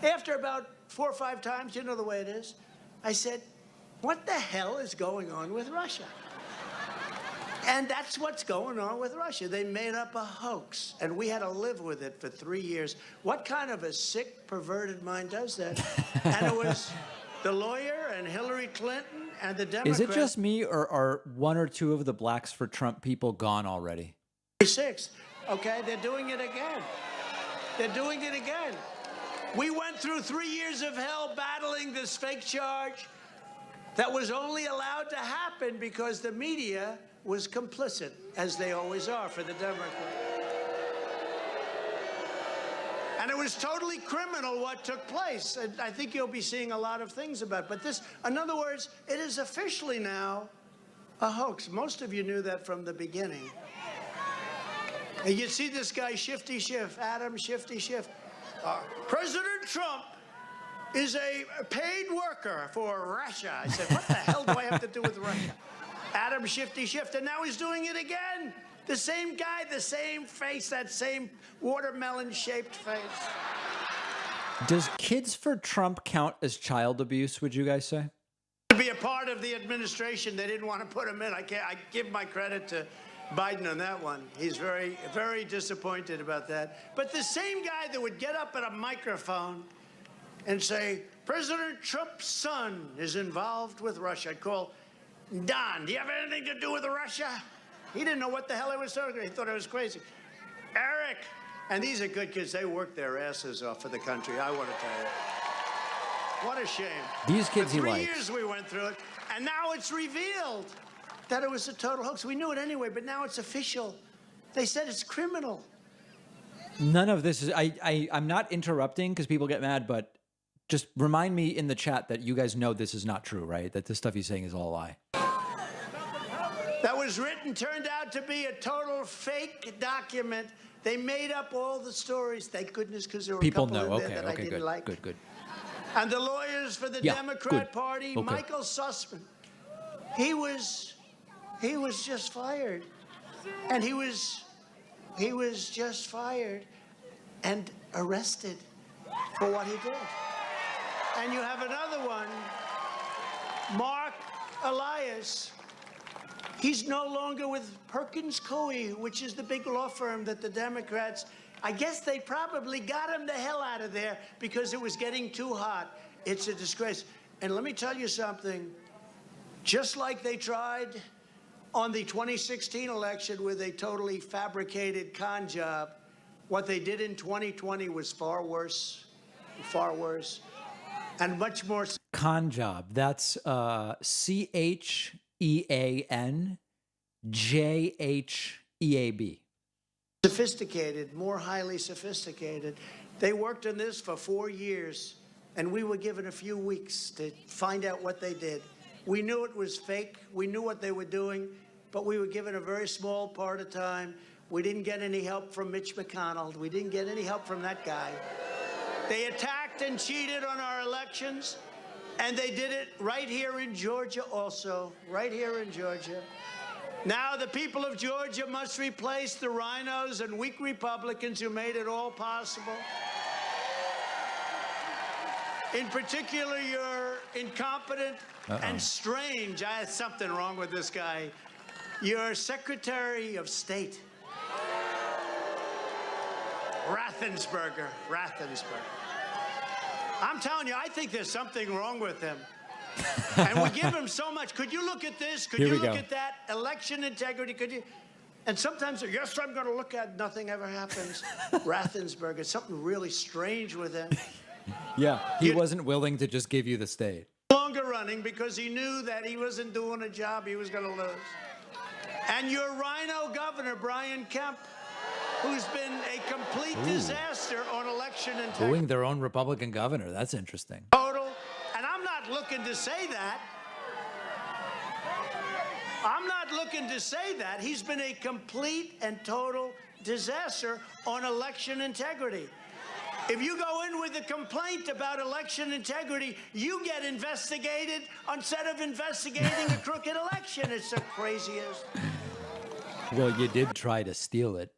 After about 4 or 5 times, you know the way it is, I said, what the hell is going on with Russia? And that's what's going on with Russia. They made up a hoax, and we had to live with it for 3 years. What kind of a sick, perverted mind does that? And it was the lawyer and Hillary Clinton and the Democrats. Is it just me, or are 1 or 2 of the Blacks for Trump people gone already? 6th, okay? They're doing it again. They're doing it again. We went through 3 years of hell battling this fake charge that was only allowed to happen because the media was complicit, as they always are for the Democrats. And it was totally criminal what took place. And I think you'll be seeing a lot of things about it. But this, in other words, it is officially now a hoax. Most of you knew that from the beginning. And you see this guy, Shifty Schiff, Adam Shifty Schiff. President Trump is a paid worker for Russia. I said, what the hell do I have to do with Russia? Adam Shifty Schiff, and now he's doing it again. The same guy, the same face, that same watermelon-shaped face. Does Kids for Trump count as child abuse, would you guys say? To be a part of the administration, they didn't want to put him in. I give my credit to Biden on that one. He's very, very disappointed about that. But the same guy that would get up at a microphone and say, President Trump's son is involved with Russia. I'd call Don, do you have anything to do with Russia? He didn't know what the hell I was talking about. He thought I was crazy. Eric. And these are good kids. They work their asses off for the country, I want to tell you. What a shame. These kids he For 3 likes. years we went through it, and now it's revealed that it was a total hoax. We knew it anyway, but now it's official. They said it's criminal. None of this is, I'm not interrupting because people get mad, but just remind me in the chat that you guys know this is not true, right? That this stuff he's saying is all a lie. That was written, turned out to be a total fake document. They made up all the stories. Thank goodness, because there were People a couple know. in there that I didn't like. Good. And the lawyers for the Democrat Party, Michael Sussman, he was just fired. And he was just fired and arrested for what he did. And you have another one, Mark Elias. He's no longer with Perkins Coie, which is the big law firm that the Democrats, I guess they probably got him the hell out of there because it was getting too hot. It's a disgrace. And let me tell you something. Just like they tried on the 2016 election with a totally fabricated con job, what they did in 2020 was far worse, and much more. Con job. That's CHEANJHEAB. Sophisticated, more highly sophisticated. They worked on this for 4 years, and we were given a few weeks to find out what they did. We knew it was fake. We knew what they were doing, but we were given a very small part of time. We didn't get any help from Mitch McConnell. We didn't get any help from that guy. They attacked and cheated on our elections, and they did it right here in Georgia also, right here in Georgia. Now the people of Georgia must replace the rhinos and weak Republicans who made it all possible. In particular, you're incompetent and strange. I had something wrong with this guy. Your Secretary of State, Rathensberger. I'm telling you, I think there's something wrong with him. And we give him so much. Could you look at this? Could you look at that? Election integrity, could you? And sometimes, yes, I'm going to look at, nothing ever happens. Rathensberger, something really strange with him. Yeah, he wasn't willing to just give you the state. Longer running because he knew that he wasn't doing a job he was going to lose. And your rhino governor, Brian Kemp, who's been a complete disaster on election integrity. Booing their own Republican governor. That's interesting. Total. And I'm not looking to say that. I'm not looking to say that. He's been a complete and total disaster on election integrity. If you go in with a complaint about election integrity, you get investigated instead of investigating a crooked election. It's the craziest. Well, you did try to steal it.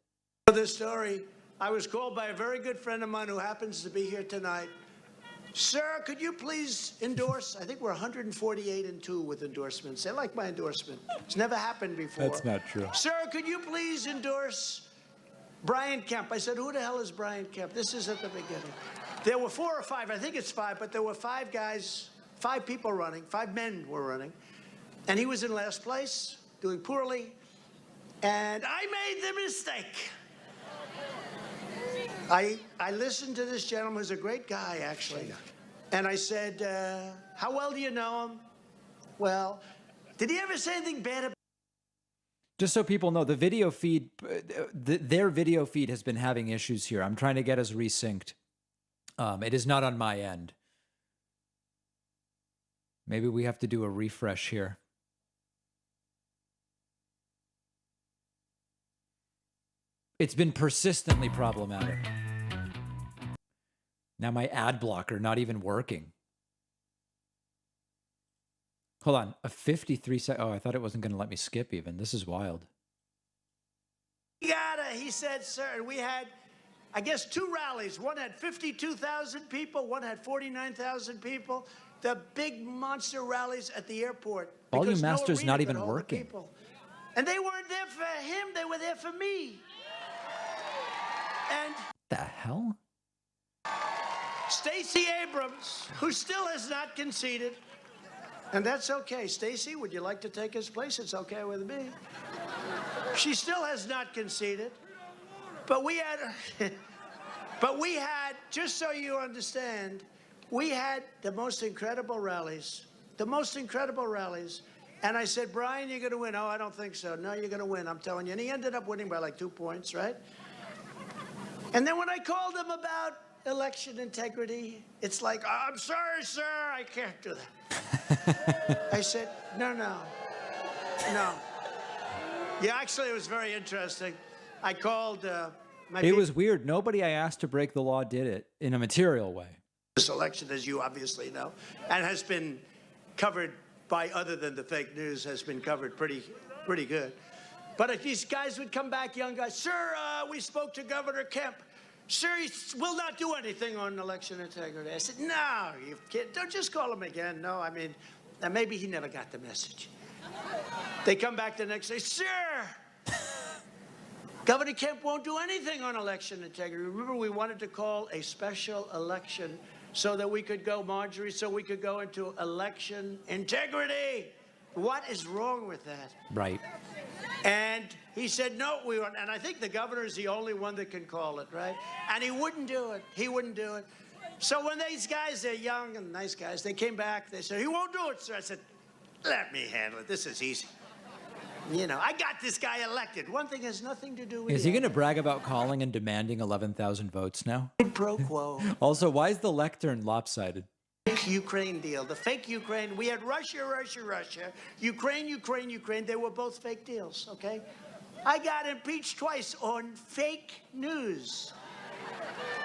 For this story, I was called by a very good friend of mine who happens to be here tonight. Sir, could you please endorse? I think we're 148-2 with endorsements. They like my endorsement. It's never happened before. That's not true. Sir, could you please endorse Brian Kemp? I said, who the hell is Brian Kemp? This is at the beginning. There were 4 or 5, I think it's 5, but there were 5 guys, 5 people running, 5 men were running. And he was in last place, doing poorly. And I made the mistake. I listened to this gentleman, who's a great guy, actually. And I said, how well do you know him? Well, did he ever say anything bad about? Just so people know, the video feed, their video feed has been having issues here. I'm trying to get us resynced. It is not on my end. Maybe we have to do a refresh here. It's been persistently problematic. Now my ad blocker not even working. Hold on, a 53 second. Oh, I thought it wasn't going to let me skip even. This is wild. He said, sir, we had, I guess, 2 rallies. One had 52,000 people. One had 49,000 people. The big monster rallies at the airport. Volume Master's not even working. And they weren't there for him. They were there for me. And the hell? Stacey Abrams, who still has not conceded, and that's okay. Stacey, would you like to take his place? It's okay with me. She still has not conceded, but we had, just so you understand, we had the most incredible rallies, And I said, Brian, you're going to win. Oh, I don't think so. No, you're going to win. I'm telling you. And he ended up winning by like 2 points, right? And then when I called him about election integrity, it's like, oh, I'm sorry, sir, I can't do that. I said, no. Yeah, actually, it was very interesting. I called It was weird. Nobody I asked to break the law did it in a material way. This election, as you obviously know, and has been covered by, other than the fake news, has been covered pretty good. But if these guys would come back, young guys, sir, we spoke to Governor Kemp. Sir, he will not do anything on election integrity. I said, no, you kid, don't just call him again. No, I mean, maybe he never got the message. They come back the next day, sir, Governor Kemp won't do anything on election integrity. Remember, we wanted to call a special election so that we could go, Marjorie, so we could go into election integrity. What is wrong with that? Right. And he said, no, we won't. And I think the governor is the only one that can call it, right? And he wouldn't do it. He wouldn't do it. So when these guys, they're young and nice guys, they came back, they said, he won't do it, sir. I said, let me handle it. This is easy. You know, I got this guy elected. One thing has nothing to do with Is he going to brag about calling and demanding 11,000 votes now? Pro quo. Also, why is the lectern lopsided? Ukraine deal, the fake Ukraine. We had Russia, Ukraine. They were both fake deals, okay? I got impeached twice on fake news.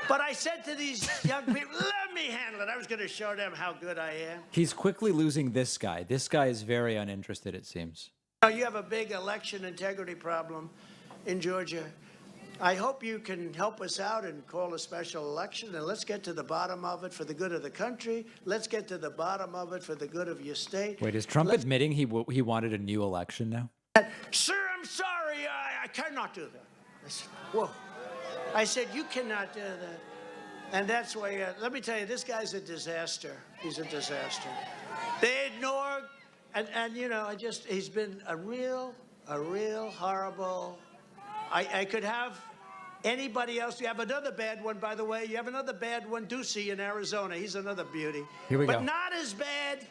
But I said to these young people, let me handle it. I was going to show them how good I am. He's quickly losing this guy. This guy is very uninterested, it seems. Now, you have a big election integrity problem in Georgia. I hope you can help us out and call a special election, and let's get to the bottom of it for the good of the country. Let's get to the bottom of it for the good of your state. Wait, is Trump admitting he wanted a new election now? Sir, I'm sorry, I cannot do that. I said, whoa. I said, you cannot do that. And that's why, let me tell you, this guy's a disaster. He's a disaster. They ignore, and you know, he's been a real horrible, I could have anybody else. You have another bad one, by the way. You have another bad one, Ducey in Arizona. He's another beauty. Here we go. But not as bad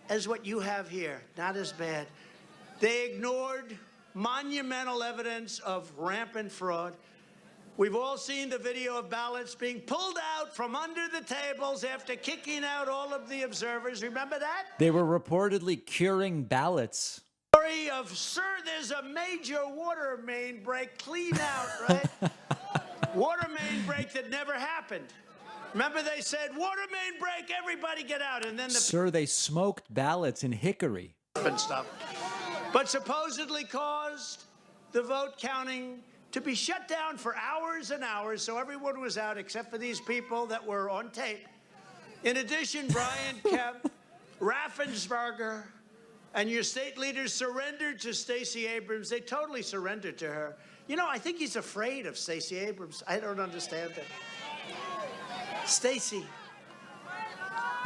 as what you have here. Not as bad. They ignored monumental evidence of rampant fraud. We've all seen the video of ballots being pulled out from under the tables after kicking out all of the observers. Remember that? They were reportedly curing ballots. Story of, sir, there's a major water main break, clean out, right? Water main break that never happened. Remember they said, water main break, everybody get out. And then Sir, they smoked ballots in Hickory. And stuff. But supposedly caused the vote counting to be shut down for hours and hours, so everyone was out except for these people that were on tape. In addition, Brian Kemp, Raffensperger, and your state leaders surrendered to Stacey Abrams. They totally surrendered to her. You know, I think he's afraid of Stacey Abrams. I don't understand it. Stacey.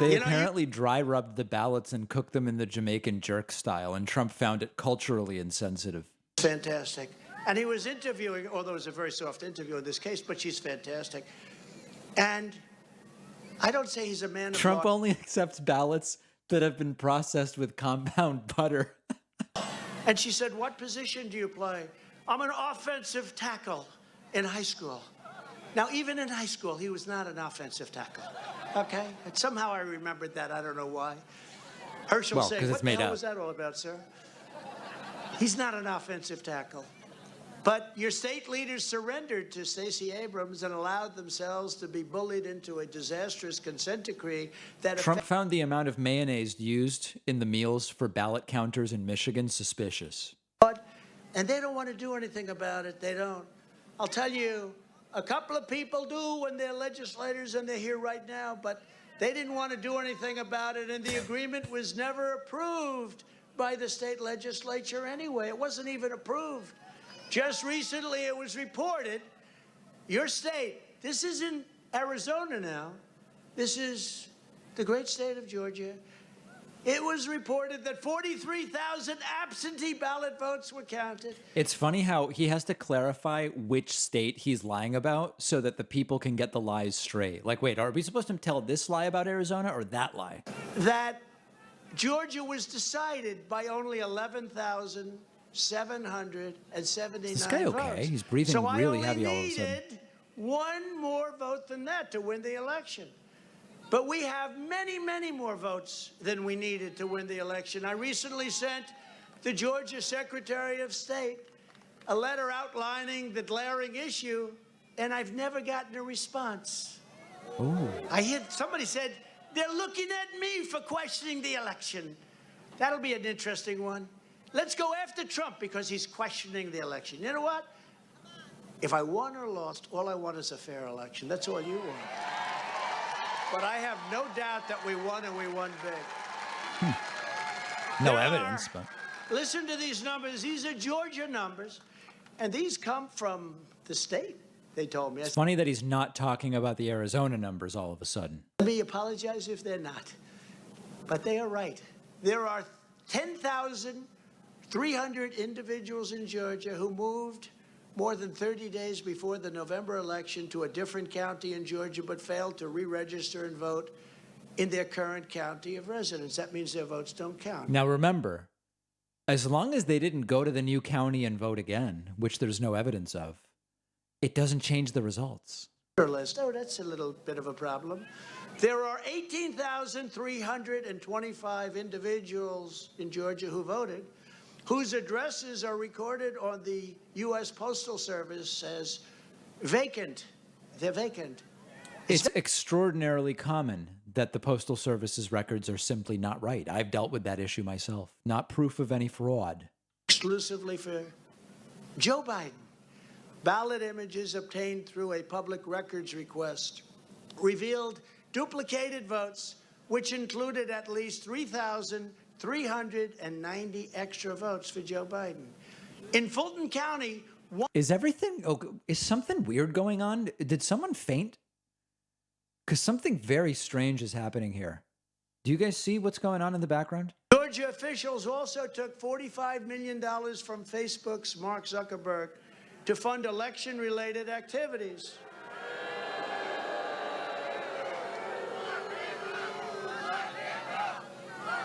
They apparently dry rubbed the ballots and cooked them in the Jamaican jerk style, and Trump found it culturally insensitive. Fantastic. And he was interviewing, although it was a very soft interview in this case, but she's fantastic. And I don't say he's a man of Trump law. only accepts ballots that have been processed with compound butter. And she said, what position do you play? I'm an offensive tackle in high school. Now, even in high school, he was not an offensive tackle. Okay? And somehow I remembered that. I don't know why. Herschel Well, saying, 'cause what it's the made hell up. was that all about, sir? He's not an offensive tackle. But your state leaders surrendered to Stacey Abrams and allowed themselves to be bullied into a disastrous consent decree that Trump found the amount of mayonnaise used in the meals for ballot counters in Michigan suspicious. and they don't want to do anything about it. They don't. I'll tell you, a couple of people do when they're legislators and they're here right now, but they didn't want to do anything about it, and the agreement was never approved by the state legislature anyway. It wasn't even approved. Just recently it was reported, your state, this isn't Arizona now, this is the great state of Georgia. It was reported that 43,000 absentee ballot votes were counted. It's funny how he has to clarify which state he's lying about so that the people can get the lies straight. Like, wait, are we supposed to tell this lie about Arizona or that lie? That Georgia was decided by only 11,779 Is this guy okay? votes. He's breathing so really I heavy only all of a sudden. needed one more vote than that to win the election. But we have many, many more votes than we needed to win the election. I recently sent the Georgia Secretary of State a letter outlining the glaring issue, and I've never gotten a response. Ooh. I hear somebody said, they're looking at me for questioning the election. That'll be an interesting one. Let's go after Trump because he's questioning the election. You know what? If I won or lost, all I want is a fair election. That's all you want. But I have no doubt that we won, and we won big. No There evidence, are- but Listen to these numbers. These are Georgia numbers, and these come from the state, they told me. it's funny that he's not talking about the Arizona numbers all of a sudden. Let me apologize if they're not, but they are right. There are 10,300 individuals in Georgia who moved more than 30 days before the November election to a different county in Georgia, but failed to re-register and vote in their current county of residence. That means their votes don't count. Now remember, as long as they didn't go to the new county and vote again, which there's no evidence of, it doesn't change the results. List. Oh, that's a little bit of a problem. There are 18,325 individuals in Georgia who voted, whose addresses are recorded on the U.S. Postal Service as vacant. They're vacant. It's extraordinarily common that the Postal Service's records are simply not right. I've dealt with that issue myself. Not proof of any fraud. Exclusively for Joe Biden. ballot images obtained through a public records request revealed duplicated votes, which included at least 3,390 extra votes for Joe Biden. In Fulton County, Is everything? Is something weird going on? Did someone faint? Because something very strange is happening here. Do you guys see what's going on in the background? Georgia officials also took $45 million from Facebook's Mark Zuckerberg to fund election-related activities.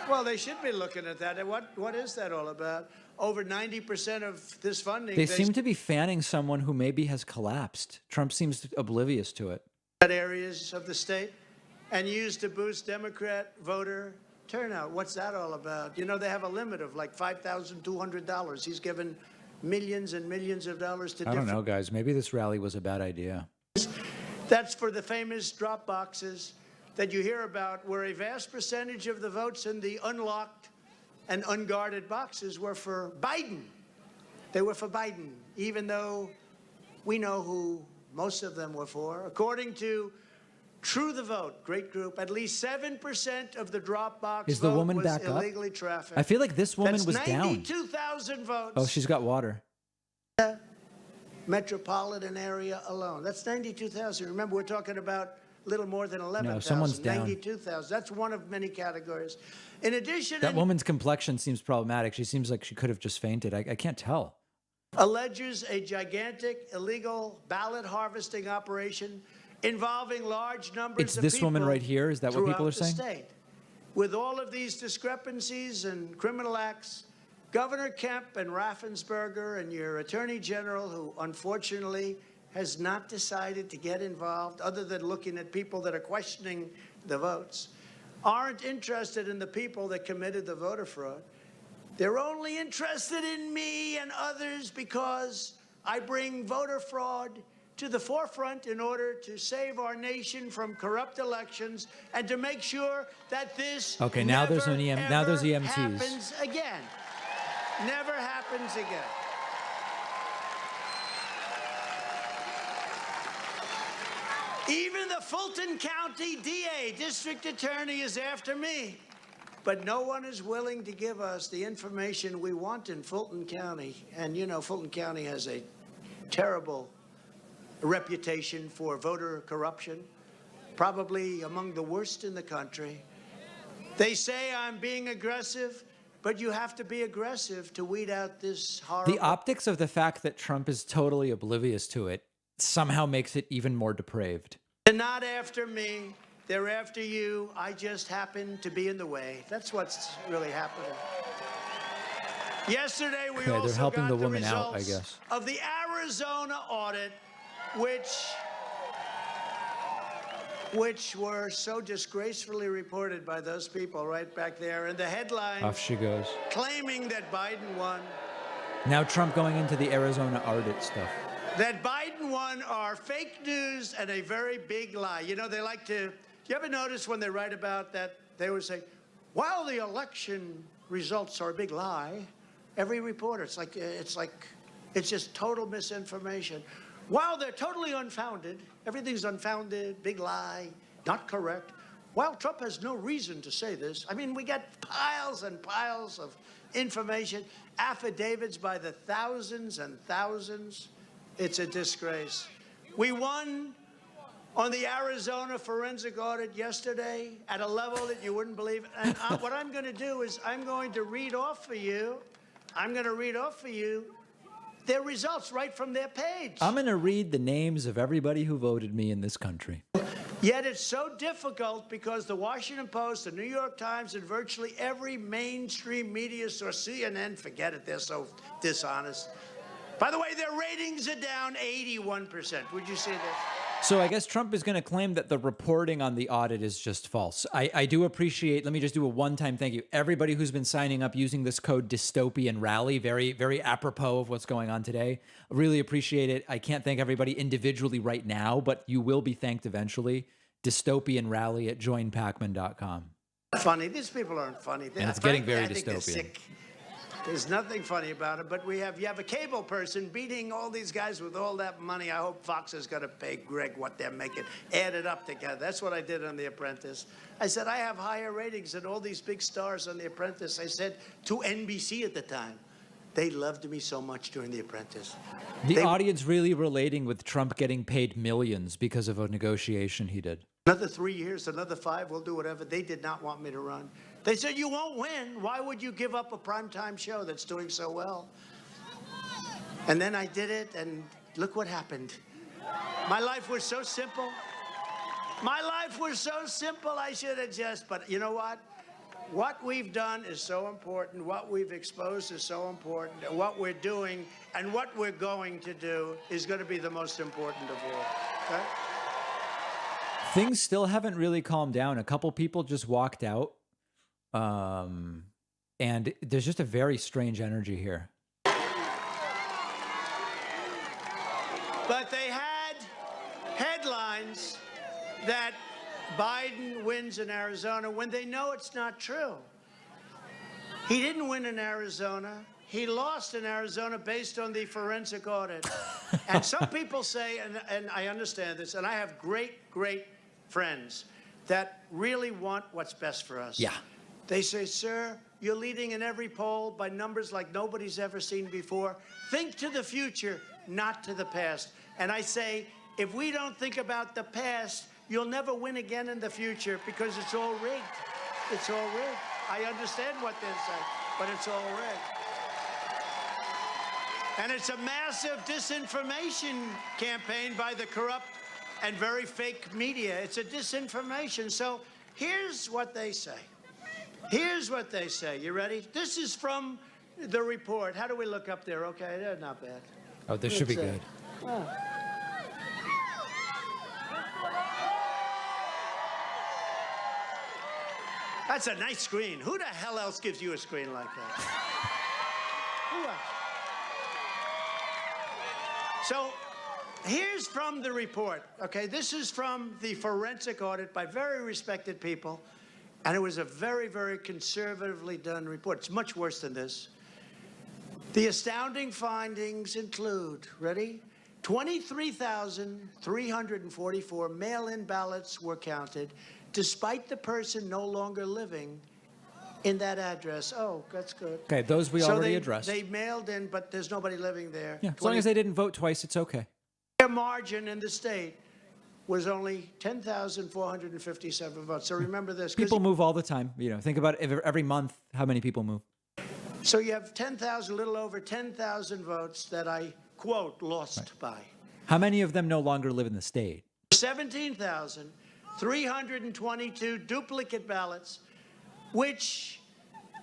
Well, they should be looking at that. What is that all about? Over 90% of this funding. They seem to be fanning someone who maybe has collapsed. Trump seems oblivious to it. Areas of the state and used to boost Democrat voter turnout. What's that all about? You know, they have a limit of like $5,200. He's given millions and millions of dollars to I don't know, guys. Maybe this rally was a bad idea. That's for the famous drop boxes that you hear about, where a vast percentage of the votes in the unlocked and unguarded boxes were for Biden. They were for Biden, even though we know who most of them were for. According to True the Vote, great group, at least 7% of the drop box Is the vote woman was back up? illegally trafficked. I feel like this woman That's was down. 92,000 votes. Oh, she's got water. Metropolitan area alone. That's 92,000. Remember, we're talking about a little more than 11,000. No, someone's down. 92,000. That's one of many categories. In addition, That woman's complexion seems problematic. She seems like she could have just fainted. I can't tell. alleges a gigantic illegal ballot harvesting operation involving large numbers It's of this people woman right here? Is that what people are throughout the saying? state. With all of these discrepancies and criminal acts, Governor Kemp and Raffensperger and your Attorney General, who unfortunately has not decided to get involved other than looking at people that are questioning the votes, aren't interested in the people that committed the voter fraud. They're only interested in me and others because I bring voter fraud to the forefront in order to save our nation from corrupt elections and to make sure that this Okay, now there's never, now there's ever EMTs. happens again. Never happens again. Even the Fulton County DA, district attorney, is after me. But no one is willing to give us the information we want in Fulton County. And you know, Fulton County has a terrible reputation for voter corruption, probably among the worst in the country. They say I'm being aggressive, but you have to be aggressive to weed out this horrible... The optics of the fact that Trump is totally oblivious to it somehow makes it even more depraved. They're not after me. They're after you. I just happen to be in the way. That's what's really happening. Yesterday, we Okay, also they're helping got the the woman out, results I guess. of the Arizona audit, which were so disgracefully reported by those people right back there. And the headline Off she goes. claiming that Biden won. Now Trump going into the Arizona audit stuff. That Biden won are fake news and a very big lie. You know, they like to, do you ever notice when they write about that, they would say, while the election results are a big lie, every reporter, it's just total misinformation. While they're totally unfounded, everything's unfounded, big lie, not correct. While Trump has no reason to say this, I mean, we got piles and piles of information, affidavits by the thousands and thousands. It's a disgrace. We won on the Arizona forensic audit yesterday at a level that you wouldn't believe. And what I'm going to do is I'm going to read off for you. Their results right from their page. I'm going to read the names of everybody who voted me in this country. Yet it's so difficult because the Washington Post, the New York Times, and virtually every mainstream media source, CNN, forget it, they're so dishonest. By the way, their ratings are down 81%. Would you say this? So I guess Trump is going to claim that the reporting on the audit is just false. I do appreciate, let me just do a one-time thank you. Everybody who's been signing up using this code Dystopian Rally, very, very apropos of what's going on today. Really appreciate it. I can't thank everybody individually right now, but you will be thanked eventually. Dystopian Rally at joinpacman.com. Funny. These people aren't funny. And it's getting very I think they're dystopian. sick. There's nothing funny about it, but you have a cable person beating all these guys with all that money. I hope Fox is going to pay Greg what they're making, add it up together. That's what I did on The Apprentice. I said, I have higher ratings than all these big stars on The Apprentice. I said to NBC at the time, they loved me so much during The Apprentice. The audience really relating with Trump getting paid millions because of a negotiation he did. Another 3 years, another 5, we'll do whatever. They did not want me to run. They said, you won't win. Why would you give up a primetime show that's doing so well? And then I did it, and look what happened. My life was so simple. My life was so simple, I should have just, but you know what? What we've done is so important. What we've exposed is so important. And what we're doing and what we're going to do is going to be the most important of all. Okay? Things still haven't really calmed down. A couple people just walked out. And there's just a very strange energy here. But they had headlines that Biden wins in Arizona when they know it's not true. He didn't win in Arizona. He lost in Arizona based on the forensic audit. And some people say, and I understand this, and I have great, great friends that really want what's best for us. Yeah. They say, sir, you're leading in every poll by numbers like nobody's ever seen before. Think to the future, not to the past. And I say, if we don't think about the past, you'll never win again in the future because it's all rigged. It's all rigged. I understand what they're saying, but it's all rigged. And it's a massive disinformation campaign by the corrupt and very fake media. It's a disinformation. So here's what they say. Here's what they say. You ready? This is from the report. How do we look up there? Okay, they're not bad. Oh, this should be good. That's a nice screen. Who the hell else gives you a screen like that? Who else? So here's from the report. Okay, this is from the forensic audit by very respected people. And it was a very, very conservatively done report. It's much worse than this. The astounding findings include, ready? 23,344 mail-in ballots were counted, despite the person no longer living in that address. Oh, that's good. Okay, those we already addressed. They mailed in, but there's nobody living there. Yeah, as long as they didn't vote twice, it's okay. Their margin in the state was only 10,457 votes. So remember this. People move all the time. You know, think about it, every month, how many people move. So you have 10,000, a little over 10,000 votes that I, quote, lost by. How many of them no longer live in the state? 17,322 duplicate ballots, which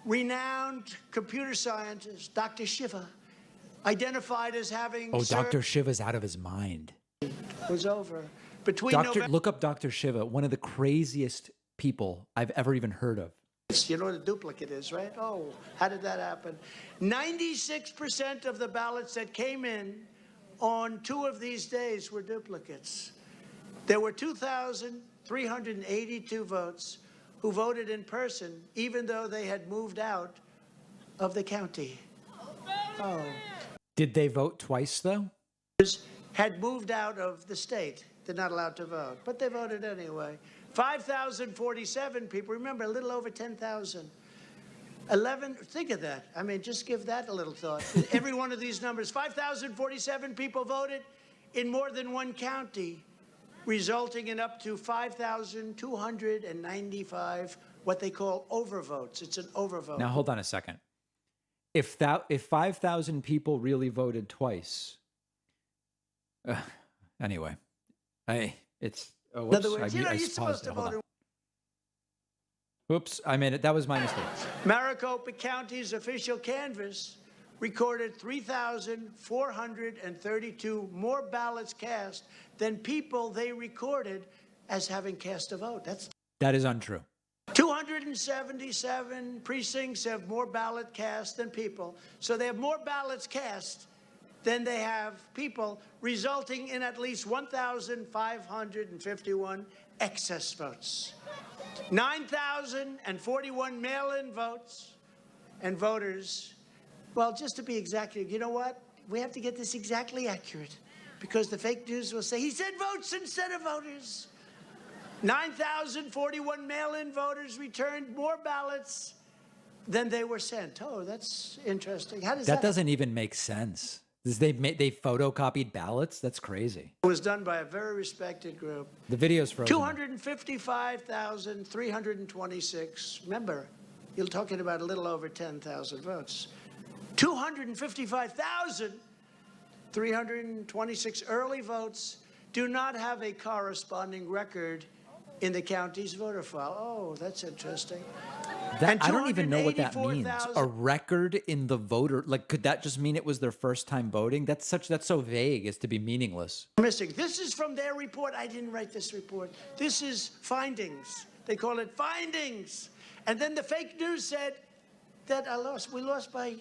renowned computer scientist Dr. Shiva identified as having Dr. Shiva's out of his mind. Was over. Look up Dr. Shiva, one of the craziest people I've ever even heard of. You know what a duplicate is, right? Oh, how did that happen? 96% of the ballots that came in on 2 of these days were duplicates. There were 2,382 votes who voted in person, even though they had moved out of the county. Oh. Did they vote twice, though? Had moved out of the state. They're not allowed to vote, but they voted anyway. 5,047 people. Remember, a little over 10,000. 11, think of that. I mean, just give that a little thought. Every one of these numbers, 5,047 people voted in more than one county, resulting in up to 5,295 what they call overvotes. It's an overvote. Now, hold on a second. If 5,000 people really voted twice, anyway, whoops, in other words, you're supposed to vote. Oops, I made it. That was my mistake. Maricopa County's official canvass recorded 3,432 more ballots cast than people they recorded as having cast a vote. That is untrue. 277 precincts have more ballot cast than people. So they have more ballots cast than they have people, resulting in at least 1,551 excess votes. 9,041 mail-in votes and voters Well, just to be exactly, you know what? We have to get this exactly accurate because the fake news will say he said votes instead of voters. 9,041 mail-in voters returned more ballots than they were sent. Oh, that's interesting. How does That doesn't even make sense. They photocopied ballots? That's crazy. It was done by a very respected group. The video's frozen. 255,326. Remember, you're talking about a little over 10,000 votes. 255,326 early votes do not have a corresponding record in the county's voter file. Oh, that's interesting. I don't even know what that means. A record in the voter, like, could that just mean it was their first time voting? That's so vague as to be meaningless. Missing. This is from their report. I didn't write this report. This is findings. They call it findings. And then the fake news said that we lost by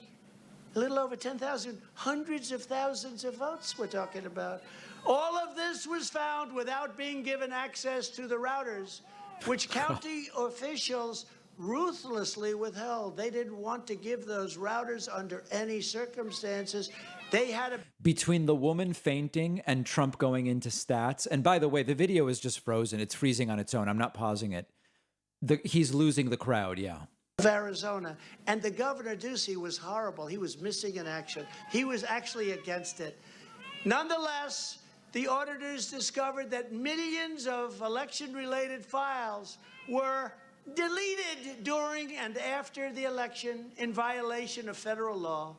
a little over 10,000, hundreds of thousands of votes we're talking about. All of this was found without being given access to the routers, which county officials ruthlessly withheld. They didn't want to give those routers under any circumstances. They had a... Between the woman fainting and Trump going into stats, and by the way, the video is just frozen. It's freezing on its own. I'm not pausing it. He's losing the crowd, yeah. Of Arizona. And the governor, Ducey, was horrible. He was missing in action. He was actually against it. Nonetheless, the auditors discovered that millions of election-related files were deleted during and after the election in violation of federal law,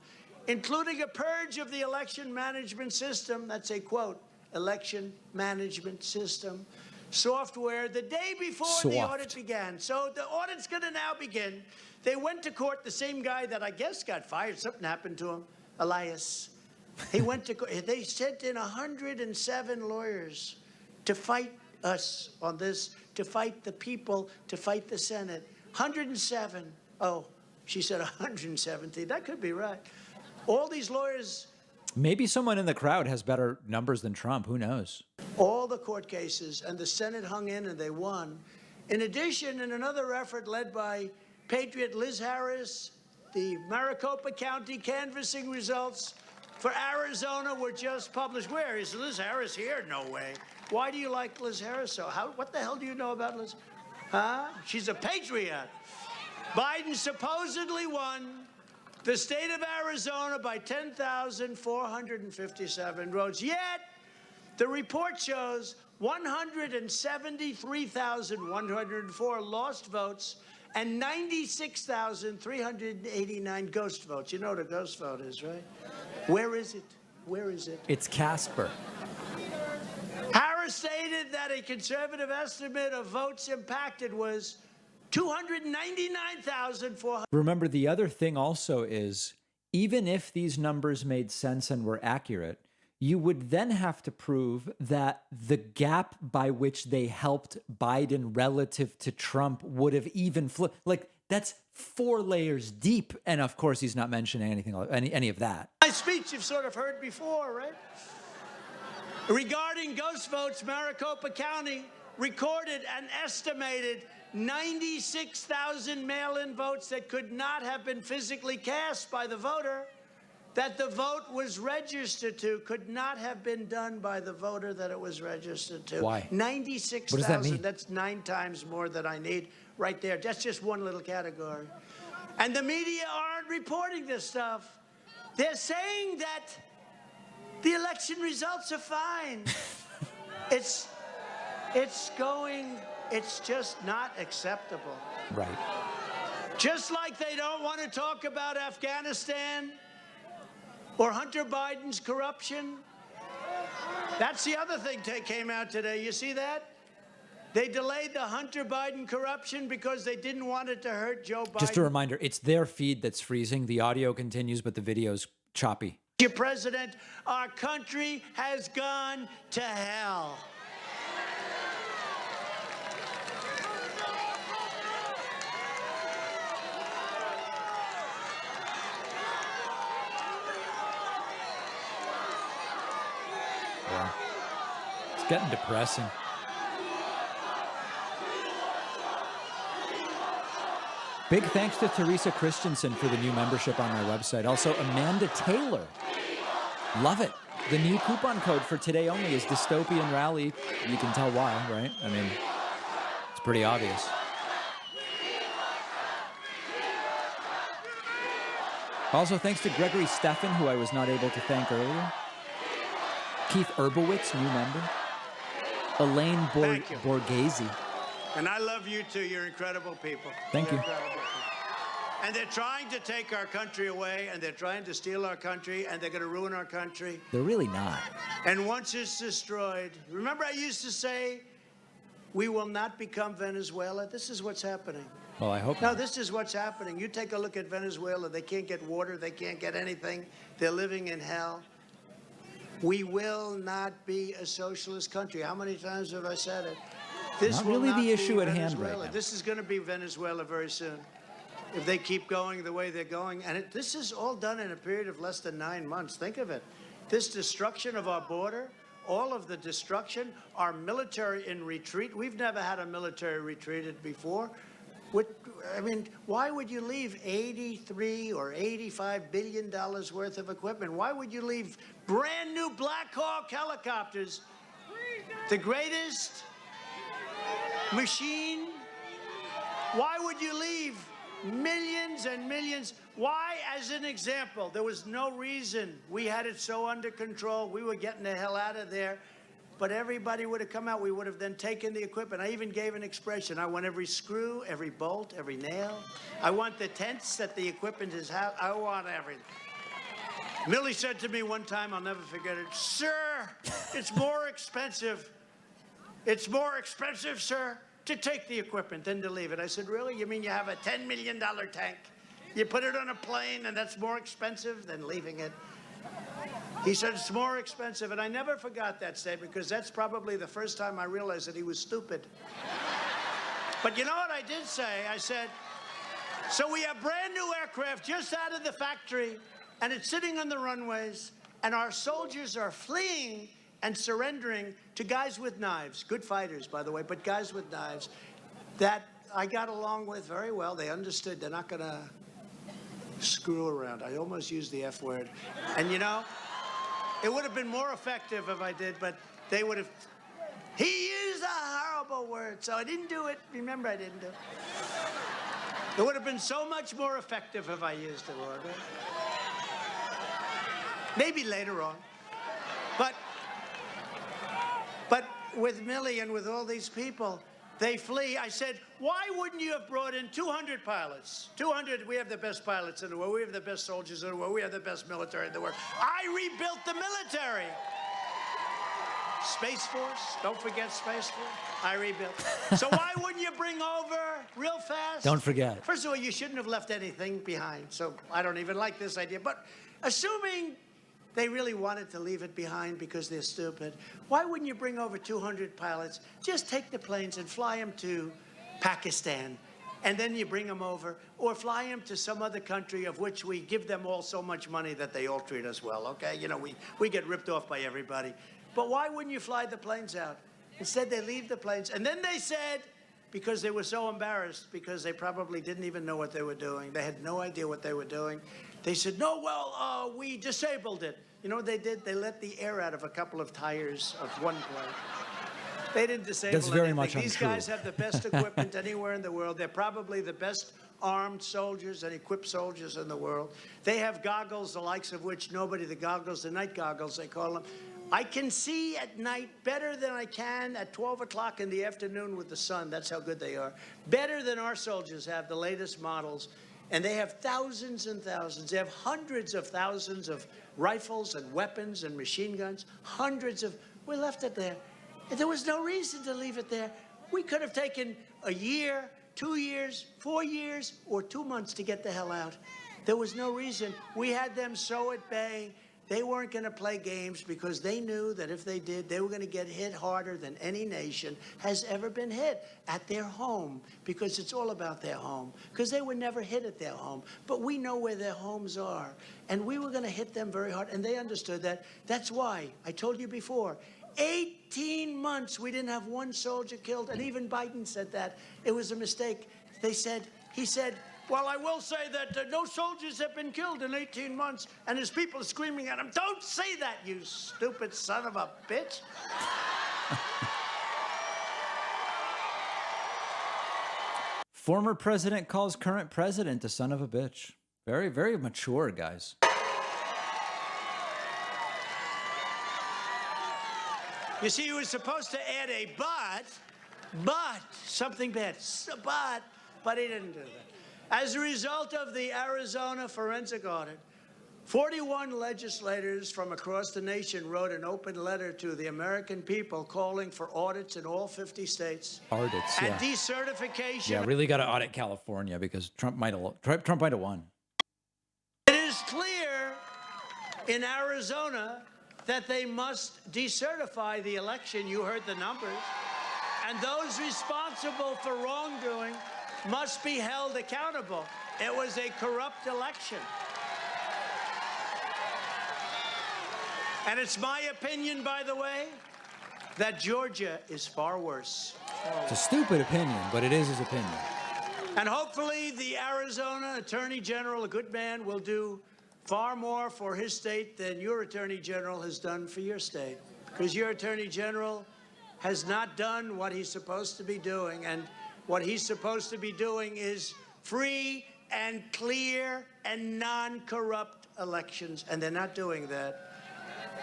including a purge of the election management system. That's a quote, election management system software the day before the audit began. So the audit's going to now begin. They went to court, the same guy that I guess got fired. Something happened to him, Elias. He went to court. They sent in 107 lawyers to fight us on this, to fight the people, to fight the Senate. 107. Oh, she said 170. That could be right. All these lawyers. Maybe someone in the crowd has better numbers than Trump. Who knows? All the court cases, and the Senate hung in and they won. In addition, in another effort led by Patriot Liz Harris, the Maricopa County canvassing results for Arizona were just published. Where is Liz Harris here? No way. Why do you like Liz Harris so? What the hell do you know about Liz? Huh? She's a patriot. Biden supposedly won the state of Arizona by 10,457 votes. Yet, the report shows 173,104 lost votes and 96,389 ghost votes. You know what a ghost vote is, right? Where is it? Where is it? It's Casper. Harris stated that a conservative estimate of votes impacted was 299,400. Remember, the other thing also is, even if these numbers made sense and were accurate, you would then have to prove that the gap by which they helped Biden relative to Trump would have even flipped. Like, that's 4 layers deep. And of course, he's not mentioning any of that. My speech you've sort of heard before, right? Regarding ghost votes, Maricopa County recorded an estimated 96,000 mail-in votes that could not have been physically cast by the voter, that the vote was registered to, could not have been done by the voter that it was registered to. Why? 96,000. What does that mean? That's 9 times more than I need right there. That's just one little category. And the media aren't reporting this stuff. They're saying that the election results are fine. It's just not acceptable. Right. Just like they don't want to talk about Afghanistan or Hunter Biden's corruption. That's the other thing that came out today. You see that? They delayed the Hunter Biden corruption because they didn't want it to hurt Joe Biden. Just a reminder, it's their feed that's freezing. The audio continues, but the video's choppy. Mr. President, our country has gone to hell. Yeah. It's getting depressing. Big thanks to Teresa Christensen for the new membership on my website. Also, Amanda Taylor. Love it. The new coupon code for today only is Dystopian Rally. You can tell why, right? I mean, it's pretty obvious. Also, thanks to Gregory Steffen, who I was not able to thank earlier. Keith Erbowitz, new member. Elaine Borghese. And I love you too. You're incredible people. Thank you. Incredible people. And they're trying to take our country away, and they're trying to steal our country, and they're going to ruin our country. They're really not. And once it's destroyed, remember I used to say, we will not become Venezuela? This is what's happening. Well, I hope No, not. this is what's happening. You take a look at Venezuela. They can't get water. They can't get anything. They're living in hell. We will not be a socialist country. How many times have I said it? This Not will really not the be issue at hand Venezuela. right now. This is going to be Venezuela very soon. If they keep going the way they're going. And this is all done in a period of less than 9 months. Think of it. This destruction of our border, all of the destruction, our military in retreat. We've never had a military retreated before. I mean, why would you leave $83 or $85 billion worth of equipment? Why would you leave brand new Black Hawk helicopters, the greatest machine? Why would you leave millions and millions? Why, as an example, there was no reason. We had it so under control. We were getting the hell out of there. But everybody would have come out. We would have then taken the equipment. I even gave an expression. I want every screw, every bolt, every nail. I want the tents that the equipment is. I want everything. Millie said to me one time, I'll never forget it, "Sir, it's more expensive. It's more expensive, sir, to take the equipment than to leave it." I said, "Really? You mean you have a $10 million tank? You put it on a plane and that's more expensive than leaving it?" He said, "It's more expensive." And I never forgot that statement because that's probably the first time I realized that he was stupid. But you know what I did say? I said, so we have brand new aircraft just out of the factory and it's sitting on the runways and our soldiers are fleeing and surrendering to guys with knives. Good fighters, by the way, but guys with knives that I got along with very well. They understood they're not going to screw around. I almost used the F word. And you know, it would have been more effective if I did, but they would have. He used a horrible word, so I didn't do it. Remember, I didn't do it. It would have been so much more effective if I used the word. Maybe later on. But with Millie and with all these people, they flee. I said, why wouldn't you have brought in 200 pilots? 200, we have the best pilots in the world. We have the best soldiers in the world. We have the best military in the world. I rebuilt the military. Space Force, don't forget Space Force. I rebuilt. So why wouldn't you bring over real fast? Don't forget. First of all, you shouldn't have left anything behind. So I don't even like this idea. But assuming they really wanted to leave it behind because they're stupid, why wouldn't you bring over 200 pilots? Just take the planes and fly them to Pakistan, and then you bring them over, or fly them to some other country of which we give them all so much money that they all treat us well, okay? You know, we get ripped off by everybody. But why wouldn't you fly the planes out? Instead, they leave the planes. And then they said, because they were so embarrassed, because they probably didn't even know what they were doing. They had no idea what they were doing. They said, no, well, we disabled it. You know what they did? They let the air out of a couple of tires of one plane. They didn't disable That's very anything. much These untrue. guys have the best equipment anywhere in the world. They're probably the best armed soldiers and equipped soldiers in the world. They have goggles, the likes of which nobody, the goggles, the night goggles, they call them. I can see at night better than I can at 12 o'clock in the afternoon with the sun. That's how good they are. Better than our soldiers have, the latest models. And they have thousands and thousands. They have hundreds of thousands of rifles and weapons and machine guns. Hundreds of, we left it there. And there was no reason to leave it there. We could have taken a year, 2 years, 4 years, or 2 months to get the hell out. There was no reason. We had them so at bay. They weren't going to play games because they knew that if they did, they were going to get hit harder than any nation has ever been hit at their home, because it's all about their home, because they were never hit at their home. But we know where their homes are, and we were going to hit them very hard, and they understood that. That's why, I told you before, 18 months we didn't have one soldier killed, and even Biden said that. It was a mistake. He said, Well, I will say that no soldiers have been killed in 18 months, and his people are screaming at him, "Don't say that, you stupid son of a bitch." Former president calls current president a son of a bitch. Very, very mature, guys. You see, he was supposed to add a but, something bad, but he didn't do that. As a result of the Arizona forensic audit, 41 legislators from across the nation wrote an open letter to the American people calling for audits in all 50 states. Audits, and yeah. decertification. Yeah, really got to audit California because Trump might have won. It is clear in Arizona that they must decertify the election. You heard the numbers. And those responsible for wrongdoing must be held accountable. It was a corrupt election. And it's my opinion, by the way, that Georgia is far worse. It's a stupid opinion, but it is his opinion. And hopefully the Arizona Attorney General, a good man, will do far more for his state than your Attorney General has done for your state. Because your Attorney General has not done what he's supposed to be doing. And what he's supposed to be doing is free and clear and non-corrupt elections. And they're not doing that.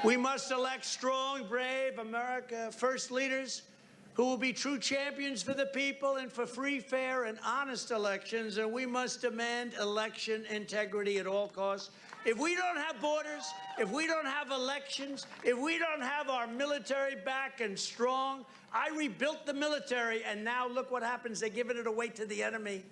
We must elect strong, brave America First leaders who will be true champions for the people and for free, fair, and honest elections. And we must demand election integrity at all costs. If we don't have borders, if we don't have elections, if we don't have our military back and strong, I rebuilt the military, and now look what happens. They're giving it away to the enemy.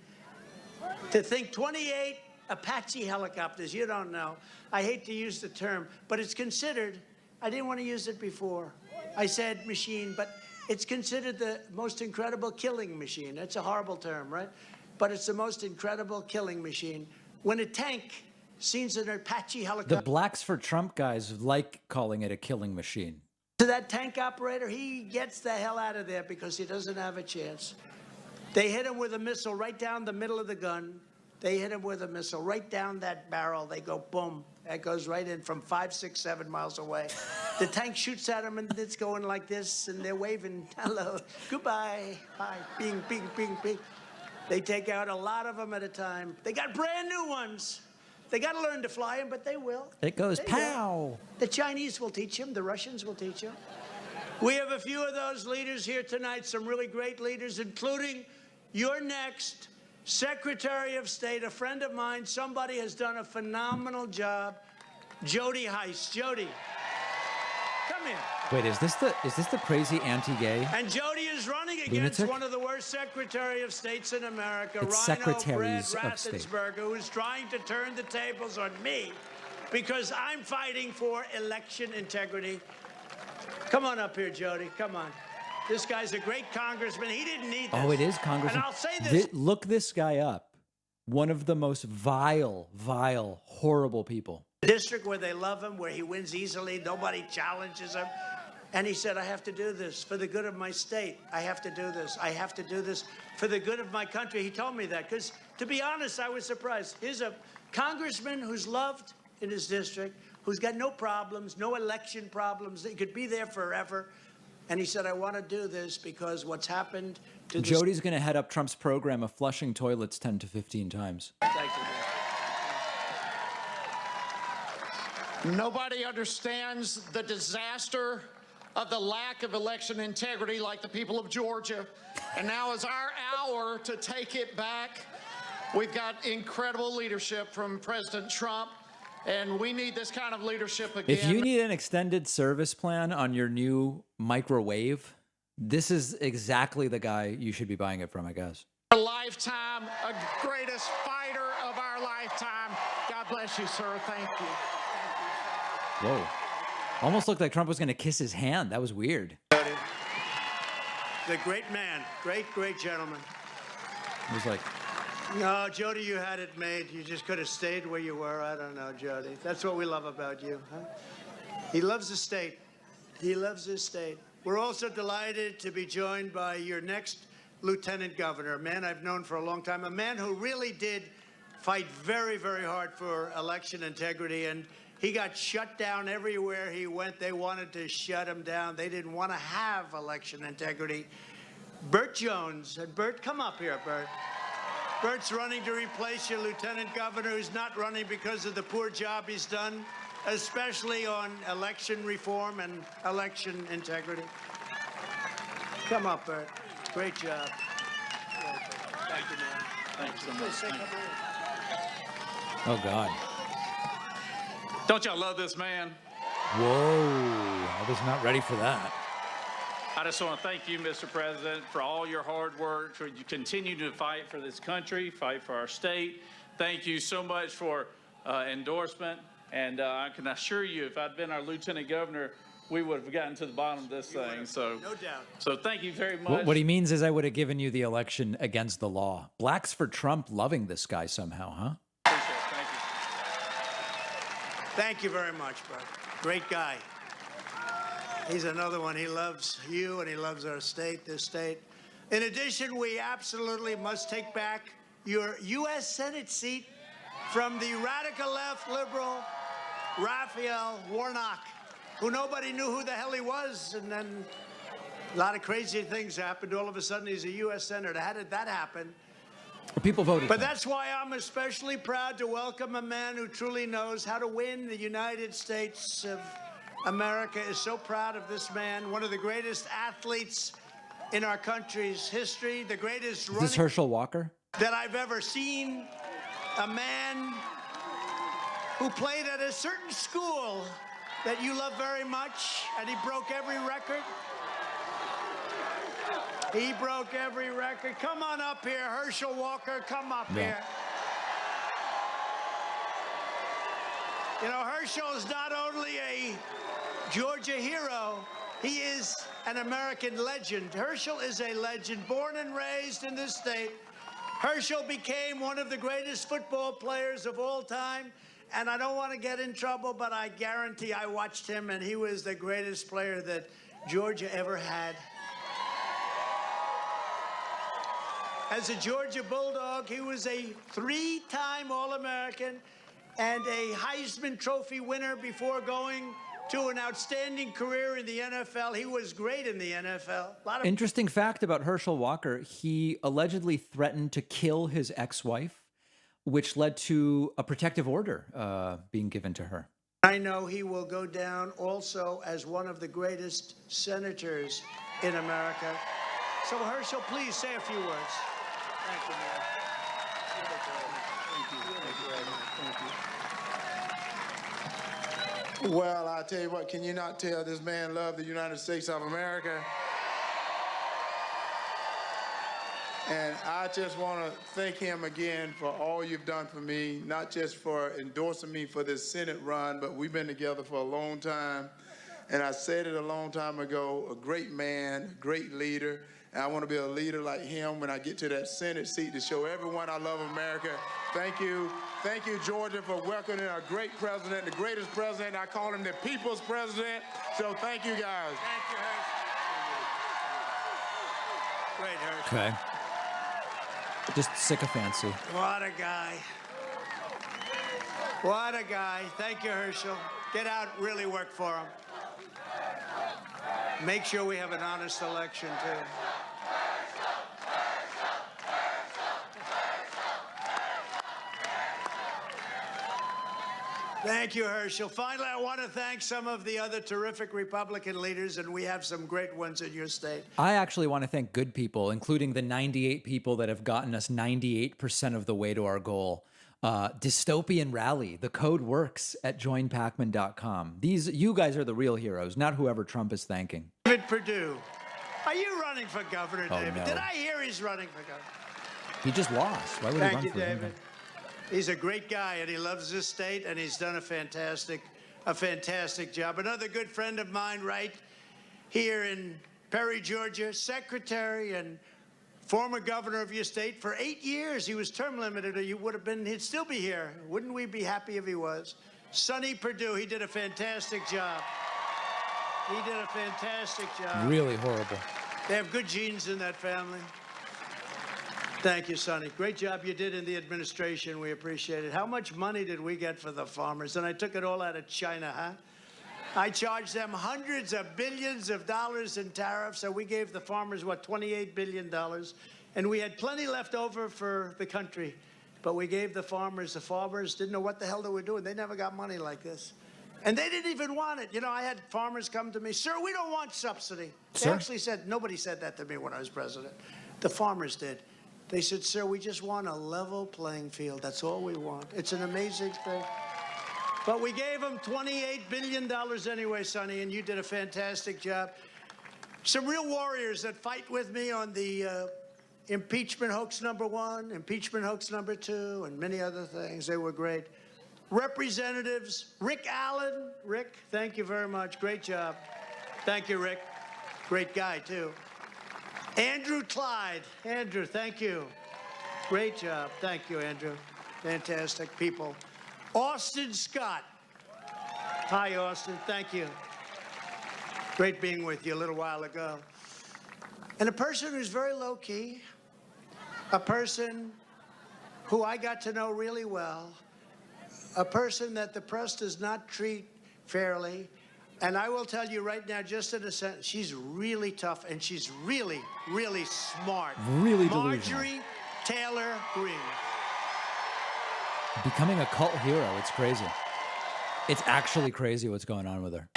To think 28 Apache helicopters, you don't know. I hate to use the term, but it's considered, I didn't want to use it before. I said machine, but it's considered the most incredible killing machine. It's a horrible term, right? But it's the most incredible killing machine. When a tank sees an Apache helicopter. The Blacks for Trump guys like calling it a killing machine. To that tank operator, he gets the hell out of there because he doesn't have a chance. They hit him with a missile right down the middle of the gun. They hit him with a missile right down that barrel. They go boom. That goes right in from 5, 6, 7 miles away. The tank shoots at him, and it's going like this, and they're waving, hello, goodbye, bye, bing, bing, bing, bing. They take out a lot of them at a time. They got brand new ones. They got to learn to fly them, but they will. It goes They pow. will. The Chinese will teach them. The Russians will teach them. We have a few of those leaders here tonight, some really great leaders, including your next Secretary of State, a friend of mine. Somebody has done a phenomenal job. Jody Heiss. Jody, come here. Wait, is this the crazy anti-gay? And Jody is running against lunatic? one of the worst Secretary of States in America, It's Rhino Brad Secretaries of State. Raffensperger, who is trying to turn the tables on me because I'm fighting for election integrity. Come on up here, Jody. Come on. This guy's a great congressman. He didn't need this. Oh, it is Congressman. And I'll say this. Look this guy up. One of the most vile, horrible people. District where they love him, where he wins easily, nobody challenges him. And he said, I have to do this for the good of my state. I have to do this. I have to do this for the good of my country. He told me that because, to be honest, I was surprised. Here's a congressman who's loved in his district, who's got no problems, no election problems. He could be there forever. And he said, I want to do this because what's happened to this. Jody's going to head up Trump's program of flushing toilets 10 to 15 times. Thank you. Nobody understands the disaster of the lack of election integrity like the people of Georgia. And now is our hour to take it back. We've got incredible leadership from President Trump, and we need this kind of leadership again. If you need an extended service plan on your new microwave, this is exactly the guy you should be buying it from, I guess. A lifetime, a greatest fighter of our lifetime. God bless you, sir. Thank you. Whoa. Almost looked like Trump was going to kiss his hand. That was weird. The great man, great gentleman. It was like, No, Jody, you had it made. You just could have stayed where you were. I don't know, Jody. That's what we love about you. Huh? He loves the state. He loves his state. We're also delighted to be joined by your next lieutenant governor, a man I've known for a long time, a man who really did fight very, very hard for election integrity, and he got shut down everywhere he went. They wanted to shut him down. They didn't want to have election integrity. Burt Jones, and Burt, come up here, Burt. Burt's running to replace your lieutenant governor, who's not running because of the poor job he's done, especially on election reform and election integrity. Come up, Burt. Great job. Thank you, man. Thanks so much. Thank you. Oh, God. Don't y'all love this man? Whoa. I was not ready for that. I just want to thank you, Mr. President, for all your hard work, for you continue to fight for this country, fight for our state. Thank you so much for endorsement. And I can assure you, if I'd been our lieutenant governor, we would have gotten to the bottom of this thing. So, no doubt. So thank you very much. What he means is I would have given you the election against the law. Blacks for Trump loving this guy somehow, huh? Appreciate it. Thank you. Thank you very much, bro. Great guy. He's another one. He loves you and he loves our state, this state. In addition, we absolutely must take back your U.S. Senate seat from the radical left liberal Raphael Warnock, who nobody knew who the hell he was. And then a lot of crazy things happened. All of a sudden, he's a U.S. Senator. How did that happen? People voted. But that's why I'm especially proud to welcome a man who truly knows how to win. The United States of America is so proud of this man, one of the greatest athletes in our country's history, the greatest Is this Herschel Walker? that I've ever seen, a man who played at a certain school that you love very much, and he broke every record. He broke every record. Come on up here, Herschel Walker, come up here. You know, Herschel is not only a Georgia hero, he is an American legend. Herschel is a legend, born and raised in this state. Herschel became one of the greatest football players of all time. And I don't want to get in trouble, but I guarantee I watched him, and he was the greatest player that Georgia ever had. As a Georgia Bulldog, he was a three-time All-American and a Heisman Trophy winner before going to an outstanding career in the NFL. He was great in the NFL. Interesting fact about Herschel Walker, he allegedly threatened to kill his ex-wife, which led to a protective order being given to her. I know he will go down also as one of the greatest senators in America. So Herschel, please say a few words. Thank you, man. Thank you. Well, I tell you what, can you not tell this man loved the United States of America? And I just want to thank him again for all you've done for me, not just for endorsing me for this Senate run, but we've been together for a long time. And I said it a long time ago, a great man, great leader. And I want to be a leader like him when I get to that Senate seat to show everyone I love America. Thank you. Thank you, Georgia, for welcoming a great president, the greatest president. I call him the people's president. So thank you, guys. Thank you, Herschel. Great, Herschel. Okay. Just sycophancy. What a guy. What a guy. Thank you, Herschel. Get out, really work for him. Make sure we have an honest election, too. Thank you, Herschel. Finally, I want to thank some of the other terrific Republican leaders, and we have some great ones in your state. I actually want to thank good people, including the 98 people that have gotten us 98% of the way to our goal. Dystopian Rally. The code works at joinpacman.com. You guys are the real heroes, not whoever Trump is thanking. David Perdue. Are you running for governor, Oh, David? no. Did I hear he's running for governor? He just lost. Why would he Thank run you, for him? David. He's a great guy, and he loves this state, and he's done a fantastic job. Another good friend of mine right here in Perry, Georgia, secretary and former governor of your state for 8 years. He was term limited, or he'd still be here. Wouldn't we be happy if he was? Sonny Perdue, he did a fantastic job. He did a fantastic job. Really horrible. They have good genes in that family. Thank you, Sonny. Great job you did in the administration. We appreciate it. How much money did we get for the farmers? And I took it all out of China, huh? I charged them hundreds of billions of dollars in tariffs, so we gave the farmers, what, $28 billion? And we had plenty left over for the country. But we gave the farmers didn't know what the hell they were doing. They never got money like this. And they didn't even want it. You know, I had farmers come to me, sir, we don't want subsidy. They actually said, nobody said that to me when I was president. The farmers did. They said, sir, we just want a level playing field. That's all we want. It's an amazing thing. But we gave them $28 billion anyway, Sonny, and you did a fantastic job. Some real warriors that fight with me on the impeachment hoax #1, impeachment hoax #2, and many other things. They were great. Representatives, Rick Allen. Rick, thank you very much. Great job. Thank you, Rick. Great guy, too. Andrew Clyde. Andrew, thank you. Great job. Thank you, Andrew. Fantastic people. Austin Scott. Hi, Austin. Thank you. Great being with you a little while ago. And a person who's very low-key, a person who I got to know really well, a person that the press does not treat fairly. And I will tell you right now, just in a sentence, she's really tough and she's really, really smart. Really delusional. Marjorie Taylor Greene. Becoming a cult hero. It's crazy. It's actually crazy what's going on with her.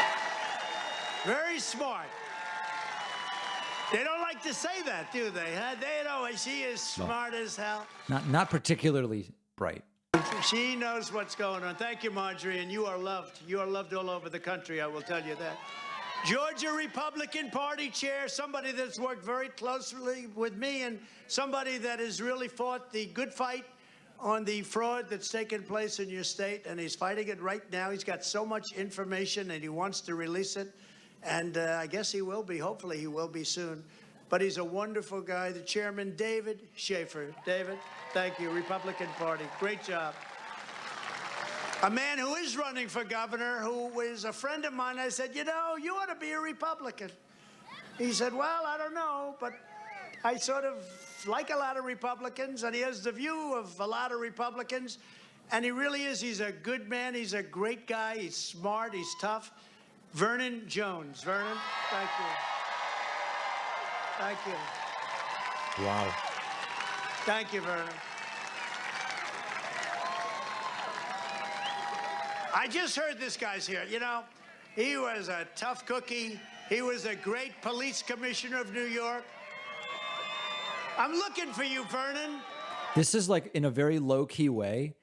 Very smart. They don't like to say that, do they? Huh? They know she is smart as hell. Not particularly bright. She knows what's going on. Thank you, Marjorie, and you are loved. You are loved all over the country, I will tell you that. Georgia Republican Party chair, somebody that's worked very closely with me and somebody that has really fought the good fight on the fraud that's taken place in your state, and he's fighting it right now. He's got so much information, and he wants to release it, and I guess he will be. Hopefully he will be soon. But he's a wonderful guy. The chairman, David Schaefer. David, thank you. Republican Party. Great job. A man who is running for governor, who is a friend of mine. I said, you know, you ought to be a Republican. He said, well, I don't know, but I sort of like a lot of Republicans, and he has the view of a lot of Republicans, and he really is. He's a good man. He's a great guy. He's smart. He's tough. Vernon Jones. Vernon, thank you. Thank you. Wow. Thank you, Vernon. I just heard this guy's here. You know, he was a tough cookie. He was a great police commissioner of New York. I'm looking for you, Vernon. This is like, in a very low-key way,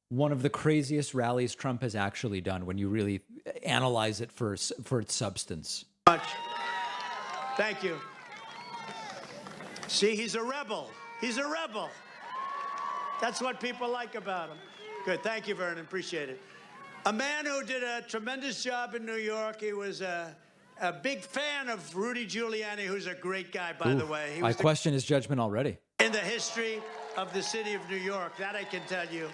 one of the craziest rallies Trump has actually done when you really analyze it for its substance. Thank you. See, he's a rebel. He's a rebel. That's what people like about him. Good. Thank you, Vernon. Appreciate it. A man who did a tremendous job in New York. He was a big fan of Rudy Giuliani, who's a great guy, by the way. He was I question his judgment already. in the history of the city of New York. That I can tell you.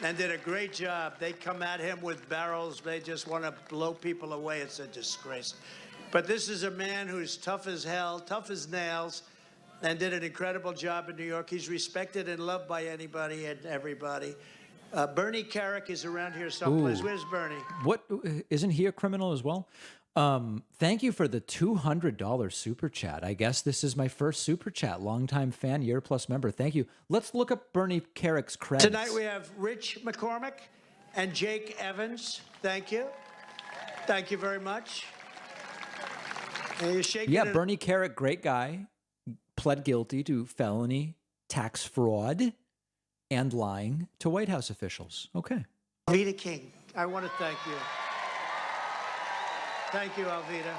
And did a great job. They come at him with barrels. They just want to blow people away. It's a disgrace. But this is a man who's tough as hell, tough as nails, and did an incredible job in New York. He's respected and loved by anybody and everybody. Bernie Carrick is around here someplace. Ooh. Where's Bernie? What, isn't he a criminal as well? Thank you for the $200 super chat. I guess this is my first super chat. Longtime fan, year plus member. Thank you. Let's look up Bernie Carrick's credits. Tonight we have Rich McCormick and Jake Evans. Thank you. Thank you very much. And you're shaking it. Bernie Carrick, great guy, pled guilty to felony tax fraud and lying to White House officials. Okay. Alveda King, I want to thank you. Thank you, Alveda.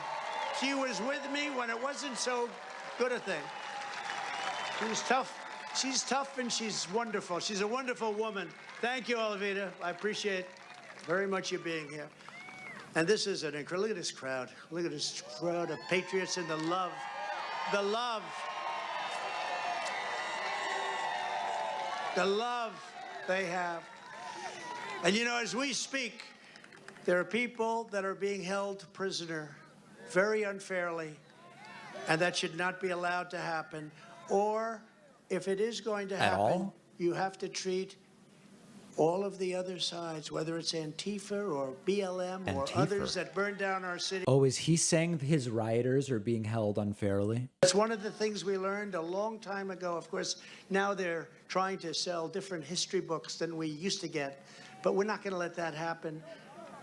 She was with me when it wasn't so good a thing. She was tough. She's tough and she's wonderful. She's a wonderful woman. Thank you, Alveda. I appreciate very much you being here. And this is an incredible, look at this crowd. Look at this crowd of patriots and the love they have. And you know, as we speak, there are people that are being held prisoner very unfairly, and that should not be allowed to happen. Or if it is going to At happen, all? you have to treat all of the other sides, whether it's Antifa or BLM or Antifa. others that burned down our city. Oh, is he saying his rioters are being held unfairly? That's one of the things we learned a long time ago. Of course, now they're trying to sell different history books than we used to get, but we're not going to let that happen.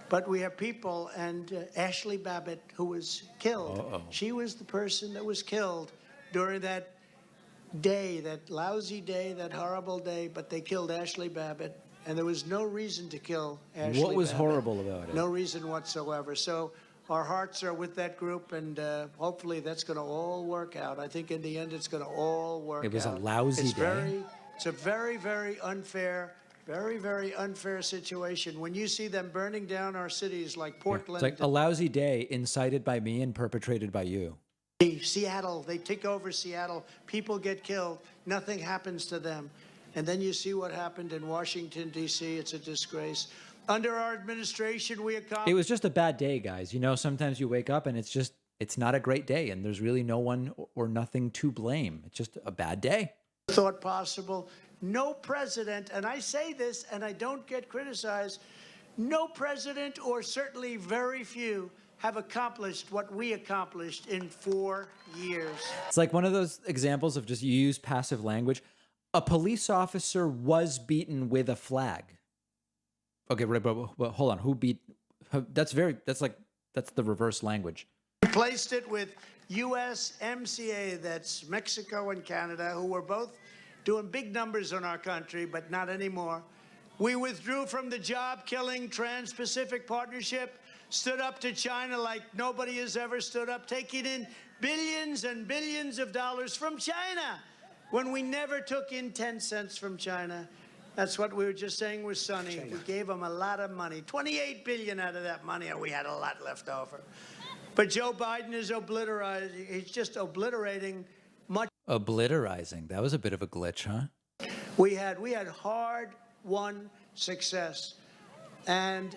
But we have people, and Ashley Babbitt, who was killed, she was the person that was killed during that day, that lousy day, that horrible day, but they killed Ashley Babbitt, and there was no reason to kill Ashley What was Babbitt. horrible about it? No reason whatsoever. So our hearts are with that group, and hopefully that's going to all work out. I think in the end it's going to all work out. It was a lousy day. It's a very, very unfair, very, very unfair situation. When you see them burning down our cities like Portland. It's like a lousy day incited by me and perpetrated by you. Seattle, they take over Seattle. People get killed. Nothing happens to them. And then you see what happened in Washington, D.C. It's a disgrace. Under our administration, we accomplished. It was just a bad day, guys. You know, sometimes you wake up and it's not a great day and there's really no one or nothing to blame. It's just a bad day. Thought possible. No president, and I say this and I don't get criticized, no president, or certainly very few, have accomplished what we accomplished in 4 years. It's like one of those examples of just you use passive language. A police officer was beaten with a flag. Okay, but hold on. Who beat? That's the reverse language. Replaced it with USMCA, that's Mexico and Canada, who were both doing big numbers on our country, but not anymore. We withdrew from the job-killing Trans-Pacific Partnership, stood up to China like nobody has ever stood up, taking in billions and billions of dollars from China when we never took in 10 cents from China. That's what we were just saying was Sonny. We gave them a lot of money, 28 billion out of that money, and we had a lot left over. But Joe Biden is obliterating. He's just obliterating much. Obliterizing. That was a bit of a glitch, huh? We had hard-won success, and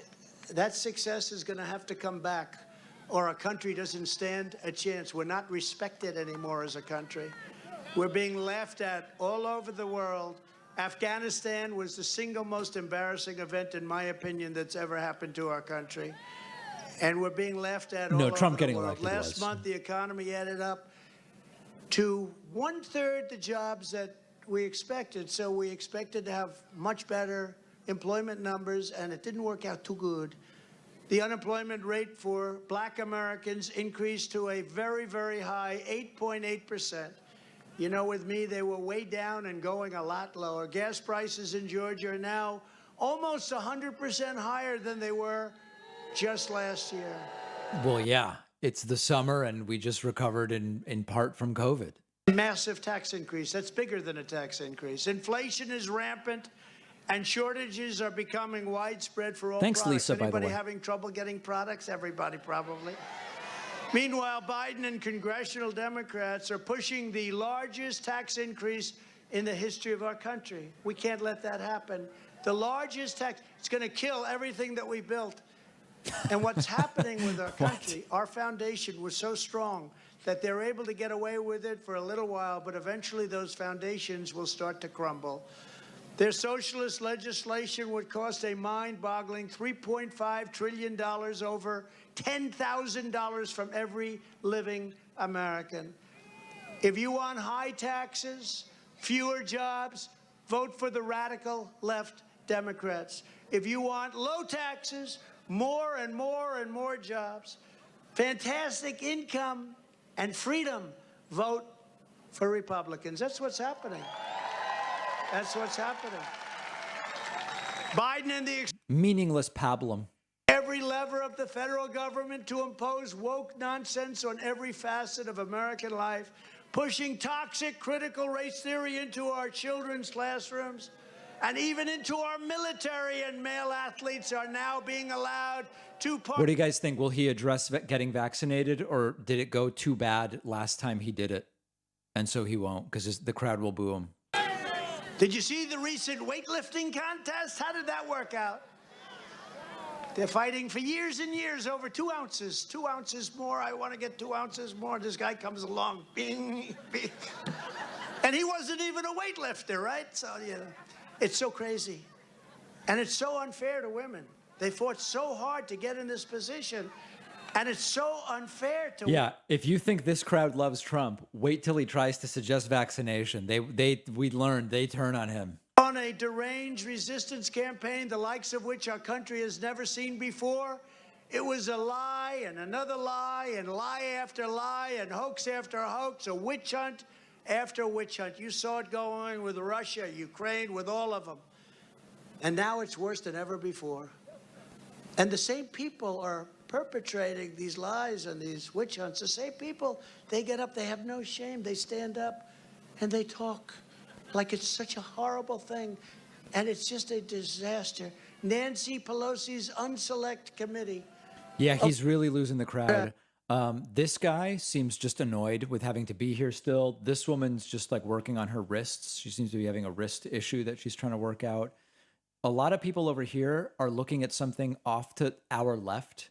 that success is going to have to come back, or our country doesn't stand a chance. We're not respected anymore as a country. We're being laughed at all over the world. Afghanistan was the single most embarrassing event, in my opinion, that's ever happened to our country. And we're being laughed at all over Trump the getting world. elected Last was. month, the economy added up to 1/3 the jobs that we expected. So we expected to have much better employment numbers, and it didn't work out too good. The unemployment rate for Black Americans increased to a very, very high 8.8%. You know, with me, they were way down and going a lot lower. Gas prices in Georgia are now almost 100% higher than they were just last year. Well, yeah. It's the summer and we just recovered in part from COVID. Massive tax increase. That's bigger than a tax increase. Inflation is rampant, and shortages are becoming widespread for all Thanks, products. Lisa, by the Anybody way. having trouble getting products? Everybody probably. Meanwhile, Biden and congressional Democrats are pushing the largest tax increase in the history of our country. We can't let that happen. The largest tax, it's going to kill everything that we built. And what's happening with our country, our foundation was so strong that they're able to get away with it for a little while, but eventually those foundations will start to crumble. Their socialist legislation would cost a mind-boggling $3.5 trillion, over $10,000 from every living American. If you want high taxes, fewer jobs, vote for the radical left Democrats. If you want low taxes, more and more and more jobs, fantastic income and freedom, vote for Republicans. That's what's happening. That's what's happening. Biden and the Meaningless pablum. every lever of the federal government to impose woke nonsense on every facet of American life, pushing toxic critical race theory into our children's classrooms, and even into our military, and male athletes are now being allowed to What do you guys think? Will he address getting vaccinated, or did it go too bad last time he did it? And so he won't, because the crowd will boo him. Did you see the recent weightlifting contest? How did that work out? They're fighting for years and years over 2 ounces. 2 ounces more. I want to get 2 ounces more. This guy comes along. Bing, bing. And he wasn't even a weightlifter, right? So, you know, it's so crazy. And it's so unfair to women. They fought so hard to get in this position. And it's so unfair to Yeah, if you think this crowd loves Trump, wait till he tries to suggest vaccination. We learned they turn on him. On a deranged resistance campaign, the likes of which our country has never seen before. It was a lie and another lie and lie after lie and hoax after hoax, a witch hunt after witch hunt. You saw it going with Russia, Ukraine, with all of them. And now it's worse than ever before. And the same people are perpetrating these lies and these witch hunts. The same people, they get up, they have no shame. They stand up and they talk like it's such a horrible thing. And it's just a disaster. Nancy Pelosi's unselect committee. Yeah, he's really losing the crowd. This guy seems just annoyed with having to be here still. This woman's just like working on her wrists. She seems to be having a wrist issue that she's trying to work out. A lot of people over here are looking at something off to our left.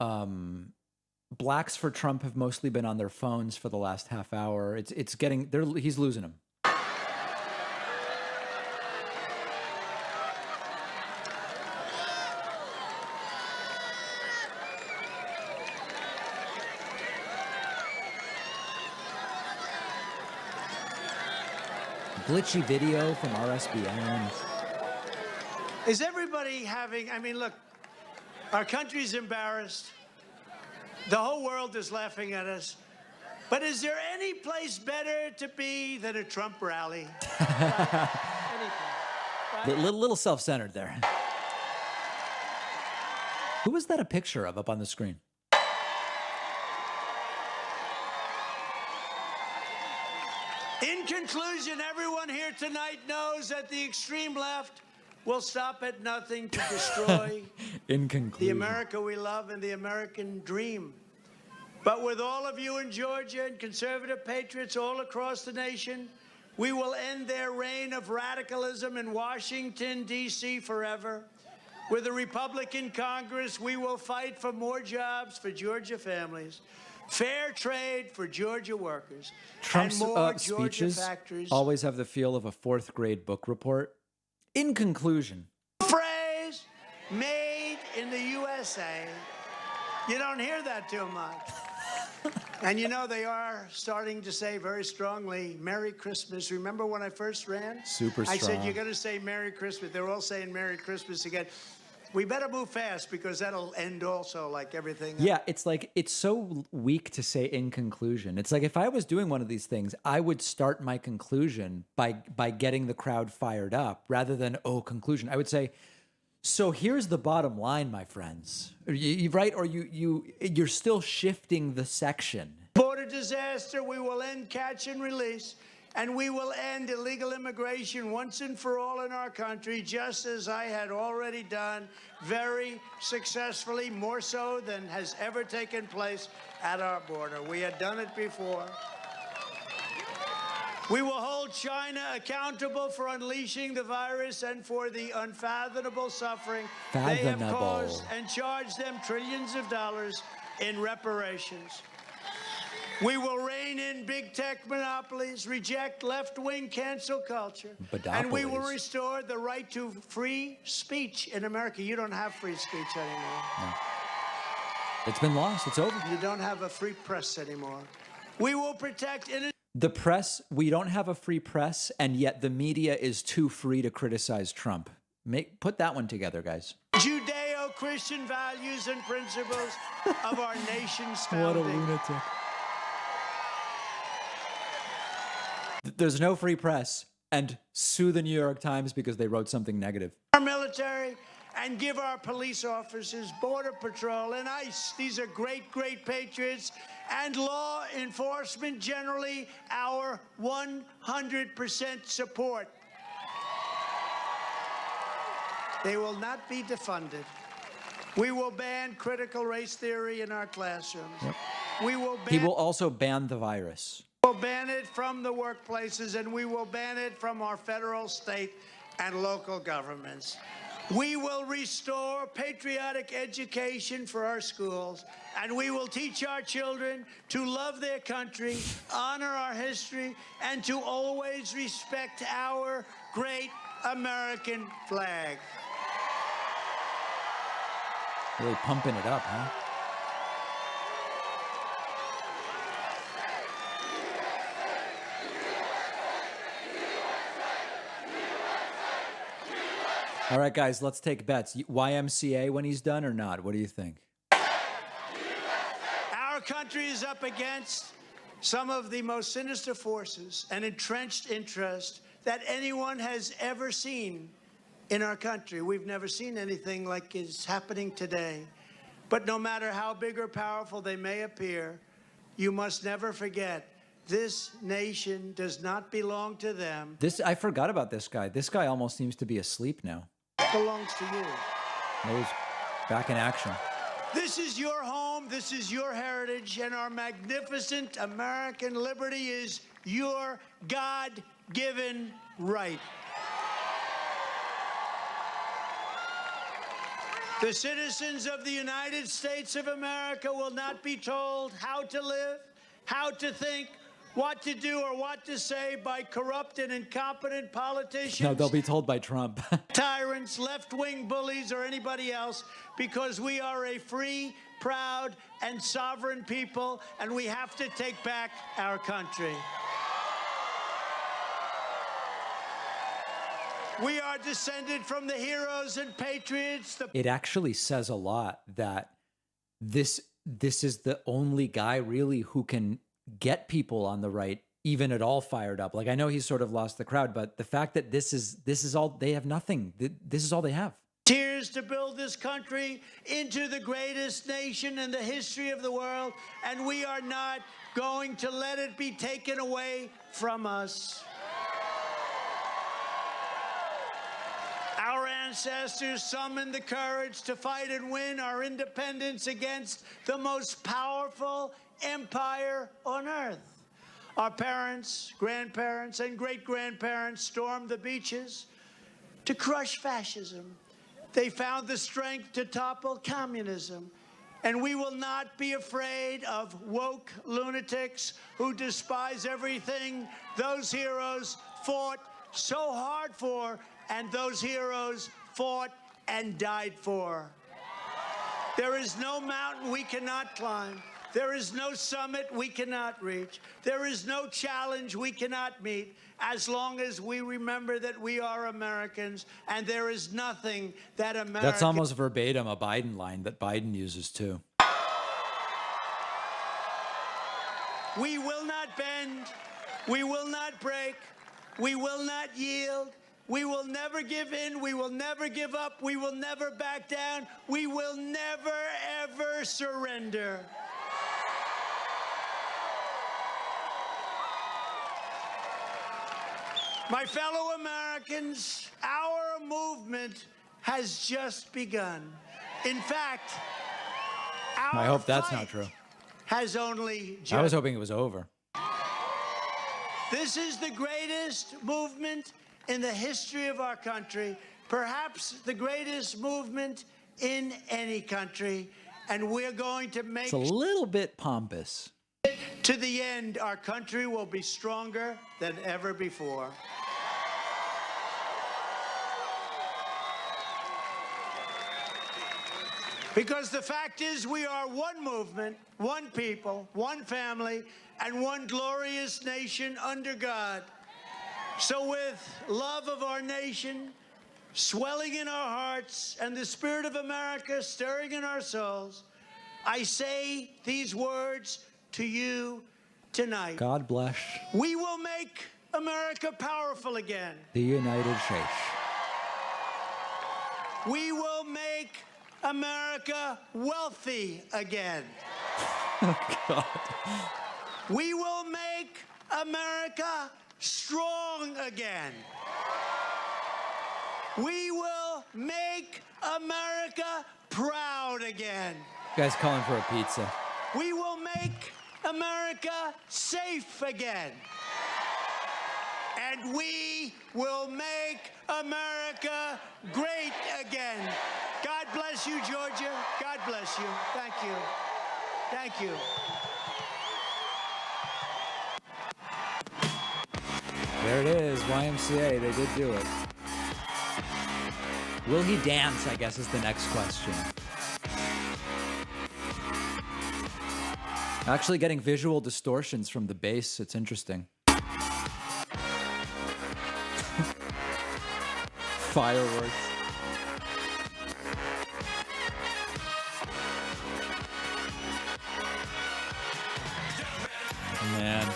Blacks for Trump have mostly been on their phones for the last half hour. It's getting he's losing them. Glitchy video from RSBN. Is everybody having, I mean, look, our country's embarrassed. The whole world is laughing at us. But is there any place better to be than a Trump rally? Little self-centered there. Who is that a picture of up on the screen? In conclusion, everyone here tonight knows that the extreme left will stop at nothing to destroy In conclusion, the America we love and the American dream. But with all of you in Georgia and conservative patriots all across the nation, we will end their reign of radicalism in Washington, D.C. forever. With a Republican Congress, we will fight for more jobs for Georgia families, fair trade for Georgia workers, Trump's and more Georgia speeches factories. always have the feel of a fourth grade book report. In conclusion, Phrase, made in the USA. You don't hear that too much. And you know, they are starting to say very strongly, Merry Christmas. Remember when I first ran? Super I said, strong. you're going to say Merry Christmas. They're all saying Merry Christmas again. We better move fast because that'll end also like everything else. yeah, it's like it's so weak to say in conclusion. It's like if I was doing one of these things, I would start my conclusion by getting the crowd fired up rather than conclusion. I would say, so here's the bottom line, my friends. Right? Or you're still shifting the section. Border disaster, we will end catch and release, and we will end illegal immigration once and for all in our country, just as I had already done very successfully, more so than has ever taken place at our border. We had done it before. We will hold China accountable for unleashing the virus and for the unfathomable suffering they have caused, and charge them trillions of dollars in reparations. We will rein in big tech monopolies, reject left-wing cancel culture, and we will restore the right to free speech in America. You don't have free speech anymore. No. It's been lost. It's over. You don't have a free press anymore. We will protect the press. We don't have a free press, and yet the media is too free to criticize Trump. Put that one together, guys. Judeo-Christian values and principles of our nation's founding. What a lunatic. There's no free press, and sue the New York Times because they wrote something negative. Our military and give our police officers, Border Patrol, and ICE, these are great, great patriots, and law enforcement generally, our 100% support. They will not be defunded. We will ban critical race theory in our classrooms. Yep. He will also ban the virus. We will ban it from the workplaces, and we will ban it from our federal, state, and local governments. We will restore patriotic education for our schools, and we will teach our children to love their country, honor our history, and to always respect our great American flag. Really pumping it up, huh? All right, guys, let's take bets. YMCA when he's done or not? What do you think? Our country is up against some of the most sinister forces and entrenched interests that anyone has ever seen in our country. We've never seen anything like is happening today. But no matter how big or powerful they may appear, you must never forget this nation does not belong to them. I forgot about this guy. This guy almost seems to be asleep now. It belongs to you. He was back in action. This is your home, this is your heritage, and our magnificent American liberty is your God-given right. The citizens of the United States of America will not be told how to live, how to think, what to do, or what to say by corrupt and incompetent politicians. No, they'll be told by Trump. Tyrants, left-wing bullies, or anybody else, because we are a free, proud, and sovereign people, and we have to take back our country. We are descended from the heroes and patriots. It actually says a lot that this is the only guy really who can get people on the right even at all fired up. Like, I know he's sort of lost the crowd, but the fact that this is all they have, nothing. This is all they have. Tears to build this country into the greatest nation in the history of the world, and we are not going to let it be taken away from us. Our ancestors summoned the courage to fight and win our independence against the most powerful empire on earth. Our parents, grandparents, and great-grandparents stormed the beaches to crush fascism. They found the strength to topple communism. And we will not be afraid of woke lunatics who despise everything those heroes fought so hard for, and those heroes fought and died for. There is no mountain we cannot climb. There is no summit we cannot reach. There is no challenge we cannot meet as long as we remember that we are Americans, and there is nothing that America... That's almost verbatim a Biden line that Biden uses too. We will not bend. We will not break. We will not yield. We will never give in. We will never give up. We will never back down. We will never, ever surrender. My fellow Americans, our movement has just begun. In fact, I hope that's not true. Has only just... I was hoping it was over. This is the greatest movement in the history of our country, perhaps the greatest movement in any country, and we're going to make... It's a little bit pompous. To the end, our country will be stronger than ever before. Because the fact is, we are one movement, one people, one family, and one glorious nation under God. So with love of our nation swelling in our hearts and the spirit of America stirring in our souls, I say these words to you tonight. God bless We will make America powerful again. the United States. We will make America wealthy again. Oh, God. We will make America strong again. We will make America proud again. You guys calling for a pizza. We will make America safe again. and we will make America great again. God bless you, Georgia. God bless you. Thank you. Thank you. There it is, YMCA. They did do it. Will he dance, I guess, is the next question. Actually getting visual distortions from the bass. It's interesting. Fireworks. Man.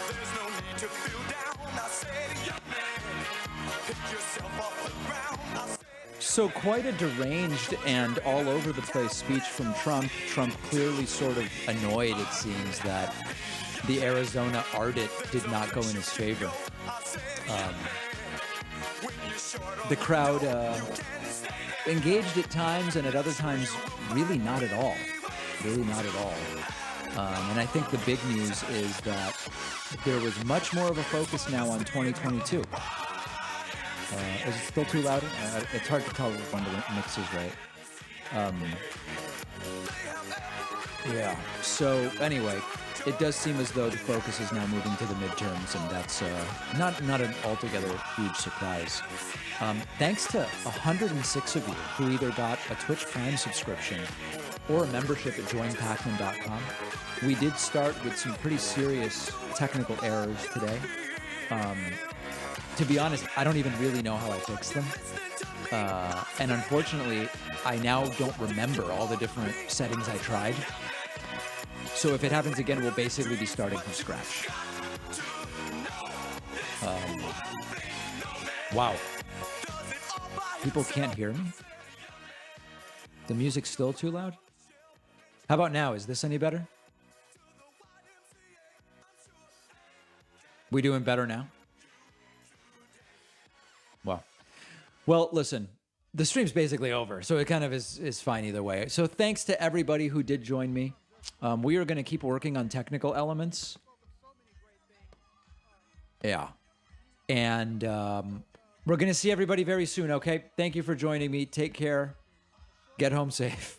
So quite a deranged and all over the place speech from Trump. Trump clearly sort of annoyed, it seems, that the Arizona audit did not go in his favor. The crowd engaged at times, and at other times, really not at all. Really not at all. And I think the big news is that there was much more of a focus now on 2022. Is it still too loud? It's hard to tell when the mix is right. Yeah. So anyway, it does seem as though the focus is now moving to the midterms, and that's not an altogether huge surprise. Thanks to 106 of you who either got a Twitch Prime subscription or a membership at joinpacman.com. We did start with some pretty serious technical errors today. To be honest, I don't even really know how I fixed them. And unfortunately, I now don't remember all the different settings I tried. So if it happens again, we'll basically be starting from scratch. Wow. People can't hear me? The music's still too loud? How about now? Is this any better? We doing better now? Wow. Well, listen, the stream's basically over, so it kind of is fine either way. So thanks to everybody who did join me. We are going to keep working on technical elements. Yeah. And we're going to see everybody very soon, okay? Thank you for joining me. Take care. Get home safe.